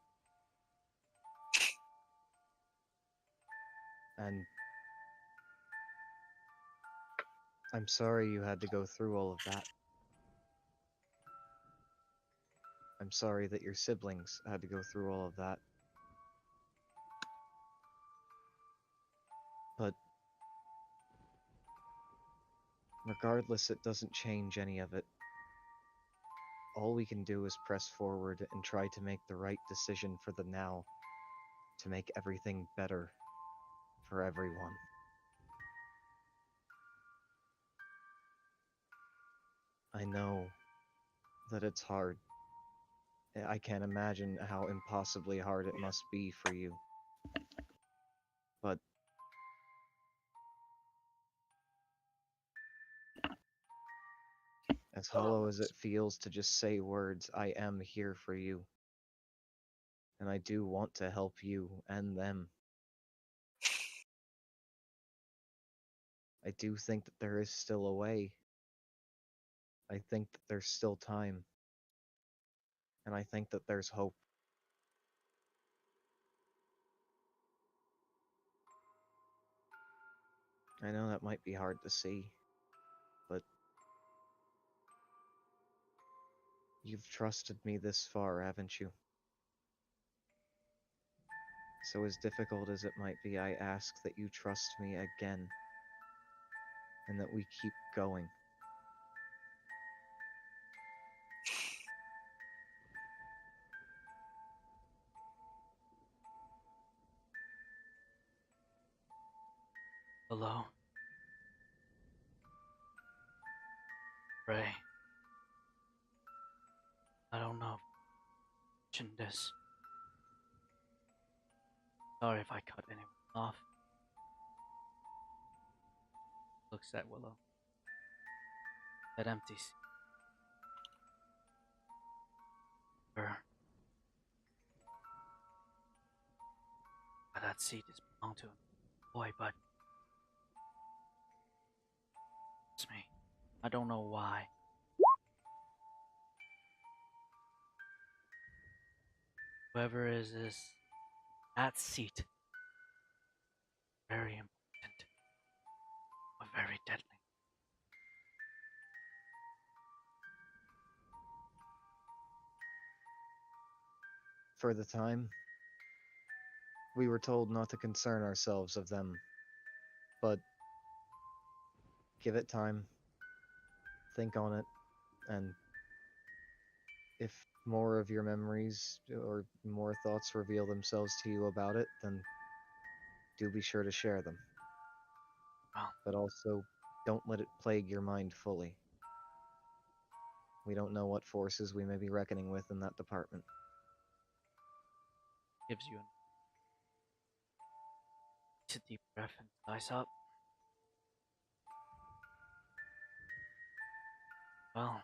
And I'm sorry you had to go through all of that. I'm sorry that your siblings had to go through all of that. But regardless, it doesn't change any of it. All we can do is press forward and try to make the right decision for the now, to make everything better for everyone. I know that it's hard. I can't imagine how impossibly hard it must be for you. But as hollow as it feels to just say words, I am here for you. And I do want to help you and them. I do think that there is still a way. I think that there's still time. And I think that there's hope. I know that might be hard to see, but you've trusted me this far, haven't you? So as difficult as it might be, I ask that you trust me again, and that we keep going. Hello. Ray. I don't know if I mentioned this. Sorry if I cut anyone off. Looks at Willow. That empty seat. Her. That seat is belonged to a boy, but it's me. I don't know why. Whoever is this, that seat, very important, but very deadly. For the time, we were told not to concern ourselves of them, but give it time, think on it, and if more of your memories or more thoughts reveal themselves to you about it, then do be sure to share them. Well, But also, don't let it plague your mind fully. We don't know what forces we may be reckoning with in that department. gives you a deep breath and size up. Well,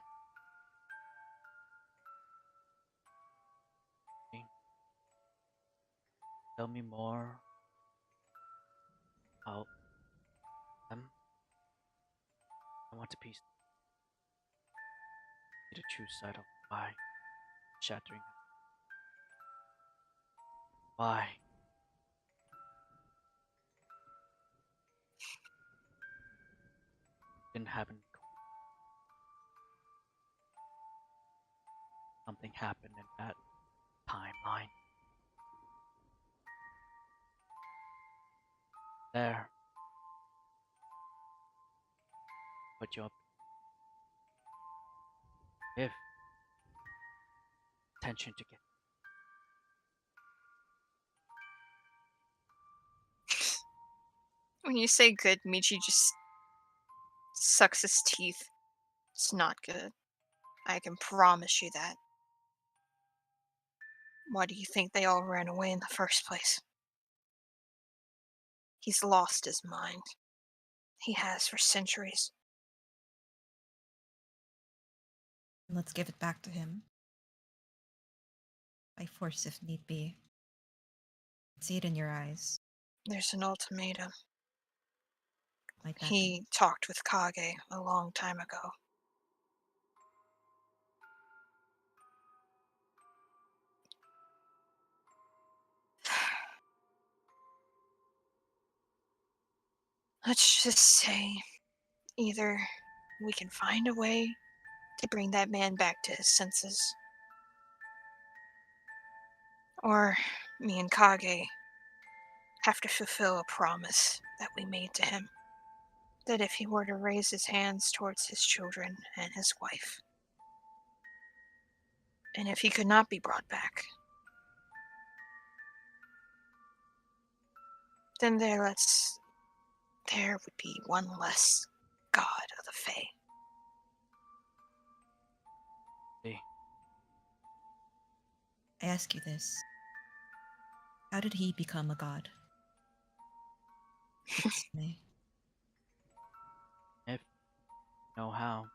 okay, tell me more about them. I want to piece to choose side of why shattering why didn't happen. Something happened in that timeline. There, put you up if attention to get When you say good, Michi just sucks his teeth. It's not good. I can promise you that. Why do you think they all ran away in the first place? He's lost his mind. He has for centuries. Let's give it back to him. By force if need be. See it in your eyes. There's an ultimatum. Like that. He talked with Kage a long time ago. Let's just say either we can find a way to bring that man back to his senses, or me and Kage have to fulfill a promise that we made to him. That if he were to raise his hands towards his children and his wife, and if he could not be brought back, then there would be one less god of the Fae. See. I ask you this. How did he become a god? Me. If you know how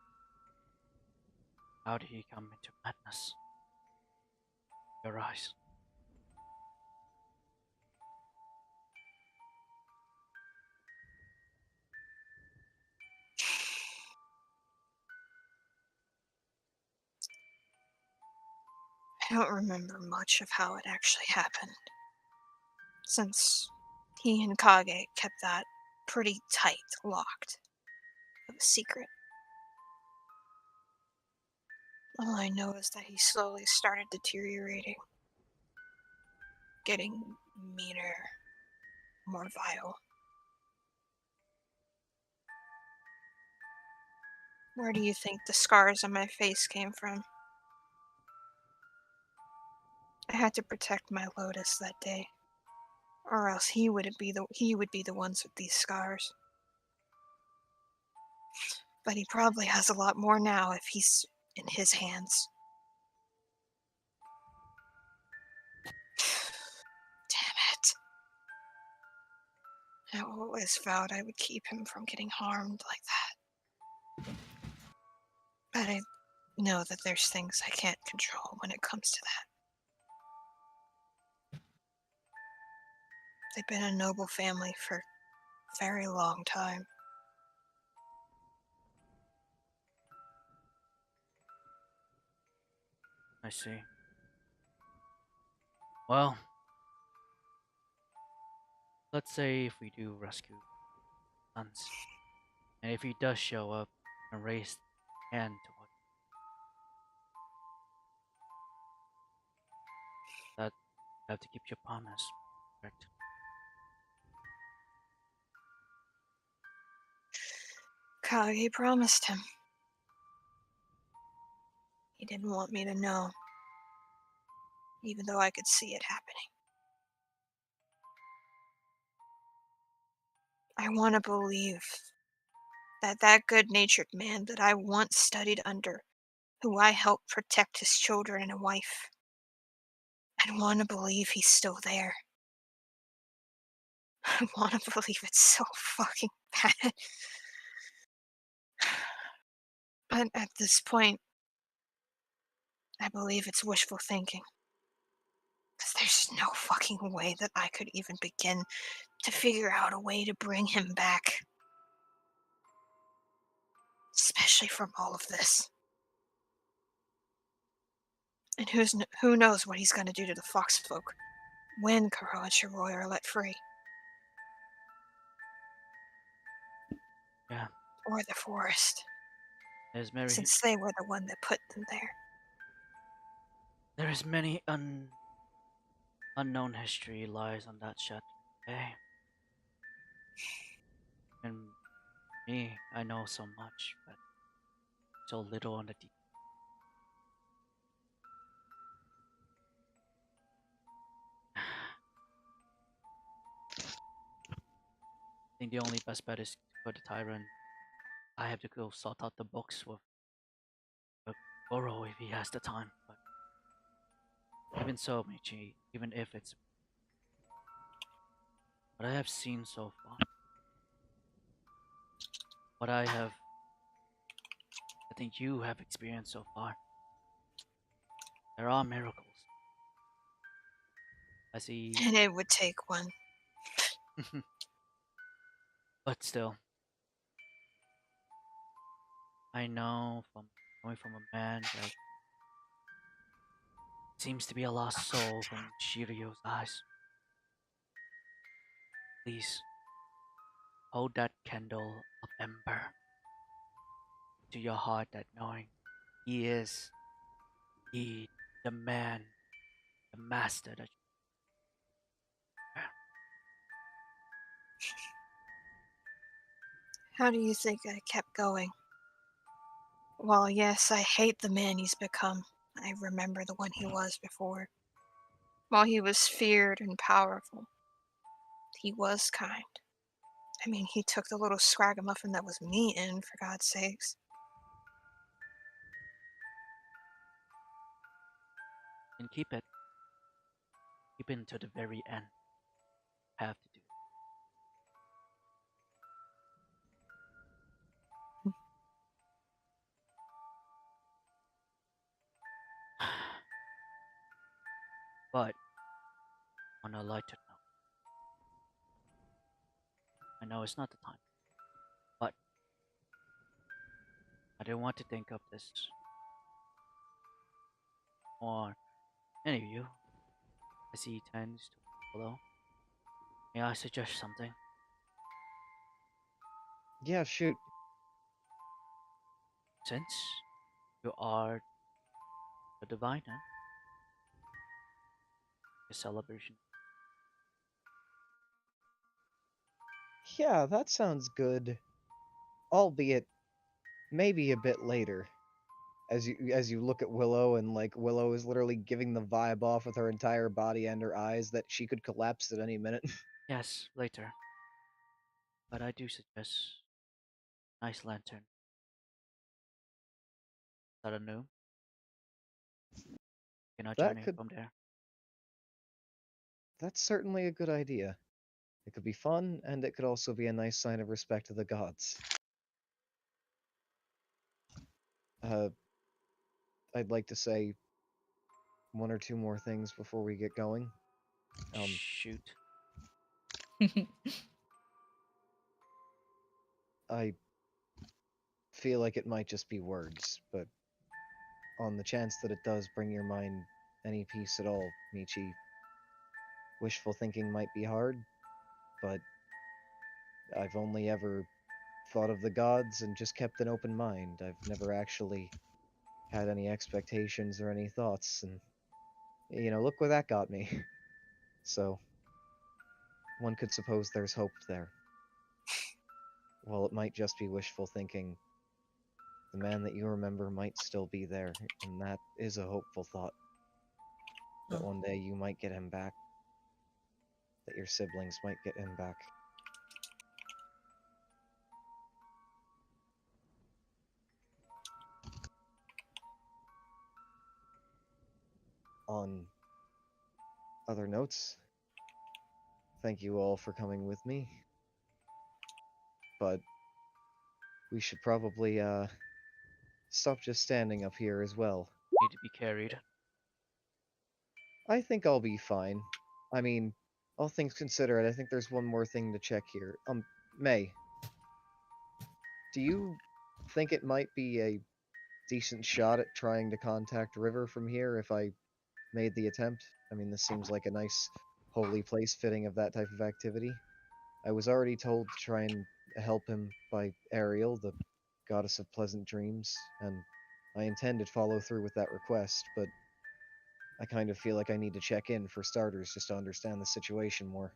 did he come into madness? Your eyes. I don't remember much of how it actually happened, since he and Kage kept that pretty tight locked of a secret. All I know is that he slowly started deteriorating, getting meaner, more vile. Where do you think the scars on my face came from? I had to protect my Lotus that day, or else he would be the ones with these scars. But he probably has a lot more now if he's in his hands. Damn it. I always vowed I would keep him from getting harmed like that. But I know that there's things I can't control when it comes to that. They've been a noble family for a very long time. I see. Well, let's say if we do rescue Hans, and if he does show up and raise hand to us, that you have to keep your promise, correct? Kage promised him. He didn't want me to know, even though I could see it happening. I want to believe that that good-natured man that I once studied under, who I helped protect his children and a wife, I want to believe he's still there. I want to believe it's so fucking bad. But at this point, I believe it's wishful thinking. Because there's no fucking way that I could even begin to figure out a way to bring him back. Especially from all of this. And who knows what he's going to do to the fox folk when Karo and Shiroi are let free. Yeah. Or the forest. There's many, Since they were the one that put them there. there is many unknown history lies on that Chateau. Bay. And me, I know so much, but so little on the deep. I think the only best bet is to go to Tyrant. I have to go sort out the books with Goro if he has the time. But even so, Michi, even if it's what I have seen so far, what I think you have experienced so far, There are miracles. I see. And it would take one. But still, I know from coming from a man that seems to be a lost soul from Shirio's eyes. Please hold that candle of ember to your heart, that knowing he is indeed the man, the master that you are. How do you think I kept going? Well, yes, I hate the man he's become. I remember the one he was before. While he was feared and powerful, he was kind. I mean, he took the little scragamuffin that was me in, for God's sakes. And keep it. Keep it to the very end. Have to do it. But on a lighter note, I know it's not the time, but I didn't want to think of this or any of you. I see he tends to follow. May I suggest something? Yeah, shoot. Since you are the diviner, a celebration. Yeah, that sounds good. Albeit maybe a bit later. As you look at Willow, and like Willow is literally giving the vibe off with her entire body and her eyes that she could collapse at any minute. Yes, later. But I do suggest nice lantern. That a new? Can I that journey could from there? that's certainly a good idea. It could be fun, and it could also be a nice sign of respect to the gods. Uh, I'd like to say one or two more things before we get going. Um, Shoot. I feel like it might just be words, but on the chance that it does bring your mind any peace at all, Michi, wishful thinking might be hard, but I've only ever thought of the gods and just kept an open mind. I've never actually had any expectations or any thoughts, and look where that got me. So, one could suppose there's hope there. While it might just be wishful thinking, the man that you remember might still be there, and that is a hopeful thought. That one day you might get him back, that your siblings might get him back. On other notes, thank you all for coming with me, but we should probably stop just standing up here as well. Need to be carried. I think I'll be fine. I mean, all things considered, I think there's one more thing to check here. May, do you think it might be a decent shot at trying to contact River from here if I made the attempt? I mean, this seems like a nice holy place fitting of that type of activity. I was already told to try and help him by Ariel, the goddess of pleasant dreams, and I intend to follow through with that request, but I kind of feel like I need to check in for starters just to understand the situation more.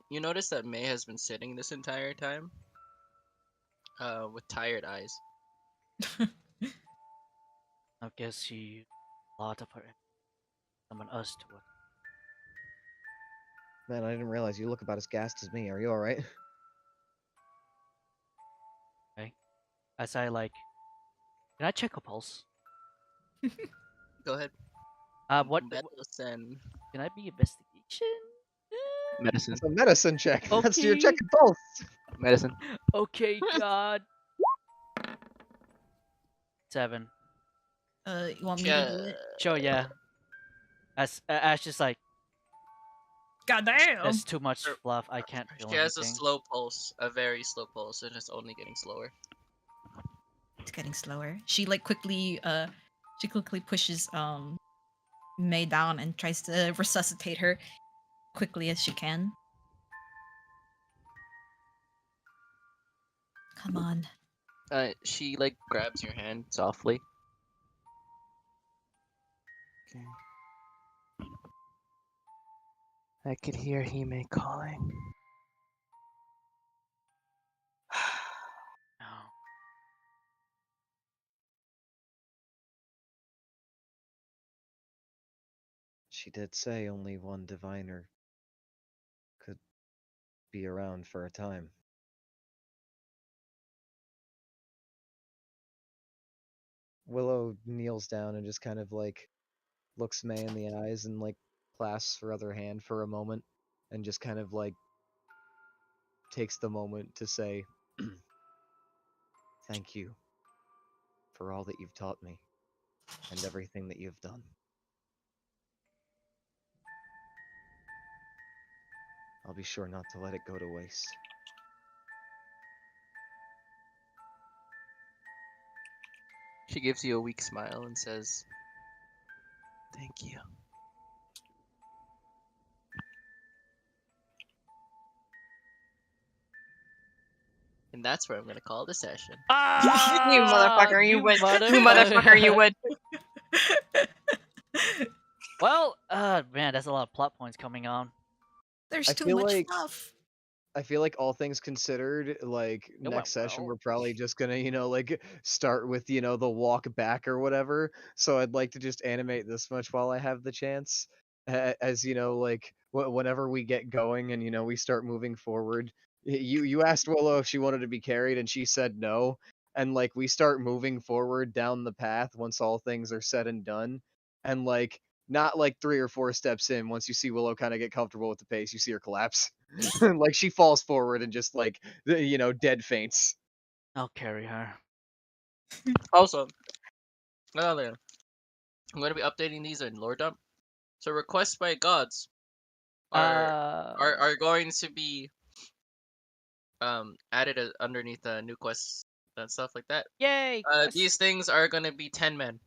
You notice that May has been sitting this entire time, with tired eyes. I guess she used a lot of her energy to summon us to it. Man, I didn't realize you look about as gassed as me. Are you alright? Okay? As I like, can I check a pulse? Go ahead. What? Medicine. Can I be investigation? Medicine. It's a medicine check. That's your Okay. checking pulse. Medicine. Okay, God. 7. You want me to do it? Sure, yeah. As just like, Goddamn! there's too much Sure. fluff. I can't feel She has a anything. slow pulse, a very slow pulse, and it's only getting slower. It's getting slower. She quickly pushes May down and tries to resuscitate her quickly as she can. Come on. She grabs your hand softly. Okay. I could hear Hime calling. No. She did say only one diviner could be around for a time. Willow kneels down and just kind of looks May in the eyes and clasps her other hand for a moment and just kind of takes the moment to say, "Thank you for all that you've taught me and everything that you've done. I'll be sure not to let it go to waste." She gives you a weak smile and says, "Thank you." And that's where I'm gonna call the session. You motherfucker, you would. You motherfucker, you would. Well, man, that's a lot of plot points coming on. There's I too feel much like- fluff. I feel like all things considered, went next session well. we're probably just gonna, start with, the walk back or whatever. So I'd like to just animate this much while I have the chance. As whenever we get going and we start moving forward. You asked Willow if she wanted to be carried and she said no. And we start moving forward down the path once all things are said and done. And not 3 or 4 steps in, once you see Willow kind of get comfortable with the pace, you see her collapse. She falls forward and just dead faints. I'll carry her. Also, earlier, I'm going to be updating these in lore dump. So requests by gods are going to be added underneath new quests and stuff like that. Yay! These things are going to be 10 men,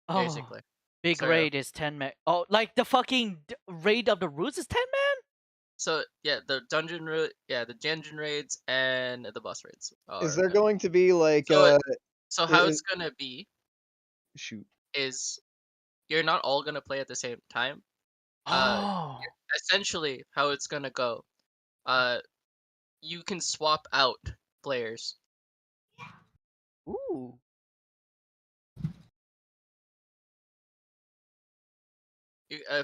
basically. Big So- raid is 10 men. Oh, like the fucking raid of the roots is 10 men? So yeah, the dungeon raids and the boss raids. Is there going to be So how it's gonna be shoot? is you're not all gonna play at the same time. Oh. Essentially, how it's gonna go, you can swap out players. Ooh.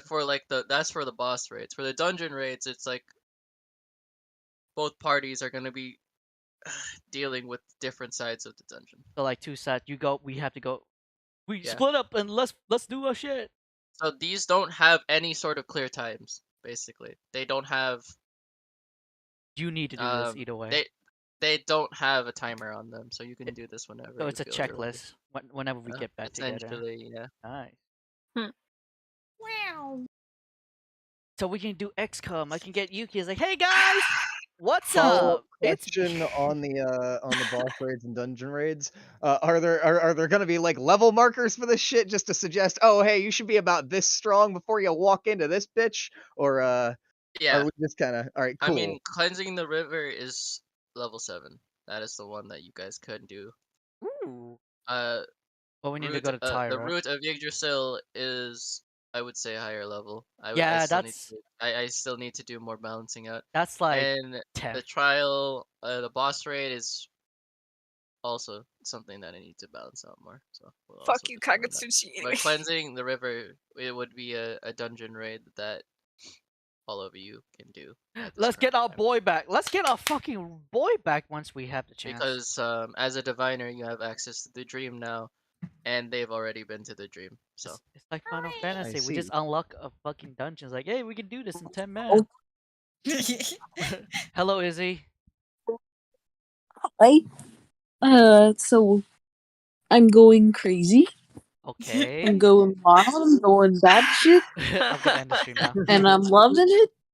For that's for the boss raids. For the dungeon raids, it's both parties are gonna be dealing with different sides of the dungeon. So like two sides. You go. We have to go. We Yeah. split up and let's do our shit. So these don't have any sort of clear times. Basically, they don't have. You need to do this either way. They don't have a timer on them, so you can do this whenever. So it's a you feel you're ready. checklist whenever we get back together. Essentially, yeah. Nice. Wow. So we can do XCOM. I can get Yuki. It's like, hey guys, what's Follow-up up? It's question on the boss raids and dungeon raids. Are there gonna be level markers for this shit just to suggest, oh hey, you should be about this strong before you walk into this bitch? Or Yeah. are we just kind of all right? Cool. I mean, cleansing the river is level 7. That is the one that you guys could do. Ooh. But we need to go to Tyra. The root of Yggdrasil is, I would say, higher level. I still need to do more balancing out. That's like and 10. The trial, the boss raid is also something that I need to balance out more. So Fuck you, Kagetsuchi. But cleansing the river, it would be a dungeon raid that all of you can do. Let's get our boy back. Let's get our fucking boy back once we have the chance. Because as a diviner, you have access to the dream now, and they've already been to the dream. So it's like Final Fantasy. We just see. unlock a fucking dungeon. Like, hey, we can do this in 10 minutes. Hello, Izzy. Hi. So I'm going crazy. Okay. I'm going wild. I'm going bad shit, I'm gonna end the stream now. and I'm loving it.